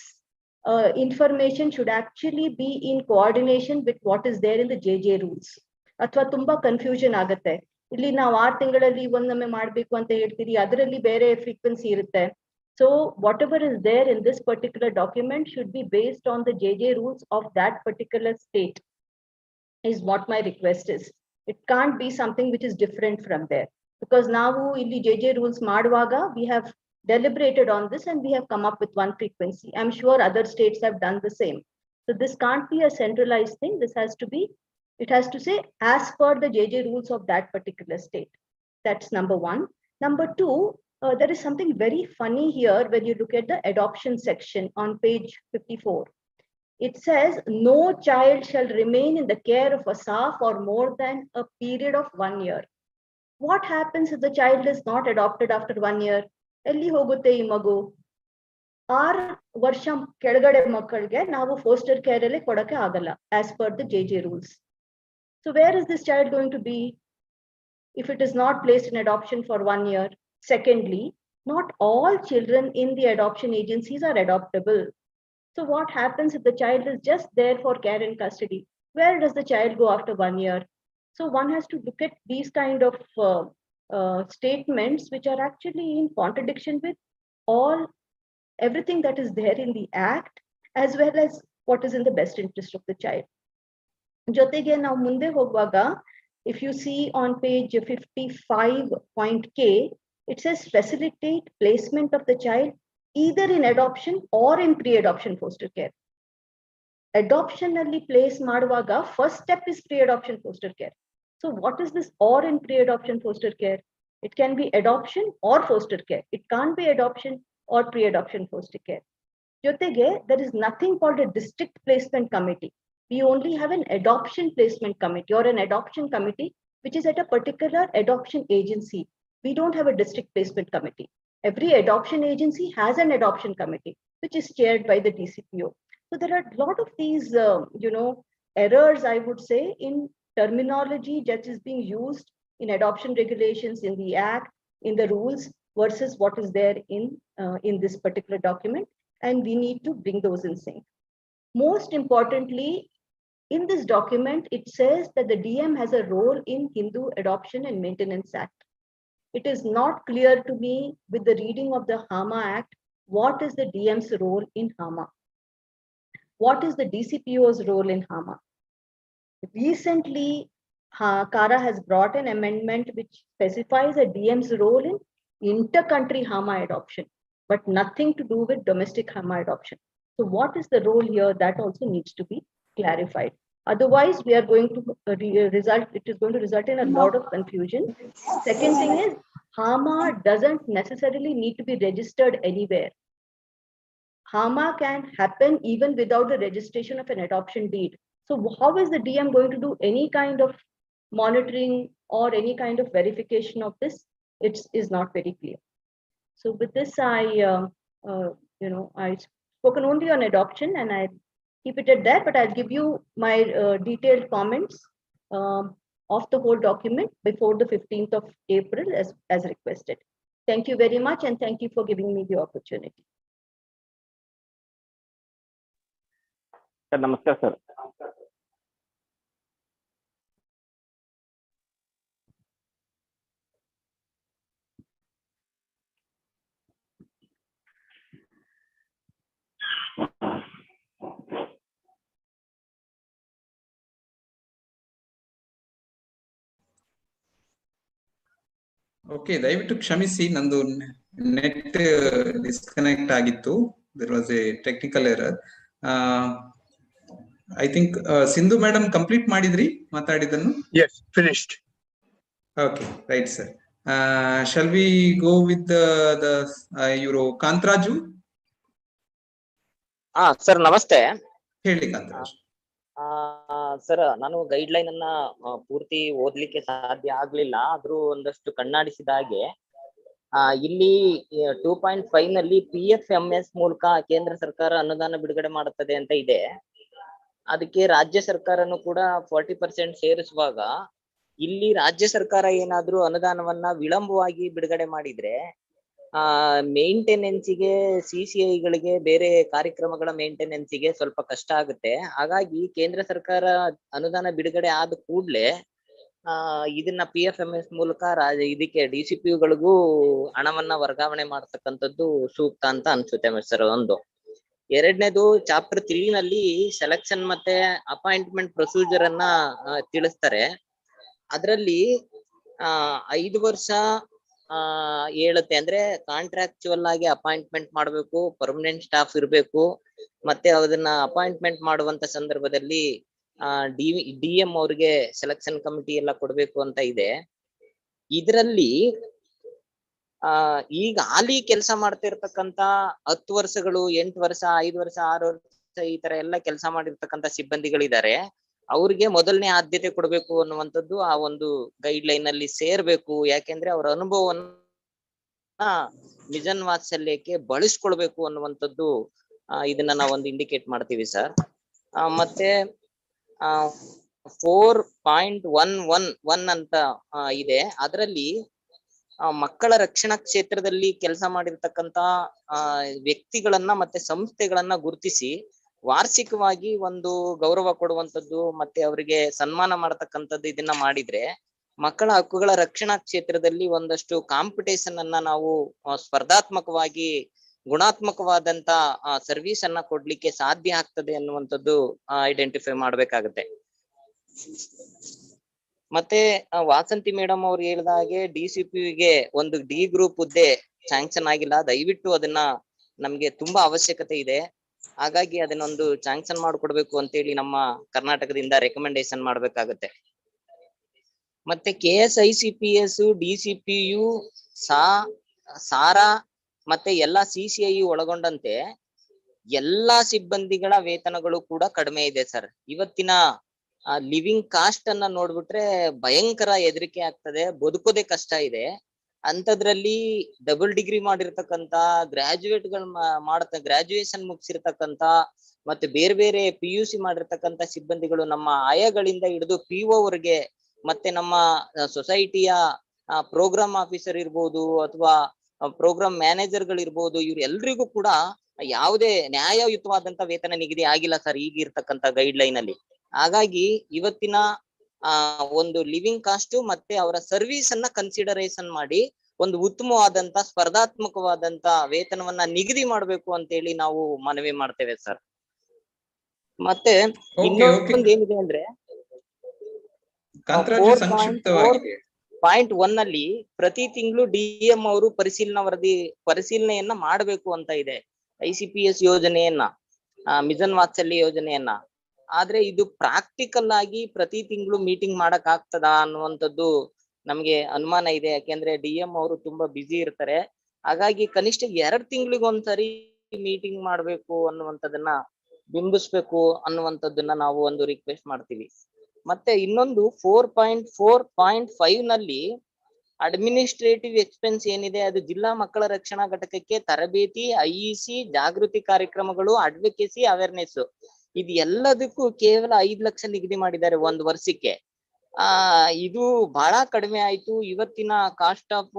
S: information should actually be in coordination with what is there in the JJ rules. ಅಥವಾ ತುಂಬಾ confusion ಆಗುತ್ತೆ. ಇಲ್ಲಿ ನಾವು 6 ತಿಂಗಳಲ್ಲಿ ಒಂದೊಮ್ಮೆ ಮಾಡ್ಬೇಕು ಅಂತ ಹೇಳ್ತೀರಿ, ಅದರಲ್ಲಿ ಬೇರೆ ಫ್ರೀಕ್ವೆನ್ಸಿ ಇರುತ್ತೆ. So whatever is there in this particular document should be based on the JJ rules of that particular state is what my request is. It can't be something which is different from there, because ನಾವು ಇಲ್ಲಿ JJ rules ಮಾಡುವಾಗ we have deliberated on this and we have come up with one frequency. I'm sure other states have done the same. So this can't be a centralized thing. This has to be, it has to say as per the JJ rules of that particular state. That's number one. Number two, there is something very funny here when you look at the adoption section on page 54. It says no child shall remain in the care of a SA for more than a period of 1 year. What happens if the child is not adopted after 1 year? ಎಲ್ಲಿ ಹೋಗುತ್ತೆ ಈ ಮಗು? 6 ವರ್ಷ ಕೆಳಗಡೆ ಮಕ್ಕಳಿಗೆ ನಾವು ಫೋಸ್ಟರ್ care ಅಲ್ಲಿ ಕೊಡಕ್ಕೆ ಆಗಲ್ಲ as per the JJ rules. So where is this child going to be if it is not placed in adoption for 1 year? Secondly, not all children in the adoption agencies are adoptable. So what happens if the child is just there for care and custody? Where does the child go after 1 year? So one has to look at these kind of statements which are actually in contradiction with everything that is there in the act, as well as what is in the best interest of the child. ಜೊತೆಗೆ ನಾವು ಮುಂದೆ ಹೋಗುವಾಗ if you see on page 55.k, it says facilitate placement of the child either in adoption or in pre-adoption foster care. Adoption alli place ಮಾಡುವಾಗ first step is pre-adoption foster care. So what is this or in pre-adoption foster care? It can be adoption or foster care. It can't be adoption or pre-adoption foster care. ಜೊತೆಗೆ there is nothing called a district placement committee. We only have an adoption placement committee or an adoption committee which is at a particular adoption agency. We don't have a district placement committee. Every adoption agency has an adoption committee which is chaired by the DCPO. So there are a lot of these errors, I would say, in terminology that is being used in adoption regulations, in the act, in the rules, versus what is there in this particular document, and we need to bring those in sync. Most importantly, in this document, it says that the DM has a role in Hindu Adoption and Maintenance Act. It is not clear to me with the reading of the HAMA Act, what is the DM's role in HAMA? What is the DCPO's role in HAMA? Recently, CARA has brought an amendment which specifies a DM's role in inter-country HAMA adoption, but nothing to do with domestic HAMA adoption. So what is the role here? That also needs to be clarified. Otherwise, we are going to it is going to result in a lot of confusion. Second thing is, HAMA doesn't necessarily need to be registered anywhere. HAMA can happen even without the registration of an adoption deed. So how is the DM going to do any kind of monitoring or any kind of verification of this? It is not very clear. So with this, I've spoken only on adoption and I keep it at that, but I'll give you my detailed comments of the whole document before the 15th of April as requested. Thank you very much and thank you for giving me the opportunity.
H: ನಮಸ್ಕಾರ sir.
C: Okay, ದಯವಿಟ್ಟು ಕ್ಷಮಿಸಿ, ನಂದು net disconnect ಆಗಿತ್ತು. There was a technical error. I think Sindhu madam complete ಮಾಡಿದ್ರಿ ಮಾತಾಡಿದನ್ನು?
T: Yes, finished.
C: Okay, right, sir. Shall we go with the Euro Kantraju?
U: Sir ನಮಸ್ತೆ.
C: ಹೇಳಿ Kantharaj.
U: Sir, ನಾನು ಗೈಡ್ ಲೈನ್ ಅನ್ನ ಪೂರ್ತಿ ಓದ್ಲಿಕ್ಕೆ ಸಾಧ್ಯ ಆಗ್ಲಿಲ್ಲ, ಆದ್ರೂ ಒಂದಷ್ಟು ಕಣ್ಣಾಡಿಸಿದ ಹಾಗೆ ಇಲ್ಲಿ 2.5 ನಲ್ಲಿ PFMS ಮೂಲಕ ಕೇಂದ್ರ ಸರ್ಕಾರ ಅನುದಾನ ಬಿಡುಗಡೆ ಮಾಡುತ್ತದೆ ಅಂತ ಇದೆ. ಅದಕ್ಕೆ ರಾಜ್ಯ ಸರ್ಕಾರನು ಕೂಡ 40% ಸೇರಿಸುವಾಗ ಇಲ್ಲಿ ರಾಜ್ಯ ಸರ್ಕಾರ ಏನಾದ್ರೂ ಅನುದಾನವನ್ನ ವಿಳಂಬವಾಗಿ ಬಿಡುಗಡೆ ಮಾಡಿದ್ರೆ ಮೇಂಟೆನೆನ್ಸಿಗೆ CCIಗಳಿಗೆ ಬೇರೆ ಕಾರ್ಯಕ್ರಮಗಳ ಮೇಂಟೆನೆನ್ಸಿಗೆ ಸ್ವಲ್ಪ ಕಷ್ಟ ಆಗುತ್ತೆ. ಹಾಗಾಗಿ ಕೇಂದ್ರ ಸರ್ಕಾರ ಅನುದಾನ ಬಿಡುಗಡೆ ಆದ ಕೂಡ್ಲೆ ಇದನ್ನ PFMS ಮೂಲಕ ಇದಕ್ಕೆ DCPUಗಳಿಗೂ ಹಣವನ್ನ ವರ್ಗಾವಣೆ ಮಾಡ್ತಕ್ಕಂಥದ್ದು ಸೂಕ್ತ ಅಂತ ಅನ್ಸುತ್ತೆ ಸರ್. ಒಂದು ಎರಡನೇದು ಚಾಪ್ಟರ್ 3 ನಲ್ಲಿ ಸೆಲೆಕ್ಷನ್ ಮತ್ತೆ ಅಪಾಯಿಂಟ್ಮೆಂಟ್ ಪ್ರೊಸೀಜರ್ ಅನ್ನ ತಿಳಿಸ್ತಾರೆ. ಅದರಲ್ಲಿ 5 ವರ್ಷ ಹೇಳುತ್ತೆ. ಅಂದ್ರೆ ಕಾಂಟ್ರಾಕ್ಚುವಲ್ ಆಗಿ ಅಪಾಯಿಂಟ್ಮೆಂಟ್ ಮಾಡ್ಬೇಕು, ಪರ್ಮನೆಂಟ್ ಸ್ಟಾಫ್ ಇರ್ಬೇಕು, ಮತ್ತೆ ಅದನ್ನ ಅಪಾಯಿಂಟ್ಮೆಂಟ್ ಮಾಡುವಂತ ಸಂದರ್ಭದಲ್ಲಿ DM ಅವ್ರಿಗೆ ಸೆಲೆಕ್ಷನ್ ಕಮಿಟಿ ಎಲ್ಲ ಕೊಡ್ಬೇಕು ಅಂತ ಇದೆ. ಇದರಲ್ಲಿ ಈಗ ಹಾಲಿ ಕೆಲಸ ಮಾಡ್ತಾ ಇರ್ತಕ್ಕಂತ 10 ವರ್ಷಗಳು, 8 ವರ್ಷ, 5 ವರ್ಷ, 6 ವರ್ಷ ಈ ತರ ಎಲ್ಲ ಕೆಲಸ ಮಾಡಿರ್ತಕ್ಕಂತ ಸಿಬ್ಬಂದಿಗಳಿದ್ದಾರೆ. ಅವ್ರಿಗೆ ಮೊದಲನೇ ಆದ್ಯತೆ ಕೊಡ್ಬೇಕು ಅನ್ನುವಂಥದ್ದು ಆ ಒಂದು ಗೈಡ್ ಲೈನ್ ಅಲ್ಲಿ ಸೇರ್ಬೇಕು. ಯಾಕೆಂದ್ರೆ ಅವರ ಅನುಭವವನ್ನ ಮಿಷನ್ ವಾತ್ಸಲ್ಯಕ್ಕೆ ಬಳಸ್ಕೊಳ್ಬೇಕು ಅನ್ನುವಂಥದ್ದು ಇದನ್ನ ನಾವೊಂದು ಇಂಡಿಕೇಟ್ ಮಾಡ್ತೀವಿ ಸರ್. ಮತ್ತೆ 4.111 ಅಂತ ಇದೆ. ಅದರಲ್ಲಿ ಮಕ್ಕಳ ರಕ್ಷಣಾ ಕ್ಷೇತ್ರದಲ್ಲಿ ಕೆಲಸ ಮಾಡಿರ್ತಕ್ಕಂತ ವ್ಯಕ್ತಿಗಳನ್ನ ಮತ್ತೆ ಸಂಸ್ಥೆಗಳನ್ನ ಗುರುತಿಸಿ ವಾರ್ಷಿಕವಾಗಿ ಒಂದು ಗೌರವ ಕೊಡುವಂಥದ್ದು ಮತ್ತೆ ಅವರಿಗೆ ಸನ್ಮಾನ ಮಾಡತಕ್ಕಂಥದ್ದು ಇದನ್ನ ಮಾಡಿದ್ರೆ ಮಕ್ಕಳ ಹಕ್ಕುಗಳ ರಕ್ಷಣಾ ಕ್ಷೇತ್ರದಲ್ಲಿ ಒಂದಷ್ಟು ಕಾಂಪಿಟೇಷನ್ ಅನ್ನ ನಾವು ಸ್ಪರ್ಧಾತ್ಮಕವಾಗಿ ಗುಣಾತ್ಮಕವಾದಂತ ಸರ್ವಿಸ್ ಅನ್ನ ಕೊಡ್ಲಿಕ್ಕೆ ಸಾಧ್ಯ ಆಗ್ತದೆ ಅನ್ನುವಂಥದ್ದು ಐಡೆಂಟಿಫೈ ಮಾಡ್ಬೇಕಾಗತ್ತೆ. ಮತ್ತೆ ವಾಸಂತಿ ಮೇಡಮ್ ಅವ್ರು ಹೇಳಿದ ಹಾಗೆ DCPUಗೆ ಒಂದು D ಗ್ರೂಪ್ ಹುದ್ದೆ ಸ್ಯಾಂಕ್ಷನ್ ಆಗಿಲ್ಲ. ದಯವಿಟ್ಟು ಅದನ್ನ ನಮ್ಗೆ ತುಂಬಾ ಅವಶ್ಯಕತೆ ಇದೆ. ಹಾಗಾಗಿ ಅದನ್ನೊಂದು ಸ್ಯಾಂಕ್ಷನ್ ಮಾಡ್ಕೊಡ್ಬೇಕು ಅಂತೇಳಿ ನಮ್ಮ ಕರ್ನಾಟಕದಿಂದ ರೆಕಮೆಂಡೇಶನ್ ಮಾಡ್ಬೇಕಾಗತ್ತೆ. ಮತ್ತೆ KSICPS, DCPU, ಸಾರಾ ಮತ್ತೆ ಎಲ್ಲಾ CCIU ಒಳಗೊಂಡಂತೆ ಎಲ್ಲಾ ಸಿಬ್ಬಂದಿಗಳ ವೇತನಗಳು ಕೂಡ ಕಡಿಮೆ ಇದೆ ಸರ್. ಇವತ್ತಿನ ಲಿವಿಂಗ್ ಕಾಸ್ಟ್ ಅನ್ನ ನೋಡ್ಬಿಟ್ರೆ ಭಯಂಕರ ಹೆದರಿಕೆ ಆಗ್ತದೆ, ಬದುಕೋದೇ ಕಷ್ಟ ಇದೆ. ಅಂತದ್ರಲ್ಲಿ ಡಬಲ್ ಡಿಗ್ರಿ ಮಾಡಿರ್ತಕ್ಕಂತ ಗ್ರಾಜುಯೇಷನ್ ಮುಗಿಸಿರ್ತಕ್ಕಂತ ಮತ್ತೆ ಬೇರೆ ಬೇರೆ PUC ಮಾಡಿರ್ತಕ್ಕಂತ ಸಿಬ್ಬಂದಿಗಳು ನಮ್ಮ ಆಯಾಗಳಿಂದ ಹಿಡಿದು PO ವರೆಗೆ ಮತ್ತೆ ನಮ್ಮ ಸೊಸೈಟಿಯ ಪ್ರೋಗ್ರಾಮ್ ಆಫೀಸರ್ ಇರ್ಬೋದು ಅಥವಾ ಪ್ರೋಗ್ರಾಮ್ ಮ್ಯಾನೇಜರ್ ಗಳಿರ್ಬೋದು, ಇವ್ರೆಲ್ರಿಗೂ ಕೂಡ ಯಾವುದೇ ನ್ಯಾಯಯುತವಾದಂತ ವೇತನ ನಿಗದಿ ಆಗಿಲ್ಲ ಸರ್ ಈಗಿರ್ತಕ್ಕಂತ ಗೈಡ್ ಲೈನ್ ಅಲ್ಲಿ. ಹಾಗಾಗಿ ಇವತ್ತಿನ ಒಂದು ಲಿವಿಂಗ್ ಕಾಸ್ಟ್ ಮತ್ತೆ ಅವರ ಸರ್ವಿಸ್ ಅನ್ನ ಕನ್ಸಿಡರೇಷನ್ ಮಾಡಿ ಒಂದು ಉತ್ತಮವಾದಂತ ಸ್ಪರ್ಧಾತ್ಮಕವಾದಂತ ವೇತನವನ್ನ ನಿಗದಿ ಮಾಡ್ಬೇಕು ಅಂತ ಹೇಳಿ ನಾವು ಮನವಿ ಮಾಡ್ತೇವೆ ಸರ್. ಮತ್ತೆ ಇನ್ನೊಂದು ಏನಿದೆ ಅಂದ್ರೆ 4.1 ನಲ್ಲಿ ಪ್ರತಿ ತಿಂಗಳು DM ಅವರು ಪರಿಶೀಲನೆಯನ್ನ ಮಾಡ್ಬೇಕು ಅಂತ ಇದೆ ICPS ಯೋಜನೆಯನ್ನ, ಮಿಷನ್ ವಾತ್ಸಲ್ಯ ಯೋಜನೆಯನ್ನ. ಆದ್ರೆ ಇದು ಪ್ರಾಕ್ಟಿಕಲ್ ಆಗಿ ಪ್ರತಿ ತಿಂಗಳು ಮೀಟಿಂಗ್ ಮಾಡಕ್ ಆಗ್ತದ ಅನ್ನುವಂಥದ್ದು ನಮ್ಗೆ ಅನುಮಾನ ಇದೆ. ಯಾಕೆಂದ್ರೆ DM ಅವರು ತುಂಬಾ ಬ್ಯುಸಿ ಇರ್ತಾರೆ. ಹಾಗಾಗಿ ಕನಿಷ್ಠ 2 ತಿಂಗಳಿಗೊಂದ್ಸರಿ ಮೀಟಿಂಗ್ ಮಾಡ್ಬೇಕು ಅನ್ನುವಂಥದ್ದನ್ನ ಬಿಂಬಿಸ್ಬೇಕು ಅನ್ನುವಂಥದ್ದನ್ನ ನಾವು ಒಂದು ರಿಕ್ವೆಸ್ಟ್ ಮಾಡ್ತೀವಿ. ಮತ್ತೆ ಇನ್ನೊಂದು 4.4.5 ನಲ್ಲಿ ಅಡ್ಮಿನಿಸ್ಟ್ರೇಟಿವ್ ಎಕ್ಸ್ಪೆನ್ಸ್ ಏನಿದೆ ಅದು ಜಿಲ್ಲಾ ಮಕ್ಕಳ ರಕ್ಷಣಾ ಘಟಕಕ್ಕೆ ತರಬೇತಿ, IEC ಜಾಗೃತಿ ಕಾರ್ಯಕ್ರಮಗಳು, ಅಡ್ವೊಕೇಸಿ, ಅವೇರ್ನೆಸ್ ಇದು ಎಲ್ಲದಕ್ಕೂ ಕೇವಲ 5 ಲಕ್ಷ ನಿಗದಿ ಮಾಡಿದ್ದಾರೆ ಒಂದು ವರ್ಷಕ್ಕೆ. ಇದು ಬಹಳ ಕಡಿಮೆ ಆಯ್ತು. ಇವತ್ತಿನ ಕಾಸ್ಟ್ ಆಫ್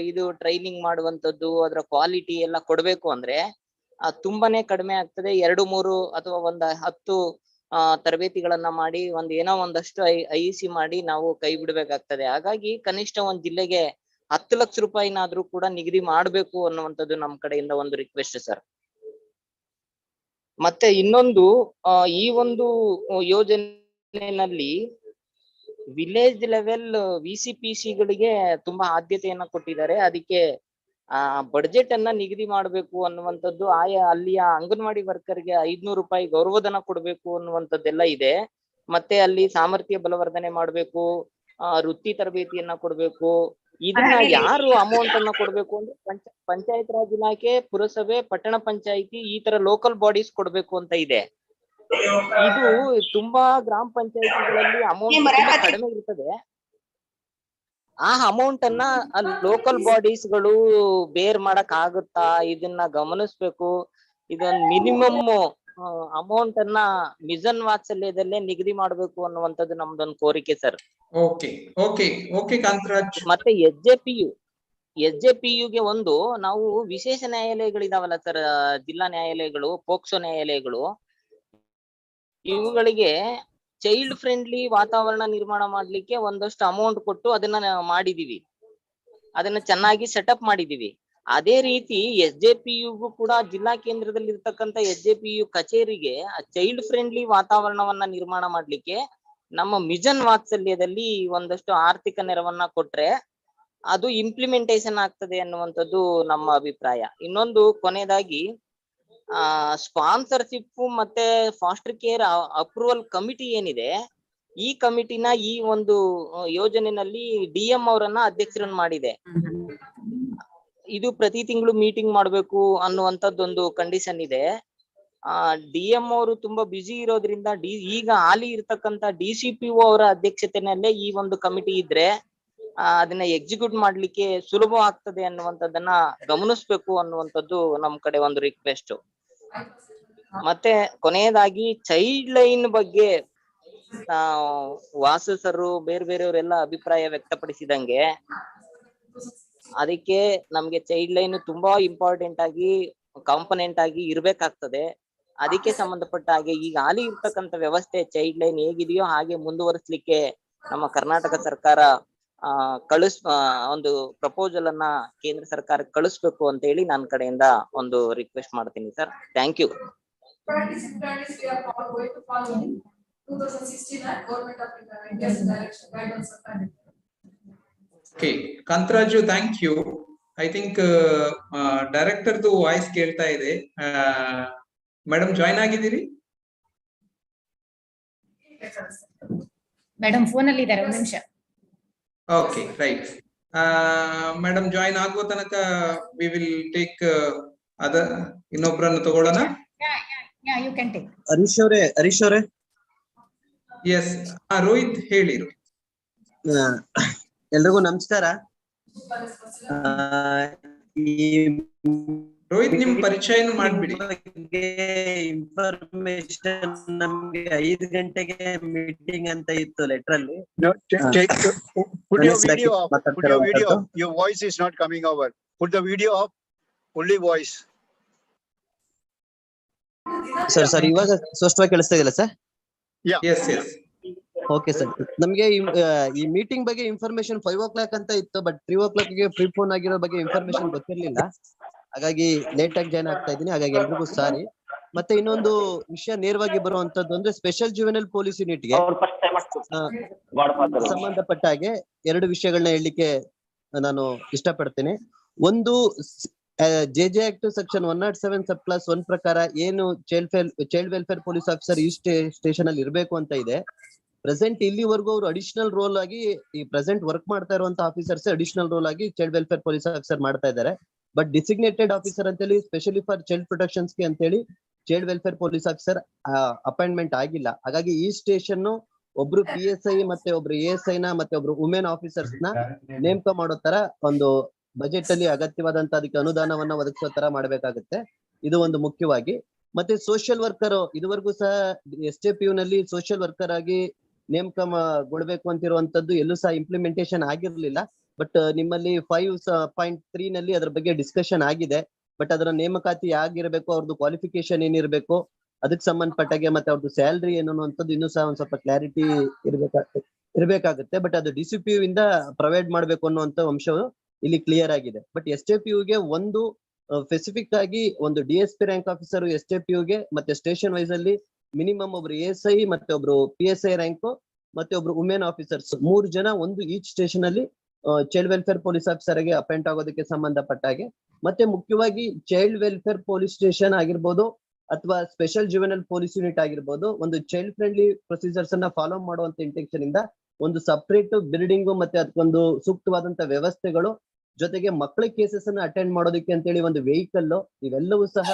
U: ಇದು ಟ್ರೈನಿಂಗ್ ಮಾಡುವಂತದ್ದು, ಅದರ ಕ್ವಾಲಿಟಿ ಎಲ್ಲ ಕೊಡ್ಬೇಕು ಅಂದ್ರೆ ತುಂಬಾನೇ ಕಡಿಮೆ ಆಗ್ತದೆ. 2-3 ಅಥವಾ 10 ತರಬೇತಿಗಳನ್ನ ಮಾಡಿ ಏನೋ ಒಂದಷ್ಟು IEC ಮಾಡಿ ನಾವು ಕೈ ಬಿಡ್ಬೇಕಾಗ್ತದೆ. ಹಾಗಾಗಿ ಕನಿಷ್ಠ ಒಂದ್ ಜಿಲ್ಲೆಗೆ 10 ಲಕ್ಷ ರೂಪಾಯಿನಾದ್ರೂ ಕೂಡ ನಿಗದಿ ಮಾಡ್ಬೇಕು ಅನ್ನುವಂಥದ್ದು ನಮ್ ಕಡೆಯಿಂದ ಒಂದು ರಿಕ್ವೆಸ್ಟ್ ಸರ್. ಮತ್ತೆ ಇನ್ನೊಂದು ಈ ಒಂದು ಯೋಜನೆಯಲ್ಲಿ ವಿಲೇಜ್ ಲೆವೆಲ್ VCPC ಗಳಿಗೆ ತುಂಬಾ ಆದ್ಯತೆಯನ್ನ ಕೊಟ್ಟಿದ್ದಾರೆ. ಅದಕ್ಕೆ ಬಡ್ಜೆಟ್ ಅನ್ನ ನಿಗದಿ ಮಾಡ್ಬೇಕು ಅನ್ನುವಂಥದ್ದು, ಅಲ್ಲಿಯ ಅಂಗನವಾಡಿ ವರ್ಕರ್ಗೆ 500 ರೂಪಾಯಿ ಗೌರವಧನ ಕೊಡ್ಬೇಕು ಅನ್ನುವಂಥದ್ದೆಲ್ಲ ಇದೆ. ಮತ್ತೆ ಅಲ್ಲಿ ಸಾಮರ್ಥ್ಯ ಬಲವರ್ಧನೆ ಮಾಡ್ಬೇಕು, ವೃತ್ತಿ ತರಬೇತಿಯನ್ನ ಕೊಡ್ಬೇಕು. ಇದನ್ನ ಯಾರು ಅಮೌಂಟ್ ಅನ್ನ ಕೊಡ್ಬೇಕು ಅಂದ್ರೆ ಪಂಚಾಯತ್ ರಾಜ್ ಇಲಾಖೆ, ಪುರಸಭೆ, ಪಟ್ಟಣ ಪಂಚಾಯಿತಿ ಈ ತರ ಲೋಕಲ್ ಬಾಡೀಸ್ ಕೊಡ್ಬೇಕು ಅಂತ ಇದೆ. ಇದು ತುಂಬಾ ಗ್ರಾಮ ಪಂಚಾಯತಿಗಳಲ್ಲಿ ಅಮೌಂಟ್ ತುಂಬಾ ಕಡಿಮೆ ಇರ್ತದೆ. ಆ ಅಮೌಂಟ್ ಅನ್ನ ಲೋಕಲ್ ಬಾಡೀಸ್ ಗಳು ಬೇರ್ ಮಾಡಕ್ ಆಗುತ್ತಾ, ಇದನ್ನ ಗಮನಿಸ್ಬೇಕು. ಇದೊಂದು ಮಿನಿಮಮ್ ಅಮೌಂಟ್ ಅನ್ನ ಮಿಷನ್ ವಾತ್ಸಲ್ಯದಲ್ಲೇ ನಿಗದಿ ಮಾಡ್ಬೇಕು ಅನ್ನುವಂಥದ್ದು ನಮ್ದೊಂದು ಕೋರಿಕೆ sir.
C: Okay okay okay Kantharaj.
U: ಮತ್ತೆ ಎಸ್ ಜೆ ಪಿ ಯುಗೆ ಒಂದು ನಾವು ವಿಶೇಷ ನ್ಯಾಯಾಲಯಗಳಿದಾವಲ್ಲ ಸರ್, ಜಿಲ್ಲಾ ನ್ಯಾಯಾಲಯಗಳು, ಪೋಕ್ಸೋ ನ್ಯಾಯಾಲಯಗಳು, ಇವುಗಳಿಗೆ ಚೈಲ್ಡ್ ಫ್ರೆಂಡ್ಲಿ ವಾತಾವರಣ ನಿರ್ಮಾಣ ಮಾಡ್ಲಿಕ್ಕೆ ಒಂದಷ್ಟು ಅಮೌಂಟ್ ಕೊಟ್ಟು ಅದನ್ನ ಮಾಡಿದೀವಿ, ಅದನ್ನ ಚೆನ್ನಾಗಿ ಸೆಟಪ್ ಮಾಡಿದೀವಿ. ಅದೇ ರೀತಿ ಎಸ್ ಜೆ ಪಿ ಯುಗೂ ಕೂಡ ಜಿಲ್ಲಾ ಕೇಂದ್ರದಲ್ಲಿ ಇರ್ತಕ್ಕಂಥ ಎಸ್ ಜೆ ಪಿ ಯು ಕಚೇರಿಗೆ ಚೈಲ್ಡ್ ಫ್ರೆಂಡ್ಲಿ ವಾತಾವರಣವನ್ನ ನಿರ್ಮಾಣ ಮಾಡ್ಲಿಕ್ಕೆ ನಮ್ಮ ಮಿಷನ್ ವಾತ್ಸಲ್ಯದಲ್ಲಿ ಒಂದಷ್ಟು ಆರ್ಥಿಕ ನೆರವನ್ನ ಕೊಟ್ರೆ ಅದು ಇಂಪ್ಲಿಮೆಂಟೇಶನ್ ಆಗ್ತದೆ ಅನ್ನುವಂಥದ್ದು ನಮ್ಮ ಅಭಿಪ್ರಾಯ. ಇನ್ನೊಂದು ಕೊನೆಯದಾಗಿ ಸ್ಪಾನ್ಸರ್ಶಿಪ್ ಮತ್ತೆ ಫಾಸ್ಟರ್ ಕೇರ್ ಅಪ್ರೂವಲ್ ಕಮಿಟಿ ಏನಿದೆ, ಈ ಕಮಿಟಿನ ಈ ಒಂದು ಯೋಜನೆಯಲ್ಲಿ ಡಿಎಂ ಅವರನ್ನ ಅಧ್ಯಕ್ಷರನ್ನ ಮಾಡಿದೆ. ಇದು ಪ್ರತಿ ತಿಂಗಳು ಮೀಟಿಂಗ್ ಮಾಡ್ಬೇಕು ಅನ್ನುವಂಥದ್ದೊಂದು ಕಂಡೀಷನ್ ಇದೆ. ಡಿಎಂ ಅವರು ತುಂಬಾ ಬ್ಯುಸಿ ಇರೋದ್ರಿಂದ ಈಗ ಹಾಲಿ ಇರ್ತಕ್ಕಂಥ DCPO ಅವರ ಅಧ್ಯಕ್ಷತೆಯಲ್ಲೇ ಈ ಒಂದು ಕಮಿಟಿ ಇದ್ರೆ ಅದನ್ನ ಎಕ್ಸಿಕ್ಯೂಟ್ ಮಾಡ್ಲಿಕ್ಕೆ ಸುಲಭ ಆಗ್ತದೆ ಅನ್ನುವಂಥದ್ದನ್ನ ಗಮನಿಸ್ಬೇಕು ಅನ್ನುವಂಥದ್ದು ನಮ್ ಕಡೆ ಒಂದು ರಿಕ್ವೆಸ್ಟ್. ಮತ್ತೆ ಕೊನೆಯದಾಗಿ ಚೈಲ್ಡ್ ಲೈನ್ ಬಗ್ಗೆ ವಾಸು ಸರ್ ಬೇರೆ ಬೇರೆಯವರೆಲ್ಲ ಅಭಿಪ್ರಾಯ ವ್ಯಕ್ತಪಡಿಸಿದಂಗೆ ಅದಕ್ಕೆ ನಮ್ಗೆ ಚೈಲ್ಡ್ ಲೈನ್ ತುಂಬಾ ಇಂಪಾರ್ಟೆಂಟ್ ಆಗಿ ಕಾಂಪೊನೆಂಟ್ ಆಗಿ ಇರ್ಬೇಕಾಗ್ತದೆ. ಅದಕ್ಕೆ ಸಂಬಂಧಪಟ್ಟ ಹಾಗೆ ಈಗ ಹಾಲಿ ಇರ್ತಕ್ಕಂಥ ವ್ಯವಸ್ಥೆ ಚೈಲ್ಡ್ ಲೈನ್ ಹೇಗಿದೆಯೋ ಹಾಗೆ ಮುಂದುವರಿಸಲಿಕ್ಕೆ ನಮ್ಮ ಕರ್ನಾಟಕ ಸರ್ಕಾರ ಒಂದು ಪ್ರಪೋಸಲ್ ಅನ್ನ ಕೇಂದ್ರ ಸರ್ಕಾರಕ್ಕೆ ಕಳಿಸ್ಬೇಕು ಅಂತ ಹೇಳಿ ನನ್ನ ಕಡೆಯಿಂದ ಒಂದು ರಿಕ್ವೆಸ್ಟ್ ಮಾಡ್ತೀನಿ sir. Thank you.
C: Okay Kantharaju, thank you. I think ಡೈರೆಕ್ಟರ್ದು ವಾಯ್ಸ್ ಕೇಳ್ತಾ ಇದೆ. ಮೇಡಮ್ ಜಾಯ್ನ್ ಆಗಿದ್ದೀರಿ?
A: ಮೇಡಮ್ ಫೋನ್ ಅಲ್ಲಿ ಇದ್ದಾರೆ, ಒಂದು ನಿಮಿಷ.
C: Okay right. ಮೇಡಮ್ ಜಾಯ್ನ್ ಆಗುವ ತನಕ ವಿ ವಿಲ್ ಟೇಕ್ ಅದರ್ ಇನ್ನೊಬ್ಬರನ್ನು ತಗೊಳ್ಳೋಣ.
A: You can take.
G: ಹರೀಶ್ ಅವರೇ
C: ಎಸ್, ರೋಹಿತ್ ಹೇಳಿ.
G: ಎಲ್ರಿಗೂ ನಮಸ್ಕಾರ.
C: ರೋಹಿತ್ ನಿಮ್ ಪರಿಚಯ ಮಾಡ್ಬಿಡಿ.
G: ಇನ್ಫಾರ್ಮೇಶನ್ ನಮ್ಗೆ 5 ಗಂಟೆಗೆ ಮೀಟಿಂಗ್ ಅಂತ ಇತ್ತು ಲೆಟರ್ ಅಲ್ಲಿ.
B: Put your video off. Put your video off. Your voice is not coming over. Put the video off. Only voice.
G: Sir ಇವಾಗ ಸ್ಪಷ್ಟವಾಗಿ ಕೇಳಿಸ್ತಾ ಇದೆಯಲ್ಲ sir?
C: Yes yes.
G: Okay sir, ನಮ್ಗೆ ಈ ಮೀಟಿಂಗ್ ಬಗ್ಗೆ ಇನ್ಫಾರ್ಮೇಶನ್ 5 o'clock ಅಂತ ಇತ್ತು, ಬಟ್ 3 o'clock ಗೆ ಫ್ರೀ ಫೋನ್ ಆಗಿರೋ ಬಗ್ಗೆ ಇನ್ಫಾರ್ಮೇಶನ್ ಗೊತ್ತಿರ್ಲಿಲ್ಲ. ಹಾಗಾಗಿ ಲೇಟ್ ಆಗಿ ಜಾಯ್ನ್ ಆಗ್ತಾ ಇದ್ದೀನಿ. ಹಾಗಾಗಿ ಎಲ್ರಿಗೂ ಸಾರಿ. ಮತ್ತೆ ಇನ್ನೊಂದು ವಿಷಯ ನೇರವಾಗಿ ಬರುವಂತದ್ದು ಅಂದ್ರೆ ಸ್ಪೆಷಲ್ ಜುವೆನೈಲ್ ಪೊಲೀಸ್ ಯೂನಿಟ್ಗೆ ಸಂಬಂಧಪಟ್ಟ ಹಾಗೆ 2 ವಿಷಯಗಳನ್ನ ಹೇಳಲಿಕ್ಕೆ ನಾನು ಇಷ್ಟಪಡ್ತೇನೆ. ಒಂದು, JJ ಆಕ್ಟ್ ಸೆಕ್ಷನ್ 107 ಸಬ್ ಕ್ಲಾಸ್ 1 ಪ್ರಕಾರ ಏನು ಚೈಲ್ಡ್ ವೆಲ್ಫೇರ್ ಪೊಲೀಸ್ ಆಫೀಸರ್ ಈ ಸ್ಟೇಷನ್ ಅಲ್ಲಿ ಇರಬೇಕು ಅಂತ ಇದೆ. ಪ್ರೆಸೆಂಟ್ ಇಲ್ಲಿವರೆಗೂ ಅವರು ಅಡಿಷನಲ್ ರೋಲ್ ಆಗಿ ಈ ಪ್ರೆಸೆಂಟ್ ವರ್ಕ್ ಮಾಡ್ತಾ ಇರುವಂತ ಆಫೀಸರ್ಸ್ ಅಡಿಷನಲ್ ರೋಲ್ ಆಗಿ ಚೈಲ್ಡ್ ವೆಲ್ಫೇರ್ ಪೊಲೀಸ್ ಆಫೀಸರ್ ಮಾಡ್ತಾ ಇದ್ದಾರೆ. ಬಟ್ ಡಿಸಿಗ್ನೇಟೆಡ್ ಆಫೀಸರ್ ಅಂತೇಳಿ ಸ್ಪೆಷಲಿ ಫಾರ್ ಚೈಲ್ಡ್ ಪ್ರೊಟೆಕ್ಷನ್ಸ್ ಗೆ ಅಂತೇಳಿ child welfare police officer appointment ಆಗಿಲ್ಲ. ಹಾಗಾಗಿ ಈ ಸ್ಟೇಷನ್ ಒಬ್ರು PSI ಮತ್ತೆ ಒಬ್ರು ASI ನ ಮತ್ತೆ ಒಬ್ರು ವುಮೆನ್ ಆಫೀಸರ್ಸ್ ನ ನೇಮಕ ಮಾಡೋ ತರ ಒಂದು ಬಜೆಟ್ ಅಲ್ಲಿ ಅಗತ್ಯವಾದಂತ ಅದಕ್ಕೆ ಅನುದಾನವನ್ನ ಒದಗಿಸೋ ತರ ಮಾಡ್ಬೇಕಾಗುತ್ತೆ. ಇದು ಒಂದು ಮುಖ್ಯವಾಗಿ. ಮತ್ತೆ ಸೋಷಿಯಲ್ ವರ್ಕರ್ ಇದುವರೆಗೂ ಸಹ SJPU ನಲ್ಲಿ ಸೋಷಿಯಲ್ ವರ್ಕರ್ ಆಗಿ ನೇಮಕಗೊಳ್ಬೇಕು ಅಂತಿರುವಂತದ್ದು ಎಲ್ಲೂ ಸಹ ಇಂಪ್ಲಿಮೆಂಟೇಶನ್ ಆಗಿರ್ಲಿಲ್ಲ. ಬಟ್ ನಿಮ್ಮಲ್ಲಿ 5.3 ನಲ್ಲಿ ಅದ್ರ ಬಗ್ಗೆ ಡಿಸ್ಕಷನ್ ಆಗಿದೆ. ಬಟ್ ಅದರ ನೇಮಕಾತಿ ಆಗಿರ್ಬೇಕು, ಅವ್ರದ್ದು ಕ್ವಾಲಿಫಿಕೇಶನ್ ಏನಿರ್ಬೇಕು, ಅದಕ್ಕೆ ಸಂಬಂಧಪಟ್ಟಾಗೆ ಮತ್ತೆ ಅವ್ರದ್ದು ಸ್ಯಾಲ್ರಿ ಏನು ಅನ್ನುವಂಥದ್ದು ಇನ್ನೂ ಸಹ ಒಂದ್ ಸ್ವಲ್ಪ ಕ್ಲಾರಿಟಿ ಇರ್ಬೇಕಾಗುತ್ತೆ. ಬಟ್ ಅದು DCPU ಇಂದ ಪ್ರೊವೈಡ್ ಮಾಡ್ಬೇಕು ಅನ್ನುವಂತ ಅಂಶವು ಇಲ್ಲಿ ಕ್ಲಿಯರ್ ಆಗಿದೆ. ಬಟ್ SJPU ಗೆ ಒಂದು ಸ್ಪೆಸಿಫಿಕ್ ಆಗಿ ಒಂದು DSP ರ್ಯಾಂಕ್ ಆಫೀಸರ್ SJPU ಗೆ ಮತ್ತೆ ಸ್ಟೇಷನ್ ವೈಸ್ ಅಲ್ಲಿ ಮಿನಿಮಮ್ ಒಬ್ರು ASI ಮತ್ತೆ ಒಬ್ರು PSI ರ್ಯಾಂಕ್ ಮತ್ತೆ ಒಬ್ರು ವುಮೆನ್ ಆಫೀಸರ್ಸ್ 3 ಜನ ಒಂದು ಈಚ್ ಸ್ಟೇಷನ್ ಅಲ್ಲಿ ಚೈಲ್ಡ್ ವೆಲ್ಫೇರ್ ಪೊಲೀಸ್ ಆಫೀಸರ್ ಗೆ ಅಪಾಯಿಂಟ್ ಆಗೋದಕ್ಕೆ ಸಂಬಂಧಪಟ್ಟ ಹಾಗೆ, ಮತ್ತೆ ಮುಖ್ಯವಾಗಿ ಚೈಲ್ಡ್ ವೆಲ್ಫೇರ್ ಪೊಲೀಸ್ ಸ್ಟೇಷನ್ ಆಗಿರ್ಬೋದು ಅಥವಾ ಸ್ಪೆಷಲ್ ಜುವೆನೈಲ್ ಪೊಲೀಸ್ ಯೂನಿಟ್ ಆಗಿರ್ಬೋದು, ಒಂದು ಚೈಲ್ಡ್ ಫ್ರೆಂಡ್ಲಿ ಪ್ರೊಸೀಜರ್ಸ್ ಅನ್ನ ಫಾಲೋ ಮಾಡುವಂತ ಇಂಟೆನ್ಷನ್ ಇಂದ ಒಂದು ಸಪರೇಟ್ ಬಿಲ್ಡಿಂಗ್ ಮತ್ತೆ ಅದಕ್ಕೊಂದು ಸೂಕ್ತವಾದಂತ ವ್ಯವಸ್ಥೆಗಳು, ಜೊತೆಗೆ ಮಕ್ಕಳ ಕೇಸಸ್ ಅನ್ನ ಅಟೆಂಡ್ ಮಾಡೋದಕ್ಕೆ ಅಂತೇಳಿ ಒಂದು ವೆಹಿಕಲ್, ಇವೆಲ್ಲವೂ ಸಹ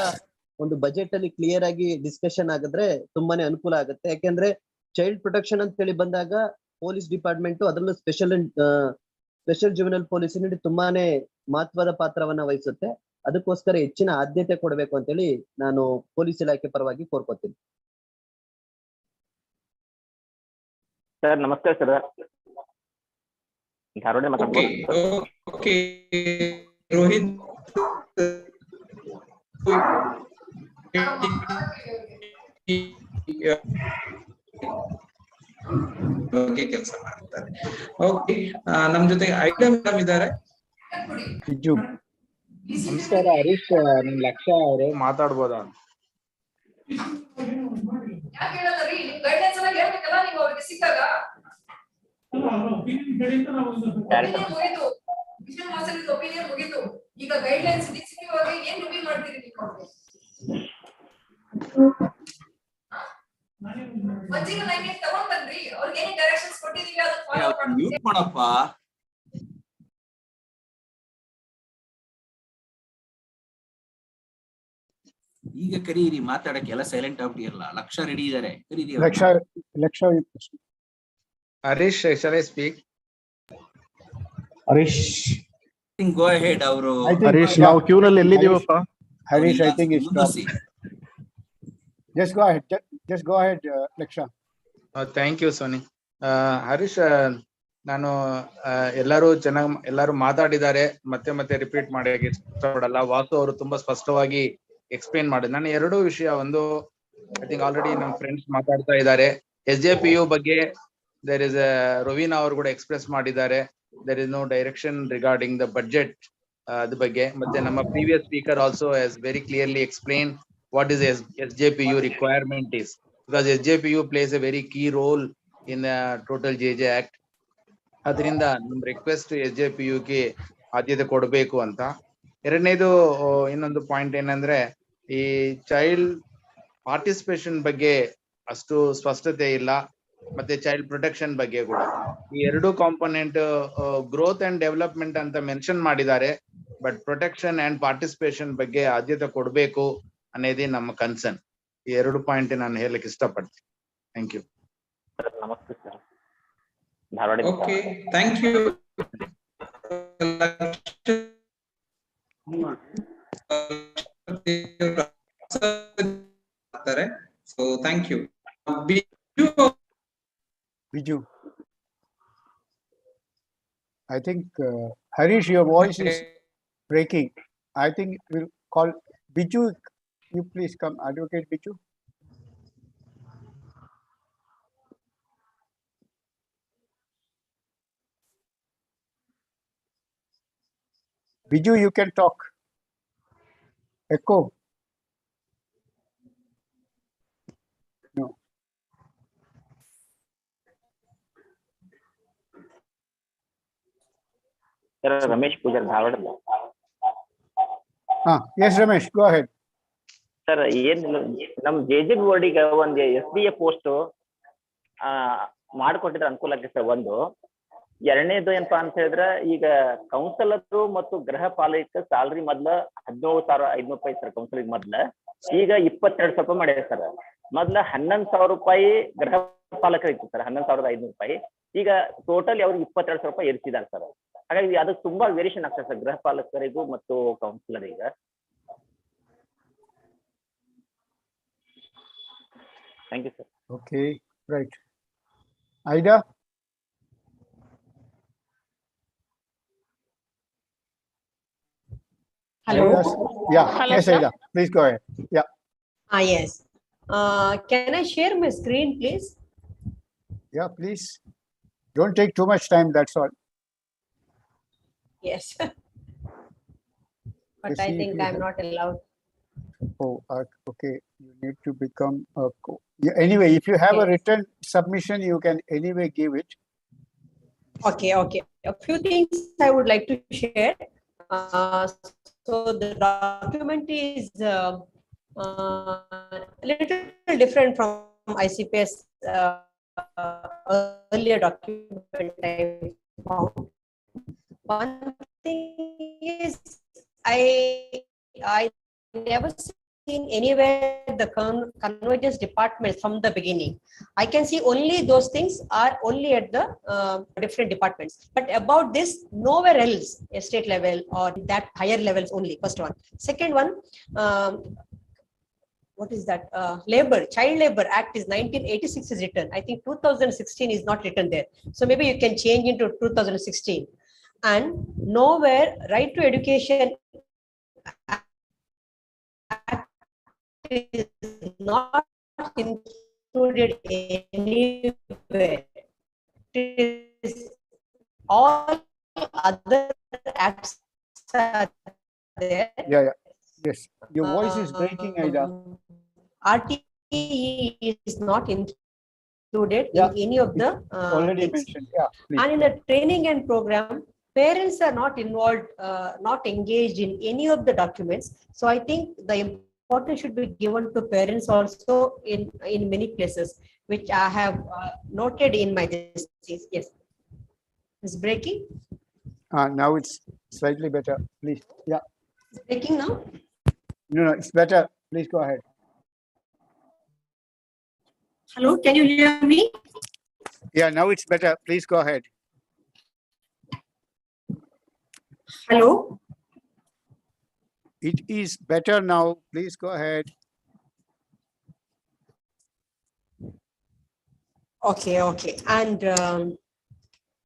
G: ಒಂದು ಬಜೆಟ್ ಅಲ್ಲಿ ಕ್ಲಿಯರ್ ಆಗಿ ಡಿಸ್ಕಷನ್ ಆಗಿದ್ರೆ ತುಂಬಾನೇ ಅನುಕೂಲ ಆಗುತ್ತೆ. ಯಾಕೆಂದ್ರೆ ಚೈಲ್ಡ್ ಪ್ರೊಟೆಕ್ಷನ್ ಅಂತ ಹೇಳಿ ಬಂದಾಗ ಪೊಲೀಸ್ ಡಿಪಾರ್ಟ್ಮೆಂಟ್ ಅದರಲ್ಲೂ
T: ಸ್ಪೆಷಲ್ ಜುವೆನಲ್ ಪೊಲೀಸ್ ಯೂನಿಟ್ ತುಂಬಾನೇ ಮಹತ್ವದ ಪಾತ್ರವನ್ನ ವಹಿಸುತ್ತೆ. ಅದಕ್ಕೋಸ್ಕರ ಹೆಚ್ಚಿನ ಆದ್ಯತೆ ಕೊಡಬೇಕು ಅಂತೇಳಿ ನಾನು ಪೊಲೀಸ್ ಇಲಾಖೆ ಪರವಾಗಿ ಕೋರ್ಕೊತೀನಿ.
H: ಸರ್ ನಮಸ್ತೆ ಸರ್, ಧಾರವಾಡ ಮಾತಾಡ್ಬೋದು.
C: ಓಕೆ ರೋಹಿತ್ ಬಗ್ಗೆ ಕೆಲಸ ಮಾಡ್ತಾರೆ. ಓಕೆ, ನಮ್ ಜೊತೆ ಐಟಾ ಮೇಡಮ್ ಇದ್ದಾರೆ.
V: ನಮಸ್ಕಾರ ಹರೀಶ್, ನಿಮ್ ಲಕ್ಷ್ಯ ಅವರು ಮಾತಾಡ್ಬೋದಾ?
W: ಈಗ ಗೈಡ್ಲೈನ್ಸ್ ಡಿಸಿಪಿ ಬಗ್ಗೆ ಏನ್ ರಿವೀಲ್ ಮಾಡ್ತೀರಿ ನೀವು? ಮಜ್ಜಿಗೆ ಲೈನ್ ತಗೊಂಡ್ ಬಂದ್ರಿ, ಅವ್ರಿಗೆ ಏನೇ ಡೈರೆಕ್ಷನ್ಸ್ ಕೊಟ್ಟಿದೀವಿ ಅದನ್ನ ಫಾಲೋ ಮಾಡ್ತೀವಿ.
D: ಮ್ಯೂಟ್ ಮಾಡಪ್ಪ. ಈಗ ಕರೀರಿ, ಮಾತಾಡಕ್ಕೆ ಎಲ್ಲ ಸೈಲೆಂಟ್ ಆಗ್ಬಿಟ್ಟಿರಲ್ಲ. ಲಕ್ಷ ರೆಡಿ ಇದಾರೆ, ಕರೀರಿ.
B: Laksha
V: Harish, shall I speak?
T: Harish
D: go ahead. ಅವರು
V: ಹರೀಶ್, ನಾವು ಕ್ಯೂ ನಲ್ಲಿ ಎಲ್ಲಿದ್ದೀವಪ್ಪ?
B: Harish, I think it's just go ahead, Laksha.
V: Thank you Soni. Harish, ನಾನು ಎಲ್ಲರೂ ಮಾತಾಡಿದ್ದಾರೆ, ಮತ್ತೆ ರಿಪೀಟ್ ಮಾಡಕ್ಕೆ ಇಷ್ಟಪಡಲ್ಲ. ವಾಸು ಅವರು ತುಂಬಾ ಸ್ಪಷ್ಟವಾಗಿ ಎಕ್ಸ್ಪ್ಲೇನ್ ಮಾಡಿದ್ರು. ನಾನು ಎರಡು ವಿಷಯ, ಒಂದು ಐ ಥಿಂಕ್ ಆಲ್ರೆಡಿ ನಮ್ಮ ಫ್ರೆಂಡ್ಸ್ ಮಾತಾಡ್ತಾ ಇದ್ದಾರೆ. SJPU ಬಗ್ಗೆ ದೇರ್ ಇಸ್ ರವೀನಾ ಅವರು ಕೂಡ ಎಕ್ಸ್ಪ್ರೆಸ್ ಮಾಡಿದ್ದಾರೆ. There is no direction regarding the budget ಅದ್ರ ಬಗ್ಗೆ. ಮತ್ತೆ ನಮ್ಮ previous speaker also has very clearly explain what is SJPU requirement is, because SJPU plays a very key role in the total JJ Act. ಅದರಿಂದ ನಮ್ಮ request SJPU ಗೆ ಆದ್ಯತೆ ಕೊಡಬೇಕು ಅಂತ. ಎರಡನೇದು ಇನ್ನೊಂದು ಪಾಯಿಂಟ್ ಏನಂದ್ರೆ, ಈ ಚೈಲ್ಡ್ ಪಾರ್ಟಿಸಿಪೇಷನ್ ಬಗ್ಗೆ ಅಷ್ಟು ಸ್ಪಷ್ಟತೆ ಇಲ್ಲ, ಮತ್ತೆ ಚೈಲ್ಡ್ ಪ್ರೊಟೆಕ್ಷನ್ ಬಗ್ಗೆ ಕೂಡ. ಈ ಎರಡು ಕಾಂಪೋನೆಂಟ್ ಗ್ರೋತ್ ಅಂಡ್ ಡೆವಲಪ್ಮೆಂಟ್ ಅಂತ ಮೆನ್ಷನ್ ಮಾಡಿದ್ದಾರೆ, ಬಟ್ ಪ್ರೊಟೆಕ್ಷನ್ ಅಂಡ್ ಪಾರ್ಟಿಸಿಪೇಷನ್ ಬಗ್ಗೆ ಆದ್ಯತೆ ಕೊಡಬೇಕು ಅನ್ನೋದೇ ನಮ್ಮ ಕನ್ಸರ್ನ್. ಈ ಎರಡು ಪಾಯಿಂಟ್ ನಾನು ಹೇಳಲಿಕ್ಕೆ ಇಷ್ಟಪಡ್ತೀನಿ. Thank you.
H: ನಮಸ್ತೆ sir, Dharwad.
C: Okay, thank you. So thank you.
B: Biju, I think Harish, your voice is breaking. I think we'll call Biju. You please come, Advocate Biju. Biju, you can talk. Echo. No.
H: Sir, Ramesh Pujar, Dharwad.
B: Yes, Ramesh, go ahead.
H: Sir, ಏನ್ ನಮ್ JJB ಬೋರ್ಡಿಗೆ ಒಂದು SDA post ಮಾಡಿಕೊಟ್ಟಿದ್ರೆ ಅನುಕೂಲ ಆಗುತ್ತೆ sir. ಒಂದು. ಎರಡನೇದು ಏನಪ್ಪಾ ಅಂತ ಹೇಳಿದ್ರೆ, ಈಗ ಕೌನ್ಸಿಲರ್ ಮತ್ತು ಗೃಹ ಪಾಲಕ ಸ್ಯಾಲ್ರಿ ಮೊದ್ಲ 17,500 ರೂಪಾಯಿ ಸರ್ ಕೌನ್ಸಿಲಿಂಗ್ ಮೊದ್ಲ. ಈಗ 22,000 ರೂಪಾಯಿ ಮಾಡಿದೆ ಸರ್. ಮೊದ್ಲ 11,000 ರೂಪಾಯಿ ಗೃಹ ಪಾಲಕರು ಇತ್ತು ಸರ್, 11,500 ರೂಪಾಯಿ. ಈಗ ಟೋಟಲ್ ಅವ್ರಿಗೆ 22,000 ರೂಪಾಯಿ ಏರಿಸಿದ್ದಾರೆ ಸರ್. ಹಾಗಾಗಿ ಅದು ತುಂಬಾ ವೇರಿಯೇಷನ್ ಆಗ್ತದೆ ಸರ್ ಗೃಹ ಪಾಲಕರಿಗೂ ಮತ್ತು ಕೌನ್ಸಿಲರಿಗೆ. Thank you sir.
B: Okay, right. Aida?
X: Hello.
B: Yeah.
X: Hello,
B: Yes,
X: sir.
B: Aida. Please go ahead. Yeah.
X: Yes. Can I share my screen, please?
B: Yeah, please. Don't take too much time. That's all.
X: Yes. But
B: Let's
X: I
B: see if
X: think
B: you
X: I'm
B: have-
X: not allowed.
B: Oh, okay. You need to become a anyway, if you have a written submission, you can anyway give it.
X: Okay. A few things I would like to share. So the document is a little different from ICPS earlier document I found. One thing is I never seen anywhere the convergence departments from the beginning. I can see only those things are only at the different departments. But about this, nowhere else, state level or that higher levels only, first one. Second one, what is that? Child Labor Act is 1986 is written. I think 2016 is not written there. So maybe you can change into 2016. And nowhere right to education is not included anywhere. It is all other acts are there.
B: Yeah. Yes. Your voice is breaking, Aida.
X: RTE is not included in any of the
B: already
X: things.
B: mentioned. Yeah, please.
X: And in the training and program, parents are not involved, not engaged in any of the documents. So I think the importance should be given to parents also in many places, which I have noted in my disease. Yes. It's breaking.
B: Now it's slightly better. Please. Yeah.
X: It's breaking now.
B: No, it's better. Please go ahead.
X: Hello, can you hear me?
B: Yeah, now it's better. Please go ahead.
X: Hello.
B: It is better now. Please go ahead.
X: Okay.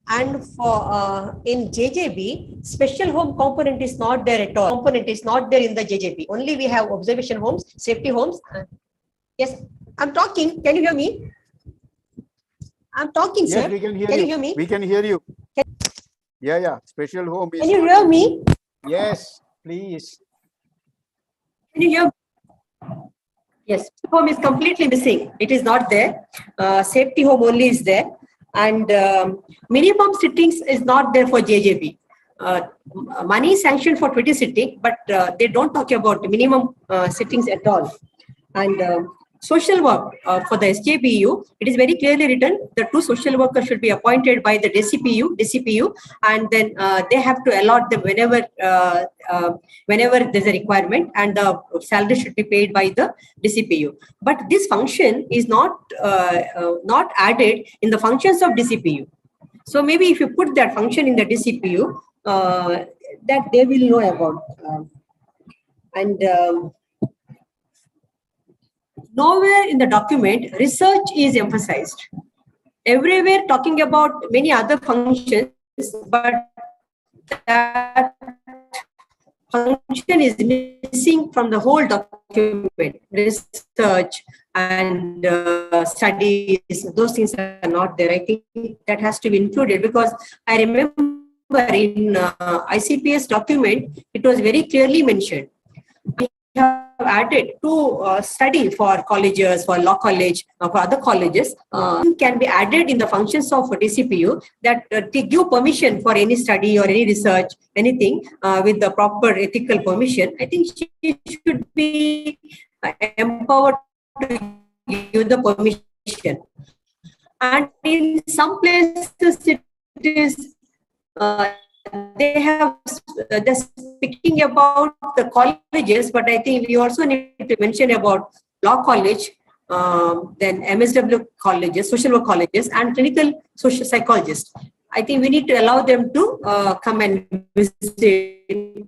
X: And for in JJB, special home component is not there at all. Component is not there in the JJB. Only we have observation homes, safety homes. Yes, I'm talking. Can you hear me? I'm talking,
B: Yes,
X: sir.
B: we can hear
X: Can
B: you.
X: you hear me?
B: We can hear you. Yeah. Special home is.
X: Can you hear me?
B: Yes, please.
X: Can you hear? Yes, home is completely missing. It is not there. Safety home only is there. And minimum sittings is not there for JJB. Money is sanctioned for 20 sitting, but they don't talk about minimum sittings at all. And social work for the SJBU, it is very clearly written the two social workers should be appointed by the DCPU, and then they have to allot them whenever there's a requirement, and the salary should be paid by the DCPU. But this function is not added in the functions of DCPU. So maybe if you put that function in the DCPU, that they will know about. Nowhere in the document research is emphasized. Everywhere talking about many other functions, but that function is missing from the whole document. Research and studies, those things are not there. I think that has to be included, because I remember in ICPS document, it was very clearly mentioned. We have added to study for colleges, for law college, for other colleges, can be added in the functions of DCPU that they give permission for any study or any research, anything with the proper ethical permission. I think she should be empowered to give the permission. And in some places it is they're speaking about the colleges, but I think we also need to mention about law college, then MSW colleges, social work colleges, and clinical social psychologists. I think we need to allow them to come and visit,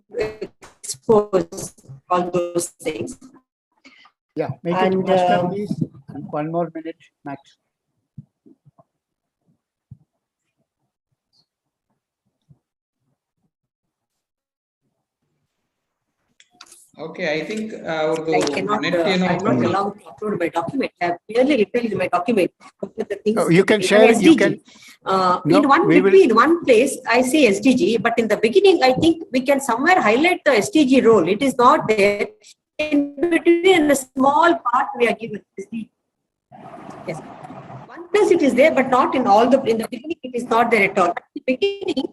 X: expose all those things.
B: Yeah, make it faster, please. And 1 more minute max.
C: Okay, I think
X: I cannot, I'm not allowed to upload my document. I have clearly written in my document the things.
B: Oh, you can share.
X: SDG.
B: You can.
X: In one place, I say SDG, but in the beginning, I think we can somewhere highlight the SDG role. It is not there. In between, in a small part, we are given SDG. Yes. One place it is there, but not in all the. In the beginning, it is not there at all. In the beginning,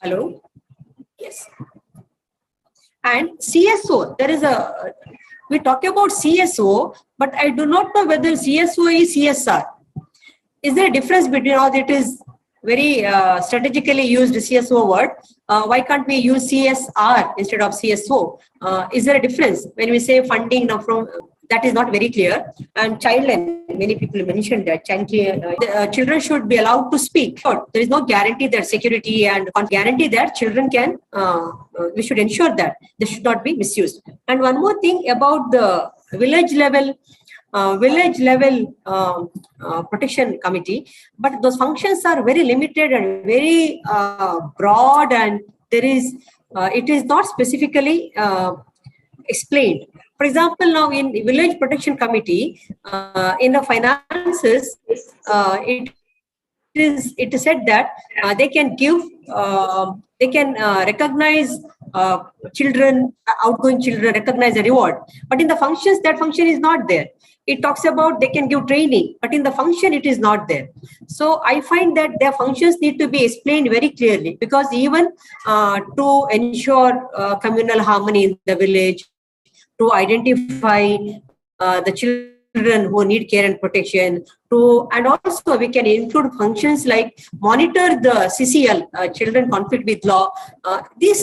X: hello. Yes. And CSO, there is we talk about CSO, but I do not know whether CSO is CSR. Is there a difference between, or it is very strategically used CSO word. Why can't we use CSR instead of CSO? Is there a difference when we say funding now from? That is not very clear. And childline, many people mentioned that children should be allowed to speak. There is no guarantee that security and guarantee that children can. We should ensure that they should not be misused. And one more thing about the village level protection committee, but those functions are very limited and very broad, and there is it is not specifically explained. For example, now in village protection committee, in the finances, it is said that they can give, they can recognize children, outgoing children, recognize a reward. But in the functions, that function is not there. It talks about they can give training, but in the function, it is not there. So I find that their functions need to be explained very clearly, because even to ensure communal harmony in the village, to identify the children who need care and protection, and also we can include functions like monitor the CCL, children conflict with law, these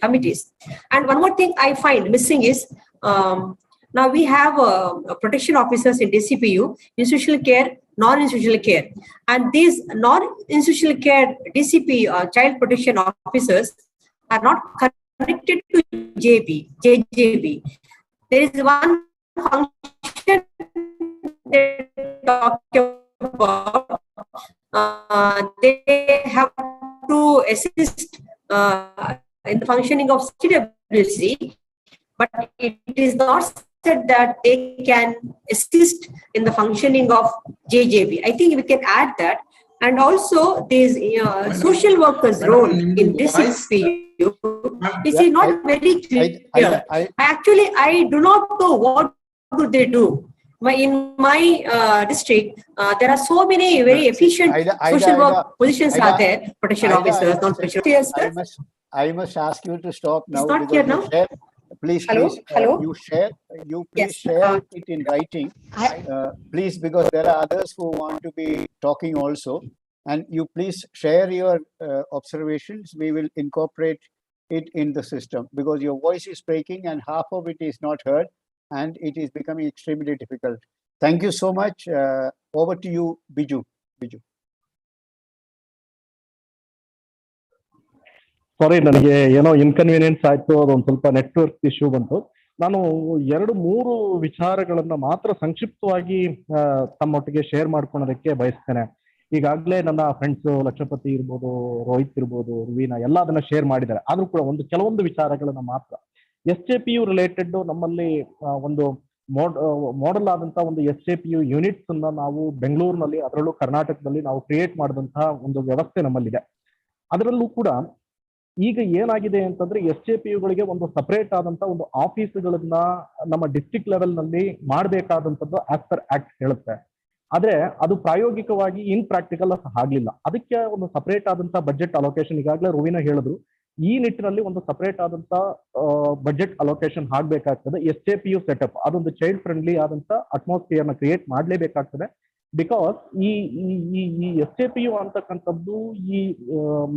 X: committees. And one more thing I find missing is, now we have protection officers in DCPU, institutional care, non-institutional care, and these non-institutional care DCP child protection officers are not connected to JJB. There is one function they talk about. They have to assist in the functioning of CWC, but it is not said that they can assist in the functioning of JJB. I think we can add that. And also, there's social workers' role in this DCPU. This is not very clear. Actually, I do not know what do they do. In my district, there are so many very efficient social work positions are there. Protection officers, non-protection. Yes,
B: I must ask you to stop now.
X: It's not here now.
B: Please,
X: Hello?
B: you share it in writing, please, because there are others who want to be talking also, and you please share your observations. We will incorporate it in the system, because your voice is breaking and half of it is not heard, and it is becoming extremely difficult. Thank you so much. Over to you, Biju.
F: ಸಾರಿ, ನನಗೆ ಏನೋ inconvenience ಆಯ್ತು, ಅದೊಂದು ಸ್ವಲ್ಪ network issue ಬಂತು. ನಾನು 2-3 ವಿಚಾರಗಳನ್ನ ಮಾತ್ರ ಸಂಕ್ಷಿಪ್ತವಾಗಿ ತಮ್ಮೊಟ್ಟಿಗೆ ಶೇರ್ ಮಾಡ್ಕೊಳೋದಕ್ಕೆ ಬಯಸ್ತೇನೆ. ಈಗಾಗಲೇ ನನ್ನ ಫ್ರೆಂಡ್ಸ್ ಲಕ್ಷಪತಿ ಇರ್ಬೋದು, ರೋಹಿತ್ ಇರ್ಬೋದು, ರುವೀನಾ ಎಲ್ಲ ಅದನ್ನ ಶೇರ್ ಮಾಡಿದ್ದಾರೆ. ಆದ್ರೂ ಕೂಡ ಕೆಲವೊಂದು ವಿಚಾರಗಳನ್ನ ಮಾತ್ರ SJPU ರಿಲೇಟೆಡ್ ನಮ್ಮಲ್ಲಿ ಒಂದು ಮಾಡೆಲ್ ಆದಂತಹ ಒಂದು SJPU ಯೂನಿಟ್ಸ್ ಅನ್ನ ನಾವು ಬೆಂಗಳೂರಿನಲ್ಲಿ, ಅದರಲ್ಲೂ ಕರ್ನಾಟಕದಲ್ಲಿ ನಾವು ಕ್ರಿಯೇಟ್ ಮಾಡಿದಂತಹ ಒಂದು ವ್ಯವಸ್ಥೆ ನಮ್ಮಲ್ಲಿದೆ. ಅದರಲ್ಲೂ ಕೂಡ ಈಗ ಏನಾಗಿದೆ ಅಂತಂದ್ರೆ, SJPUಗಳಿಗೆ ಒಂದು ಸಪರೇಟ್ ಆದಂತಹ ಒಂದು ಆಫೀಸ್ಗಳನ್ನ ನಮ್ಮ ಡಿಸ್ಟ್ರಿಕ್ಟ್ ಲೆವೆಲ್ ನಲ್ಲಿ ಮಾಡಬೇಕಾದಂತದ್ದು ಆಸ್ ಪರ್ ಆಕ್ಟ್ ಹೇಳುತ್ತೆ. ಆದ್ರೆ ಅದು ಪ್ರಾಯೋಗಿಕವಾಗಿ ಇನ್ ಪ್ರಾಕ್ಟಿಕಲ್ ಆಗ್ಲಿಲ್ಲ. ಅದಕ್ಕೆ ಒಂದು ಸಪರೇಟ್ ಆದಂತಹ ಬಜೆಟ್ ಅಲೋಕೇಶನ್, ಈಗಾಗಲೇ ರುವೀನಾ ಹೇಳಿದ್ರು, ಈ ನಿಟ್ಟಿನಲ್ಲಿ ಒಂದು ಸಪರೇಟ್ ಆದಂತ ಬಜೆಟ್ ಅಲೋಕೇಶನ್ ಆಗ್ಬೇಕಾಗ್ತದೆ. SJPU ಸೆಟಪ್ ಅದೊಂದು ಚೈಲ್ಡ್ ಫ್ರೆಂಡ್ಲಿ ಆದಂತ ಅಟ್ಮಾಸ್ಫಿಯರ್ ನ ಕ್ರಿಯೇಟ್ ಮಾಡ್ಲೇಬೇಕಾಗ್ತದೆ. ಬಿಕಾಸ್ ಈ SJPU ಅಂತಕ್ಕಂಥದ್ದು ಈ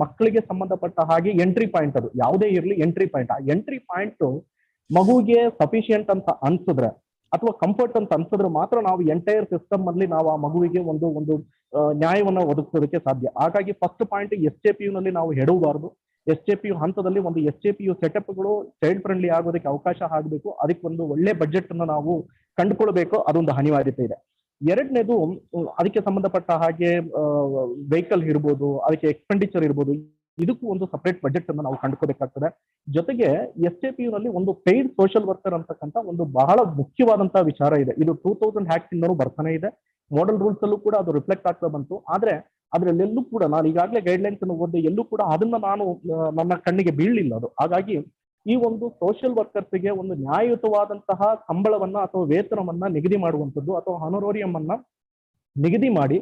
F: ಮಕ್ಕಳಿಗೆ ಸಂಬಂಧಪಟ್ಟ ಹಾಗೆ ಎಂಟ್ರಿ ಪಾಯಿಂಟ್, ಅದು ಯಾವುದೇ ಇರಲಿ ಎಂಟ್ರಿ ಪಾಯಿಂಟ್. ಆ ಎಂಟ್ರಿ ಪಾಯಿಂಟ್ ಮಗುವಿಗೆ ಸಫಿಶಿಯಂಟ್ ಅಂತ ಅನ್ಸಿದ್ರೆ ಅಥವಾ ಕಂಫರ್ಟ್ ಅಂತ ಅನ್ಸಿದ್ರೆ ಮಾತ್ರ ನಾವು ಎಂಟೈರ್ ಸಿಸ್ಟಮ್ ಅಲ್ಲಿ ನಾವು ಆ ಮಗುವಿಗೆ ಒಂದು ನ್ಯಾಯವನ್ನ ಒದಗಿಸೋದಕ್ಕೆ ಸಾಧ್ಯ. ಹಾಗಾಗಿ ಫಸ್ಟ್ ಪಾಯಿಂಟ್ SJPU ನಲ್ಲಿ ನಾವು ಹೆಡವಬಾರದು. SJPU ಹಂತದಲ್ಲಿ ಒಂದು SJPU ಸೆಟಪ್ಗಳು ಚೈಲ್ಡ್ ಫ್ರೆಂಡ್ಲಿ ಆಗೋದಕ್ಕೆ ಅವಕಾಶ ಆಗಬೇಕು. ಅದಕ್ಕೆ ಒಂದು ಒಳ್ಳೆ ಬಜೆಟ್ ಅನ್ನು ನಾವು ಕಂಡುಕೊಳ್ಬೇಕು, ಅದೊಂದು ಅನಿವಾರ್ಯತೆ ಇದೆ. ಎರಡನೇದು, ಅದಕ್ಕೆ ಸಂಬಂಧಪಟ್ಟ ಹಾಗೆ ವೆಹಿಕಲ್ ಇರ್ಬೋದು, ಅದಕ್ಕೆ ಎಕ್ಸ್ಪೆಂಡಿಚರ್ ಇರ್ಬೋದು, ಇದಕ್ಕೂ ಒಂದು ಸಪರೇಟ್ ಬಜೆಟ್ ಅನ್ನು ನಾವು ಕಂಡುಕೋಬೇಕಾಗ್ತದೆ. ಜೊತೆಗೆ SJPU ನಲ್ಲಿ ಒಂದು ಪೇಯ್ಡ್ ಸೋಷಿಯಲ್ ವರ್ಕರ್ ಅಂತಕ್ಕಂಥ ಒಂದು ಬಹಳ ಮುಖ್ಯವಾದಂತಹ ವಿಚಾರ ಇದೆ. ಇದು 2000 ಆಕ್ಟ್ ಇಂದನೂ ಬರ್ತಾನೆ ಇದೆ. ಮಾಡೆಲ್ ರೂಲ್ಸ್ ಅಲ್ಲೂ ಕೂಡ ಅದು ರಿಫ್ಲೆಕ್ಟ್ ಆಗ್ತಾ ಬಂತು. ಆದ್ರೆ ಅದ್ರಲ್ಲೆಲ್ಲೂ ಕೂಡ ನಾನು ಈಗಾಗಲೇ ಗೈಡ್ಲೈನ್ಸ್ ಅನ್ನು ಓದಿ ಎಲ್ಲೂ ಕೂಡ ಅದನ್ನ ನಾನು ನನ್ನ ಕಣ್ಣಿಗೆ ಬೀಳಲಿಲ್ಲ ಅದು. ಹಾಗಾಗಿ ಈ ಒಂದು ಸೋಷಿಯಲ್ ವರ್ಕರ್ಸ್ಗೆ ಒಂದು ನ್ಯಾಯಯುತವಾದಂತಹ ಸಂಬಳವನ್ನ ಅಥವಾ ವೇತನವನ್ನ ನಿಗದಿ ಮಾಡುವಂಥದ್ದು ಅಥವಾ ಹಾನೋರೋರಿಯಂ ಅನ್ನ ನಿಗದಿ ಮಾಡಿ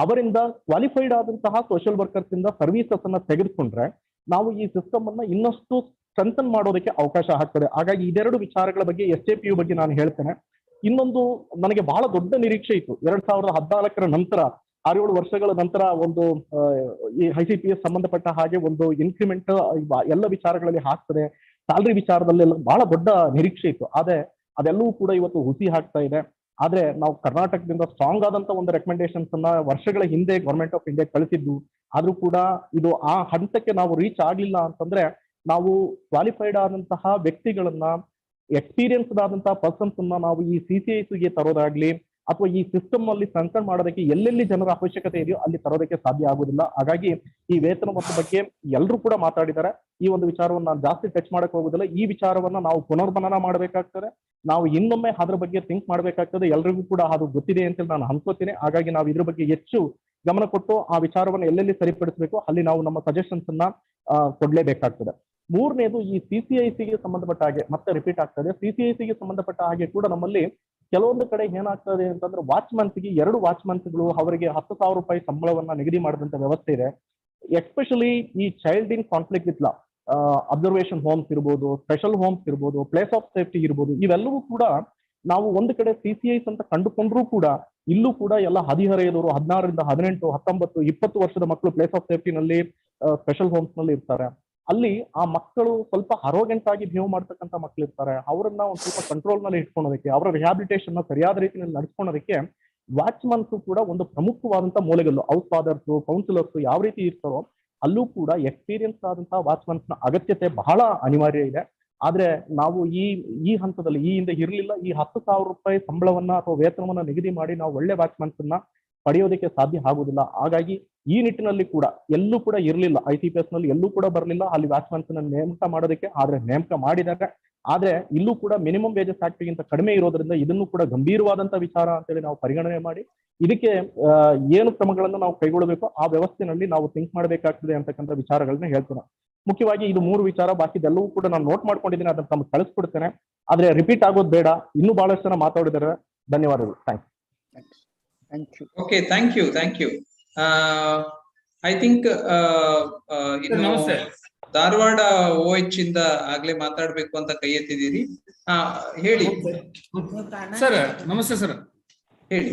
F: ಅವರಿಂದ ಕ್ವಾಲಿಫೈಡ್ ಆದಂತಹ ಸೋಷಿಯಲ್ ವರ್ಕರ್ಸ್ ಇಂದ ಸರ್ವಿಸಸ್ ಅನ್ನ ತೆಗೆದುಕೊಂಡ್ರೆ ನಾವು ಈ ಸಿಸ್ಟಮ್ ಅನ್ನ ಇನ್ನಷ್ಟು ಸ್ಟ್ರೆಂಥನ್ ಮಾಡೋದಕ್ಕೆ ಅವಕಾಶ ಆಗ್ತದೆ. ಹಾಗಾಗಿ ಇದೆರಡು ವಿಚಾರಗಳ ಬಗ್ಗೆ SJPU ಬಗ್ಗೆ ನಾನು ಹೇಳ್ತೇನೆ. ಇನ್ನೊಂದು ನನಗೆ ಬಹಳ ದೊಡ್ಡ ನಿರೀಕ್ಷೆ ಇತ್ತು 2014 ನಂತರ 6-7 ವರ್ಷಗಳ ನಂತರ ಒಂದು ಈ ICPS ಸಂಬಂಧಪಟ್ಟ ಹಾಗೆ ಒಂದು ಇನ್ಕ್ರಿಮೆಂಟ್ ಎಲ್ಲ ವಿಚಾರಗಳಲ್ಲಿ ಹಾಕ್ತದೆ, ಸ್ಯಾಲ್ರಿ ವಿಚಾರದಲ್ಲೆಲ್ಲ ಬಹಳ ದೊಡ್ಡ ನಿರೀಕ್ಷೆ ಇತ್ತು. ಆದ್ರೆ ಅದೆಲ್ಲವೂ ಕೂಡ ಇವತ್ತು ಹುಸಿ ಹಾಕ್ತಾ ಇದೆ. ಆದ್ರೆ ನಾವು ಕರ್ನಾಟಕದಿಂದ ಸ್ಟ್ರಾಂಗ್ ಆದಂತ ಒಂದು ರೆಕಮೆಂಡೇಶನ್ಸ್ ಅನ್ನ ವರ್ಷಗಳ ಹಿಂದೆ ಗವರ್ಮೆಂಟ್ ಆಫ್ ಇಂಡಿಯಾ ಕಳಿಸಿದ್ದು, ಆದ್ರೂ ಕೂಡ ಇದು ಆ ಹಂತಕ್ಕೆ ನಾವು ರೀಚ್ ಆಗ್ಲಿಲ್ಲ ಅಂತಂದ್ರೆ ನಾವು ಕ್ವಾಲಿಫೈಡ್ ಆದಂತಹ ವ್ಯಕ್ತಿಗಳನ್ನ, ಎಕ್ಸ್ಪೀರಿಯನ್ಸ್ಡ್ ಆದಂತಹ ಪರ್ಸನ್ಸ್ ಅನ್ನ ನಾವು ಈ CCISಗೆ ತರೋದಾಗ್ಲಿ ಅಥವಾ ಈ ಸಿಸ್ಟಮ್ ಅಲ್ಲಿ ಸಂಕಲನ ಮಾಡೋದಕ್ಕೆ ಎಲ್ಲೆಲ್ಲಿ ಜನರ ಅವಶ್ಯಕತೆ ಇದೆಯೋ ಅಲ್ಲಿ ತರೋದಕ್ಕೆ ಸಾಧ್ಯ ಆಗುದಿಲ್ಲ. ಹಾಗಾಗಿ ಈ ವೇತನ ಮೊತ್ತ ಬಗ್ಗೆ ಎಲ್ಲರೂ ಕೂಡ ಮಾತಾಡಿದ್ದಾರೆ. ಈ ಒಂದು ವಿಚಾರವನ್ನು ನಾನು ಜಾಸ್ತಿ ಟಚ್ ಮಾಡಕ್ ಹೋಗುದಿಲ್ಲ. ಈ ವಿಚಾರವನ್ನ ನಾವು ಪುನರ್ಮನನ ಮಾಡಬೇಕಾಗ್ತದೆ, ನಾವು ಇನ್ನೊಮ್ಮೆ ಅದ್ರ ಬಗ್ಗೆ ಥಿಂಕ್ ಮಾಡ್ಬೇಕಾಗ್ತದೆ. ಎಲ್ರಿಗೂ ಕೂಡ ಅದು ಗೊತ್ತಿದೆ ಅಂತೇಳಿ ನಾನು ಅನ್ಕೋತೀನಿ. ಹಾಗಾಗಿ ನಾವು ಇದ್ರ ಬಗ್ಗೆ ಹೆಚ್ಚು ಗಮನ ಕೊಟ್ಟು ಆ ವಿಚಾರವನ್ನು ಎಲ್ಲೆಲ್ಲಿ ಸರಿಪಡಿಸಬೇಕು ಅಲ್ಲಿ ನಾವು ನಮ್ಮ ಸಜೆಷನ್ಸ್ ಅನ್ನ ಕೊಡ್ಲೇಬೇಕಾಗ್ತದೆ. ಮೂರನೇದು, ಈ CCICಗೆ ಸಂಬಂಧಪಟ್ಟ ಹಾಗೆ ಮತ್ತೆ ರಿಪೀಟ್ ಆಗ್ತದೆ. CCICಗೆ ಸಂಬಂಧಪಟ್ಟ ಹಾಗೆ ಕೂಡ ನಮ್ಮಲ್ಲಿ ಕೆಲವೊಂದು ಕಡೆ ಏನಾಗ್ತದೆ ಅಂತಂದ್ರೆ ವಾಚ್ಮನ್ಸ್ಗೆ 2 ವಾಚ್ಮನ್ಸ್ಗಳು ಅವರಿಗೆ 10,000 ರೂಪಾಯಿ ಸಂಬಳವನ್ನ ನಿಗದಿ ಮಾಡಿದಂತ ವ್ಯವಸ್ಥೆ ಇದೆ. ಎಸ್ಪೆಷಲಿ ಈ child in conflict with law, observation homes ಇರ್ಬೋದು, ಸ್ಪೆಷಲ್ ಹೋಮ್ಸ್ ಇರ್ಬೋದು, ಪ್ಲೇಸ್ ಆಫ್ ಸೇಫ್ಟಿ ಇರ್ಬೋದು, ಇವೆಲ್ಲವೂ ಕೂಡ ನಾವು ಒಂದು ಕಡೆ CCIs ಅಂತ ಕಂಡುಕೊಂಡ್ರೂ ಕೂಡ ಇಲ್ಲೂ ಕೂಡ ಎಲ್ಲ ಹದಿಹರೆಯದವರು 16ರಿಂದ 18, 19, 20 ವರ್ಷದ ಮಕ್ಕಳು ಪ್ಲೇಸ್ ಆಫ್ ಸೇಫ್ಟಿನಲ್ಲಿ, ಸ್ಪೆಷಲ್ ಹೋಮ್ಸ್ ನಲ್ಲಿ ಇರ್ತಾರೆ. ಅಲ್ಲಿ ಆ ಮಕ್ಕಳು ಸ್ವಲ್ಪ ಅರೋಗೆಂಟ್ ಆಗಿ ಬಿಹೇವ್ ಮಾಡ್ತಕ್ಕಂಥ ಮಕ್ಕಳು ಇರ್ತಾರೆ. ಅವರನ್ನ ಒಂದು ಸ್ವಲ್ಪ ಕಂಟ್ರೋಲ್ ನಲ್ಲಿ ಇಟ್ಕೊಳ್ಳೋದಕ್ಕೆ, ಅವರ ರಿಹಾಬಿಲಿಟೇಷನ್ ಸರಿಯಾದ ರೀತಿಯಲ್ಲಿ ನಡೆಸ್ಕೊಳ್ಳೋದಕ್ಕೆ ವಾಚ್ಮನ್ಸ್ ಕೂಡ ಒಂದು ಪ್ರಮುಖವಾದಂತಹ ಮೂಲೆಗಲ್ಲು. ಹೌಸ್ ಫಾದರ್ಸ್, ಕೌನ್ಸಿಲರ್ಸ್ ಯಾವ ರೀತಿ ಇರ್ತಾರೋ ಅಲ್ಲೂ ಕೂಡ ಎಕ್ಸ್ಪೀರಿಯನ್ಸ್ ಆದಂತಹ ವಾಚ್ಮನ್ಸ್ ನ ಅಗತ್ಯತೆ ಬಹಳ ಅನಿವಾರ್ಯ ಇದೆ. ಆದ್ರೆ ನಾವು ಈ ಹಂತದಲ್ಲಿ ಈ ಹಿಂದೆ ಇರಲಿಲ್ಲ. ಈ 10,000 ರೂಪಾಯಿ ಸಂಬಳವನ್ನ ಅಥವಾ ವೇತನವನ್ನ ನಿಗದಿ ಮಾಡಿ ನಾವು ಒಳ್ಳೆ ವಾಚ್ಮನ್ಸ್ ಅನ್ನ ಪಡೆಯೋದಕ್ಕೆ ಸಾಧ್ಯ ಆಗುದಿಲ್ಲ. ಹಾಗಾಗಿ ಈ ನಿಟ್ಟಿನಲ್ಲಿ ಕೂಡ ಎಲ್ಲೂ ಕೂಡ ಇರಲಿಲ್ಲ, ICPS ನಲ್ಲಿ ಎಲ್ಲೂ ಕೂಡ ಬರಲಿಲ್ಲ ಅಲ್ಲಿ ವಾಚ್ಮನ್ಸ್ ನೇಮಕ ಮಾಡೋದಕ್ಕೆ. ಆದ್ರೆ ನೇಮಕ ಮಾಡಿದ್ದಾರೆ. ಆದ್ರೆ ಇಲ್ಲೂ ಕೂಡ ಮಿನಿಮಮ್ ವೇಜಸ್ ಆಕ್ಟ್ ಗಿಂತ ಕಡಿಮೆ ಇರೋದ್ರಿಂದ ಇದನ್ನು ಕೂಡ ಗಂಭೀರವಾದಂತ ವಿಚಾರ ಅಂತೇಳಿ ನಾವು ಪರಿಗಣನೆ ಮಾಡಿ ಇದಕ್ಕೆ ಏನು ಕ್ರಮಗಳನ್ನು ನಾವು ಕೈಗೊಳ್ಳಬೇಕು ಆ ವ್ಯವಸ್ಥೆನಲ್ಲಿ ನಾವು ಥಿಂಕ್ ಮಾಡಬೇಕಾಗ್ತದೆ ಅಂತಕ್ಕಂಥ ವಿಚಾರಗಳನ್ನ ಹೇಳ್ತೇನೆ. ಮುಖ್ಯವಾಗಿ ಇದು 3 ವಿಚಾರ. ಬಾಕಿದೆಲ್ಲವೂ ಕೂಡ ನಾನು ನೋಟ್ ಮಾಡ್ಕೊಂಡಿದ್ದೀನಿ, ಅದನ್ನ ತಮ್ಗೆ ಕಳಿಸ್ಕೊಡ್ತೇನೆ. ಆದ್ರೆ ರಿಪೀಟ್ ಆಗೋದು ಬೇಡ, ಇನ್ನೂ ಬಹಳಷ್ಟು ಜನ ಮಾತಾಡಿದ್ದಾರೆ. ಧನ್ಯವಾದಗಳು. Thanks.
C: Okay, thank you. I think ಇನ್ನು ಧಾರವಾಡ OH ಇಂದ ಆಗ್ಲೇ ಮಾತಾಡ್ಬೇಕು ಅಂತ ಕೈ ಎತ್ತಿದ್ದೀರಿ. ಹೇಳಿ
I: ಸರ್. ನಮಸ್ತೆ ಸರ್.
C: ಹೇಳಿ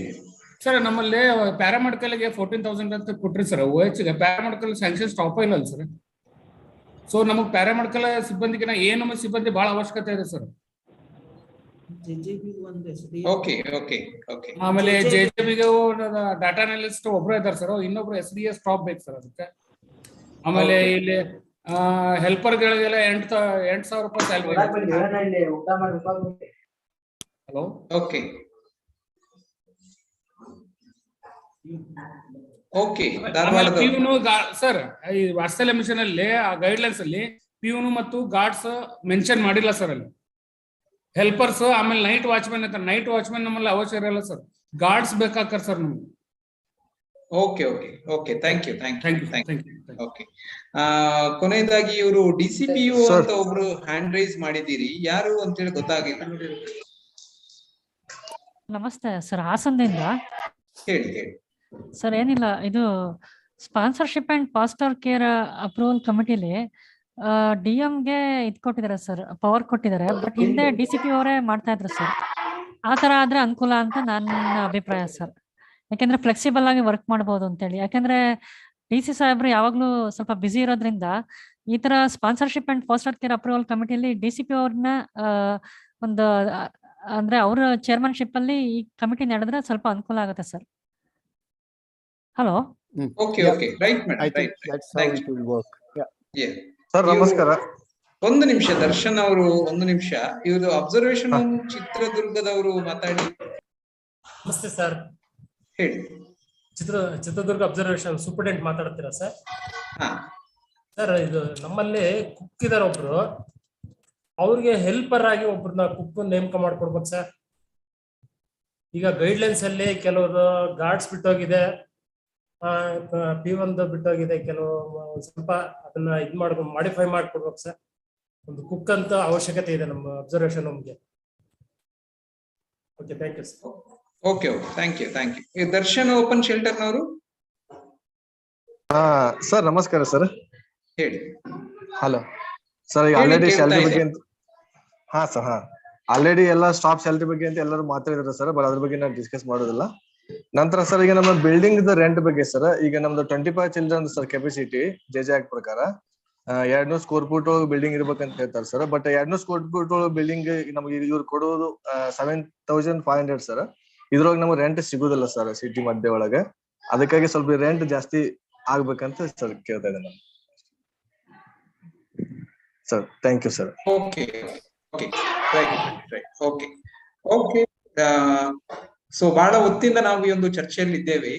I: ಸರ್. ನಮ್ಮಲ್ಲಿ ಪ್ಯಾರಾಮೆಡಿಕಲ್ಗೆ 14,000 ಅಂತ ಕೊಟ್ರಿ ಸರ್. OHಗೆ ಪ್ಯಾರಾಮೆಡಿಕಲ್ ಸ್ಯಾಂಕ್ಷನ್ ಸ್ಟಾಪ್ ಇಲ್ಲ ಸರ್. ಸೊ ನಮಗ್ ಪ್ಯಾರಾಮೆಡಿಕಲ್ ಸಿಬ್ಬಂದಿಗಿನ ನಮ್ಮ ಸಿಬ್ಬಂದಿ ಬಹಳ ಅವಶ್ಯಕತೆ ಇದೆ ಸರ್. ಆಮೇಲೆ JJBಗೆ ಡಾಟಾ ಅನಾಲಿಸ್ಟ್ ಒಬ್ರು ಇದ್ದಾರೆ ಸರ್, ಇನ್ನೊಬ್ರು SDS ಸ್ಟಾಪ್ ಬೇಕು ಸರ್ ಅದಕ್ಕೆ. ಆಮೇಲೆ ಇಲ್ಲಿ ಹೆಲ್ಪರ್ ಗಳಿಗೆಲ್ಲ 8,000 ರೂಪಾಯಿ ಸ್ಯಾಲರಿ. ಹಲೋ.
C: ಓಕೆ.
I: ಸರ್, ಈ ವಾತ್ಸಲ್ಯ ಮಿಷನ್ ಅಲ್ಲಿ ಗೈಡ್ಲೈನ್ಸ್ ಅಲ್ಲಿ ಪಿಯೂನು ಮತ್ತು ಗಾರ್ಡ್ಸ್ ಮೆನ್ಷನ್ ಮಾಡಿಲ್ಲ ಸರ್. ಅಲ್ಲಿ ಹೆಲ್ಪರ್ಸ್ ಆಮೇಲೆ ನೈಟ್ ವಾಚ್ಮೆನ್ ಅಂತ. ನೈಟ್ ವಾಚ್ಮೆನ್ ನಮ್ಮಲ್ಲಿ ಅವಶ್ಯಕ ಇರಲ್ಲ ಸರ್, ಗಾರ್ಡ್ಸ್ ಬೇಕಾಗ್ತಾರೆ ಸರ್ ನಮ್ಗೆ.
C: Okay, thank you. ಓಕೆ, ಕೊನೆಯದಾಗಿ ಇವರು DCPO ಅಂತ ಒಬ್ರು ಹ್ಯಾಂಡ್ ರೈಸ್ ಮಾಡಿದ್ದೀರಿ, ಯಾರು ಅಂತೇಳಿ ಗೊತ್ತಾಗಿಲ್ಲ.
J: ನಮಸ್ತೆ ಸರ್, ಹಾಸನದಿಂದ.
C: ಹೇಳಿ
J: ಸರ್. ಏನಿಲ್ಲ, ಇದು sponsorship and foster care approval ಕಮಿಟಿಲಿ DM-ಗೆ ಇದು ಕೊಟ್ಟಿದ್ದಾರೆ ಸರ್, ಪವರ್ ಕೊಟ್ಟಿದ್ದಾರೆ. ಬಟ್ ಹಿಂದೆ DCP ಅವರೇ ಮಾಡ್ತಾ ಇದ್ರು ಸರ್. ಆ ತರ ಆದ್ರೆ ಅನುಕೂಲ ಅಂತ ನನ್ನ ಅಭಿಪ್ರಾಯ ಸರ್. ಯಾಕೆಂದ್ರೆ ಫ್ಲೆಕ್ಸಿಬಲ್ ಆಗಿ ವರ್ಕ್ ಮಾಡಬಹುದು ಅಂತೇಳಿ. ಯಾಕಂದ್ರೆ DC ಸಾಹೇಬ್ರು ಯಾವಾಗ್ಲೂ ಸ್ವಲ್ಪ ಬ್ಯುಸಿ ಇರೋದ್ರಿಂದ ಈ ತರ sponsorship and foster care approval ಕಮಿಟಿಯಲ್ಲಿ DCP ಅವ್ರನ್ನ ಒಂದು ಅಂದ್ರೆ ಅವ್ರ ಚೇರ್ಮನ್ಶಿಪ್ ಅಲ್ಲಿ ಈ ಕಮಿಟಿ ನಡೆದ್ರೆ ಸ್ವಲ್ಪ ಅನುಕೂಲ ಆಗುತ್ತೆ sir. Hello.
C: Okay, right madam.
K: Sir ನಮಸ್ಕಾರ.
C: ಒಂದು ನಿಮಿಷ ದರ್ಶನ್ ಅವರು, ಒಂದು ನಿಮಿಷ. ಇವರು ಅಬ್ಸರ್ವೇಷನ್ ಹೋಮ್ ಚಿತ್ರದುರ್ಗದವರು ಮಾತಾಡಿ.
O: ನಮಸ್ತೆ ಸರ್.
C: ಹೇಳಿ.
O: ಚಿತ್ರದುರ್ಗ ಅಬ್ಸರ್ವೇಷನ್ ಸೂಪರ್ಡೆಂಟ್ ಮಾತಾಡ್ತೀರಾ ಸರ್? ಸರ್, ಇದು ನಮ್ಮಲ್ಲಿ ಕುಕ್ ಇದಾರೆ ಒಬ್ರು, ಅವ್ರಿಗೆ ಹೆಲ್ಪರ್ ಆಗಿ ಒಬ್ರನ್ನ ಕುಕ್ ನೇಮಕ ಮಾಡ್ಕೊಡ್ಬೇಕು ಸರ್. ಈಗ ಗೈಡ್ಲೈನ್ಸ್ ಅಲ್ಲಿ ಕೆಲವರು ಗಾರ್ಡ್ಸ್ ಬಿಟ್ಟೋಗಿದೆ, P1 ಬಿಟ್ಟೋಗಿದೆ, ಕೆಲವು ಸ್ವಲ್ಪ ಅದನ್ನ ಮಾಡಿಫೈ ಮಾಡ್ಕೊಡ್ಬೇಕು ಸರ್. ಒಂದು ಕುಕ್ ಅಂತ ಅವಶ್ಯಕತೆ ಇದೆ ನಮ್ಮ ಅಬ್ಸರ್ವೇಷನ್ ಹೋಮ್ಗೆ. Okay, thank you sir.
C: Okay, thank you. Darshan open shelter ನವರು.
K: ಸರ್ ನಮಸ್ಕಾರ ಸರ್.
C: ಹೇಳಿ.
K: Hello sir. ಈಗ ಆಲ್ರೆಡಿ ಸ್ಯಾಲರಿ ಬಗ್ಗೆ ಸರ್ ಆಲ್ರೆಡಿ ಎಲ್ಲ ಸ್ಟಾಫ್ ಸ್ಯಾಲರಿ ಬಗ್ಗೆ ಅಂತ ಎಲ್ಲರೂ ಮಾತಾಡಿದ್ರು ಸರ್. ಬಟ್ ಅದ್ರ ಬಗ್ಗೆ ನಾನು ಡಿಸ್ಕಸ್ ಮಾಡೋದಿಲ್ಲ. ನಂತರ ಸರ್ ಈಗ ನಮ್ಮ ಬಿಲ್ಡಿಂಗ್ ರೆಂಟ್ ಬಗ್ಗೆ ಸರ್, ಈಗ ನಮ್ದು 25 children sir capacity J act ಪ್ರಕಾರ 200 ಸ್ಕ್ವೇರ್ ಫೀಟ್ ಬಿಲ್ಡಿಂಗ್ ಇರ್ಬೇಕಂತ ಹೇಳ್ತಾರೆ sir. But 200 square feet building ನಮಗೆ ಇವ್ರು ಕೊಡೋದು 7500 ಸರ್. ಇದ್ರೊಳಗೆ ನಮ್ಗೆ ರೆಂಟ್ ಸಿಗುದಿಲ್ಲ ಸರ್ ಸಿಟಿ ಮಧ್ಯೆ ಒಳಗೆ. ಅದಕ್ಕಾಗಿ ಸ್ವಲ್ಪ ರೆಂಟ್ ಜಾಸ್ತಿ ಆಗ್ಬೇಕಂತ ಸರ್ ಕೇಳ್ತಾ ಇದ್ದೇನೆ ನಾನು sir. Thank you sir.
C: Okay okay right okay okay. So ಬಹಳ ಹೊತ್ತಿಂದ ನಾವು ಈ ಒಂದು ಚರ್ಚೆಯಲ್ಲಿ ಇದ್ದೇವೆ.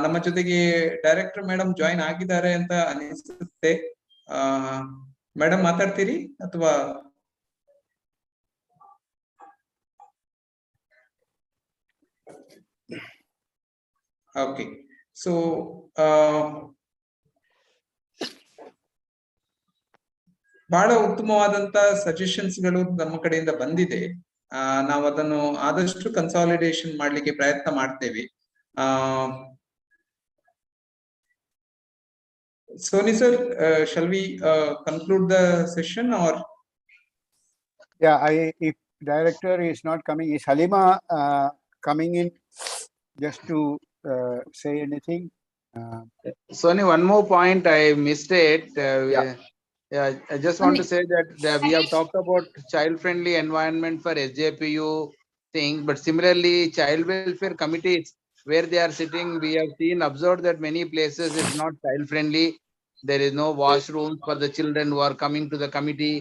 C: ನಮ್ಮ ಜೊತೆಗೆ ಡೈರೆಕ್ಟರ್ ಮೇಡಮ್ ಜಾಯಿನ್ ಆಗಿದ್ದಾರೆ ಅಂತ ಅನಿಸುತ್ತೆ. ಮೇಡಮ್ ಮಾತಾಡ್ತೀರಿ ಅಥವಾ? ಓಕೆ. ಸೊ ಬಹಳ ಉತ್ತಮವಾದಂತ ಸಜೆಷನ್ಸ್ ಗಳು ನಮ್ಮ ಕಡೆಯಿಂದ ಬಂದಿದೆ. ನಾವು ಅದನ್ನು ಆದಷ್ಟು ಕನ್ಸಾಲಿಡೇಷನ್ ಮಾಡ್ಲಿಕ್ಕೆ ಪ್ರಯತ್ನ ಮಾಡ್ತೇವೆ. Sony sir, shall we conclude the session or?
B: Yeah, if director is not coming, is Halima coming in just to say anything?
V: Sony, one more point I missed it. Yeah, I just want to say that we have talked about child-friendly environment for SJPU things, but similarly, child welfare committees where they are sitting, we have observed that many places is not child-friendly. There is no washrooms for the children who are coming to the committee.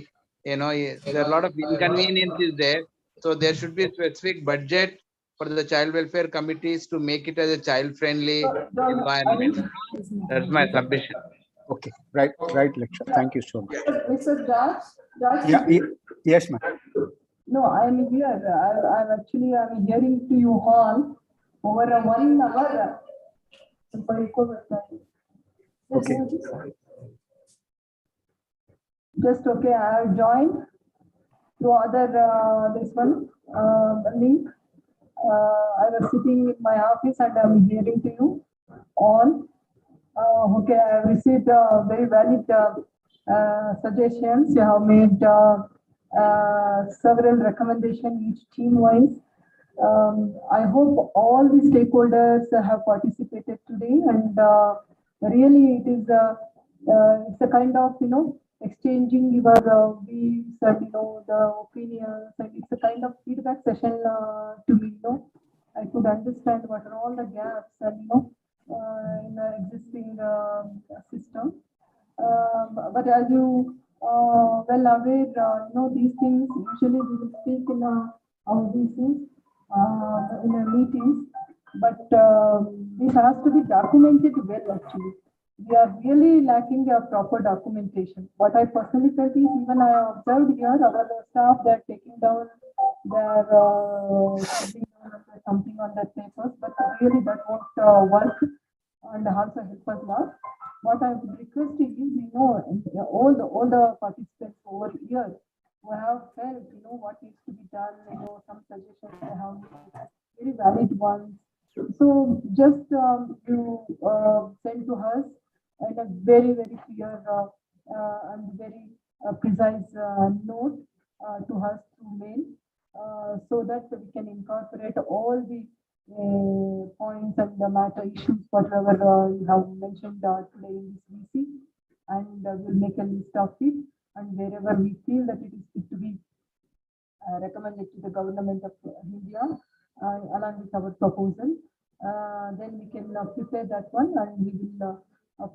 V: You know, there are a lot of inconveniences there. So there should be a specific budget for the child welfare committees to make it as a child-friendly environment. That's my submission.
B: Okay, right lecture. Thank you so much.
E: Mr. Josh?
B: Yes, ma'am.
E: No, I'm here. I'm hearing to you all over 1 hour.
B: Okay.
E: Just okay. I have joined through other this one link. I was sitting in my office and I'm hearing to you all. Okay, I have received very valid suggestions. You have made several recommendations, each team-wise. I hope all the stakeholders have participated today, and really it is it's a kind of exchanging your views and the opinions, and it's a kind of feedback session to me. I could understand what are all the gaps and in the existing system. But as you well aware, these things usually we will speak in these things in the meetings, but this has to be documented well. Actually, we are really lacking a proper documentation. What I personally felt is, even I observed here, our staff, they're taking down their something on their papers, but really that won't work and also help us lot. What I would request is, all the participants over here who have felt, what needs to be done, some suggestions they have very valid ones. So just you send to us in a very, very clear and very precise note to us through mail, so that we can incorporate all the points and the matter issues, whatever you have mentioned today in this VC, and we'll make a list of it, and wherever we feel that it is fit to be recommended to the government of India along with our proposal, then we can prepare that one, and we will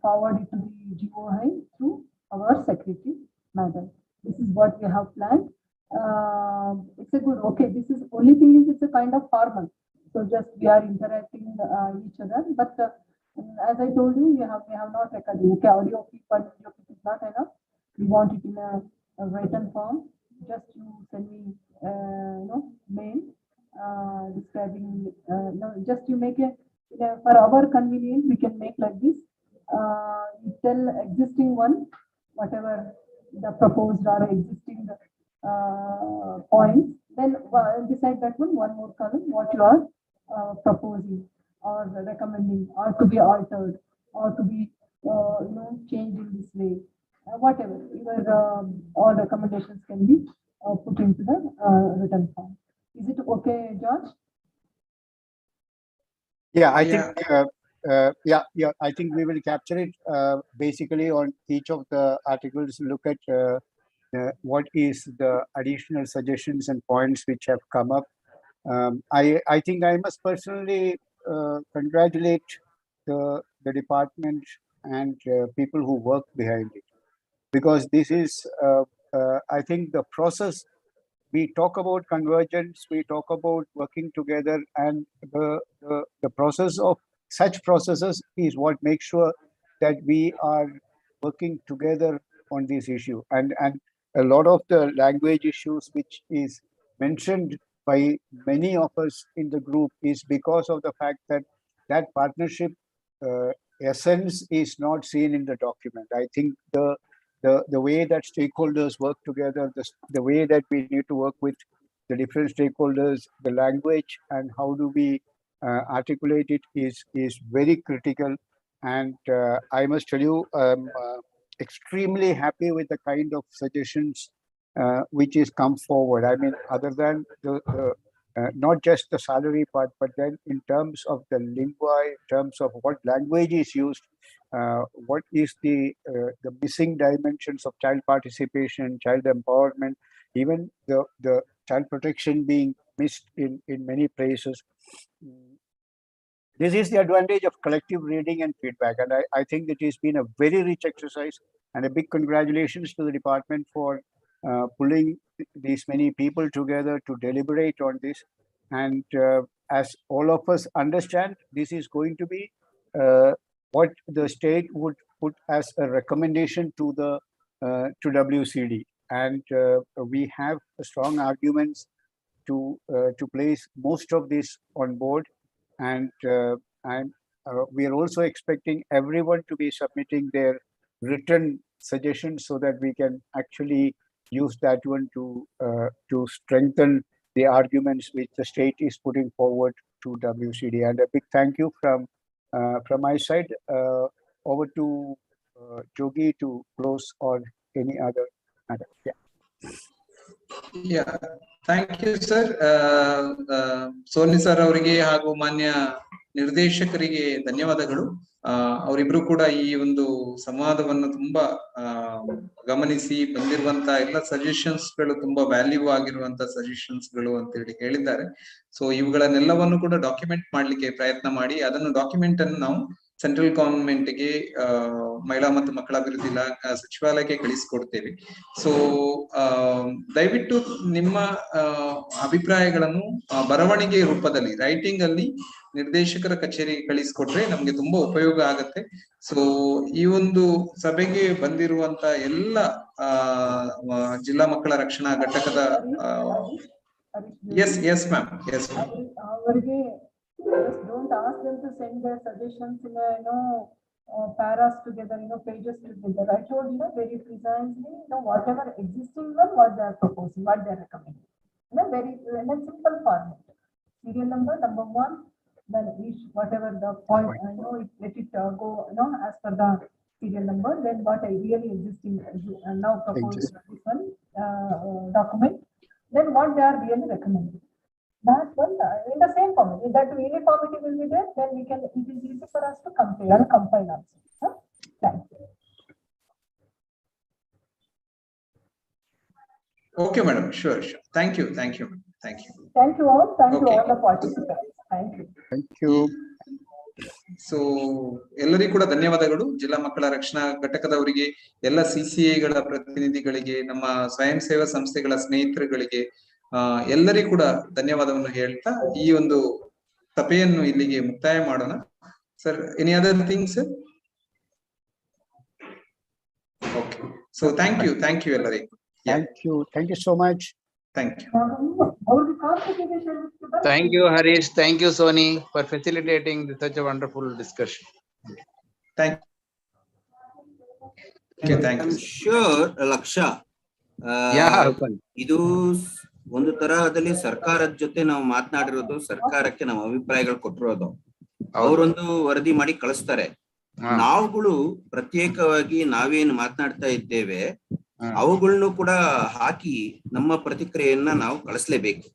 E: forward it to the GOI through our secretary, madam. This is what we have planned. It's a good, okay, this is only thing is it's a kind of formal. So just we are interacting each other, but as I told you, we have not recorded. Okay, audio clip and video clip is not enough. We want it in a written form. Just you send me, mail describing. No, just you make a for our convenience. We can make like this. You tell existing one, whatever the proposed or existing points. Then beside that one more column, what you are proposing or recommending, or to be altered, or to be changed in this way, whatever your all recommendations can be put into the written form. Is it okay, George?
B: Yeah, I
C: Yeah.
B: think I think we will capture it basically on each of the articles. Look at what is the additional suggestions and points which have come up. I think I must personally congratulate the department and people who work behind it, because this is I think the process. We talk about convergence, we talk about working together, and the process of such processes is what makes sure that we are working together on this issue. And a lot of the language issues which is mentioned by many of us in the group is because of the fact that that partnership essence is not seen in the document. I think the way that stakeholders work together, the way that we need to work with the different stakeholders, the language, and how do we articulate it is very critical. And I must tell you, extremely happy with the kind of suggestions which is come forward. I mean, other than the not just the salary part, but then in terms of the lingua, in terms of what language is used, what is the missing dimensions of child participation, child empowerment, even the child protection being missed in many places. This is the advantage of collective reading and feedback, and I think it has been a very rich exercise, and a big congratulations to the department for pulling these many people together to deliberate on this. And as all of us understand, this is going to be what the state would put as a recommendation to the to WCD, and we have strong arguments to place most of this on board. And we are also expecting everyone to be submitting their written suggestions so that we can actually use that one to strengthen the arguments which the state is putting forward to WCD. And a big thank you from my side. Over to Jogi to close or any other matter.
C: Yeah, thank you, sir. Soni sir ಅವರಿಗೆ ಹಾಗೂ ಮಾನ್ಯ ನಿರ್ದೇಶಕರಿಗೆ ಧನ್ಯವಾದಗಳು. ಅವರಿಬ್ರು ಕೂಡ ಈ ಒಂದು ಸಂವಾದವನ್ನು ತುಂಬಾ ಗಮನಿಸಿ ಬಂದಿರುವಂತ ಎಲ್ಲ ಸಜೆಷನ್ಸ್ ಗಳು ತುಂಬಾ ವ್ಯಾಲ್ಯೂ ಆಗಿರುವಂತ ಸಜೆಷನ್ಸ್ ಗಳು ಅಂತ ಹೇಳಿ ಹೇಳಿದ್ದಾರೆ. ಸೊ ಇವುಗಳನ್ನೆಲ್ಲವನ್ನು ಕೂಡ ಡಾಕ್ಯುಮೆಂಟ್ ಮಾಡ್ಲಿಕ್ಕೆ ಪ್ರಯತ್ನ ಮಾಡಿ ಅದನ್ನು ಡಾಕ್ಯುಮೆಂಟ್ ಅನ್ನು ನಾವು ಸೆಂಟ್ರಲ್ ಗವರ್ಮೆಂಟ್ ಗೆ ಮಹಿಳಾ ಮತ್ತು ಮಕ್ಕಳ ಅಭಿವೃದ್ಧಿ ಸಚಿವಾಲಯಕ್ಕೆ ಕಳಿಸಿಕೊಡ್ತೇವೆ. ಸೊ ದಯವಿಟ್ಟು ನಿಮ್ಮ ಅಭಿಪ್ರಾಯಗಳನ್ನು ಬರವಣಿಗೆ ರೂಪದಲ್ಲಿ ರೈಟಿಂಗ್ ಅಲ್ಲಿ ನಿರ್ದೇಶಕರ ಕಚೇರಿಗೆ ಕಳಿಸಿಕೊಟ್ರೆ ನಮ್ಗೆ ತುಂಬಾ ಉಪಯೋಗ ಆಗತ್ತೆ. ಸೊ ಈ ಒಂದು ಸಭೆಗೆ ಬಂದಿರುವಂತ ಎಲ್ಲ ಜಿಲ್ಲಾ ಮಕ್ಕಳ ರಕ್ಷಣಾ ಘಟಕದ yes ma'am.
E: Just don't ask them to send their suggestions in paras together, pages together. I told very precisely, whatever existing one, what they are proposing, what they are recommending. Very in a simple format. Serial number 1, then each whatever the point, let it go, as per the serial number. Then what I really existing now proposed this one document. Then what they are really recommending. That one in the same format. If that uniformity will be there, then it is easy for us to compare and combine also. Thank you.
C: Okay, madam. Sure. Thank you.
E: Thank you all. Thank you all the participants. Thank you.
C: So ಎಲ್ಲರಿಗೂ ಕೂಡ ಧನ್ಯವಾದಗಳು. ಜಿಲ್ಲಾ ಮಕ್ಕಳ ರಕ್ಷಣಾ ಘಟಕದವರಿಗೆ, ಎಲ್ಲ CCA ಗಳ ಪ್ರತಿನಿಧಿಗಳಿಗೆ, ನಮ್ಮ ಸ್ವಯಂ ಸೇವಾ ಸಂಸ್ಥೆಗಳ ಸ್ನೇಹಿತರುಗಳಿಗೆ ಎಲ್ಲರಿಗೂ ಕೂಡ ಧನ್ಯವಾದವನ್ನು ಹೇಳ್ತಾ ಈ ಒಂದು ಸಭೆಯನ್ನು ಇಲ್ಲಿಗೆ ಮುಕ್ತಾಯ ಮಾಡೋಣ. Sir, any other things? Okay. So thank you ಎಲ್ಲರಿಗೂ.
B: Thank you so much.
C: Thank you.
V: Thank you, Harish. Thank you, Soni, for facilitating such a wonderful discussion.
C: Thank you.
D: I'm sure, Laksha, ಇದು ಒಂದು ತರಹದಲ್ಲಿ ಸರ್ಕಾರದ ಜೊತೆ ನಾವು ಮಾತನಾಡಿರೋದು, ಸರ್ಕಾರಕ್ಕೆ ನಮ್ಮ ಅಭಿಪ್ರಾಯಗಳು ಕೊಟ್ಟಿರೋದು, ಅವರೊಂದು ವರದಿ ಮಾಡಿ ಕಳಿಸ್ತಾರೆ. ನಾವುಗಳು ಪ್ರತ್ಯೇಕವಾಗಿ ನಾವೇನು ಮಾತನಾಡ್ತಾ ಇದ್ದೇವೆ ಅವುಗಳನ್ನು ಕೂಡ ಹಾಕಿ ನಮ್ಮ ಪ್ರತಿಕ್ರಿಯೆಯನ್ನ ನಾವು ಕಳಿಸ್ಲೇಬೇಕು.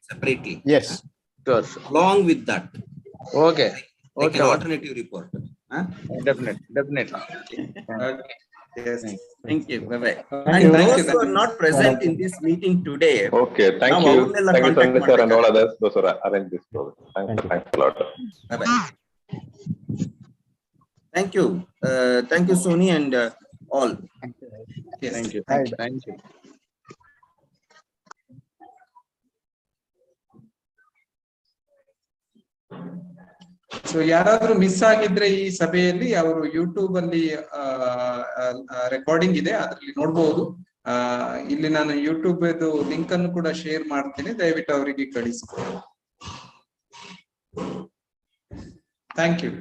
D: Separately.
B: Yes.
D: Along with that,
V: Okay.
D: Like
V: Okay.
D: an alternative report. Huh?
V: Definitely.
C: Okay. Yes.
D: Thank you. Bye bye.
V: Thank
D: And
V: you.
D: those who are not present in this meeting today,
L: Okay, thank
D: ನಾವು
L: you.
D: ಅವ್ರನ್ನೆಲ್ಲ
L: Thank you,
D: contact
L: Sony sir and all
D: ಮಾಡ್ಬೇಕಾಗುತ್ತೆ.
L: others. Those who arranged this program. Thanks a lot.
D: Bye bye. Thank you. Thank you, Sony and all.
C: Yes.
V: Thank you.
B: Bye.
V: Thank you.
C: So ಯಾರಾದ್ರೂ miss ಆಗಿದ್ರೆ ಈ ಸಭೆಯಲ್ಲಿ ಅವರು YouTube ಅಲ್ಲಿ recording ಇದೆ, ಅದರಲ್ಲಿ ನೋಡ್ಬೋದು. ಇಲ್ಲಿ ನಾನು ಯೂಟ್ಯೂಬ್ ಲಿಂಕ್ ಅನ್ನು ಕೂಡ ಶೇರ್ ಮಾಡ್ತೀನಿ, ದಯವಿಟ್ಟು ಅವರಿಗೆ ಕಳಿಸ್ಕೊಡಿ. Thank you.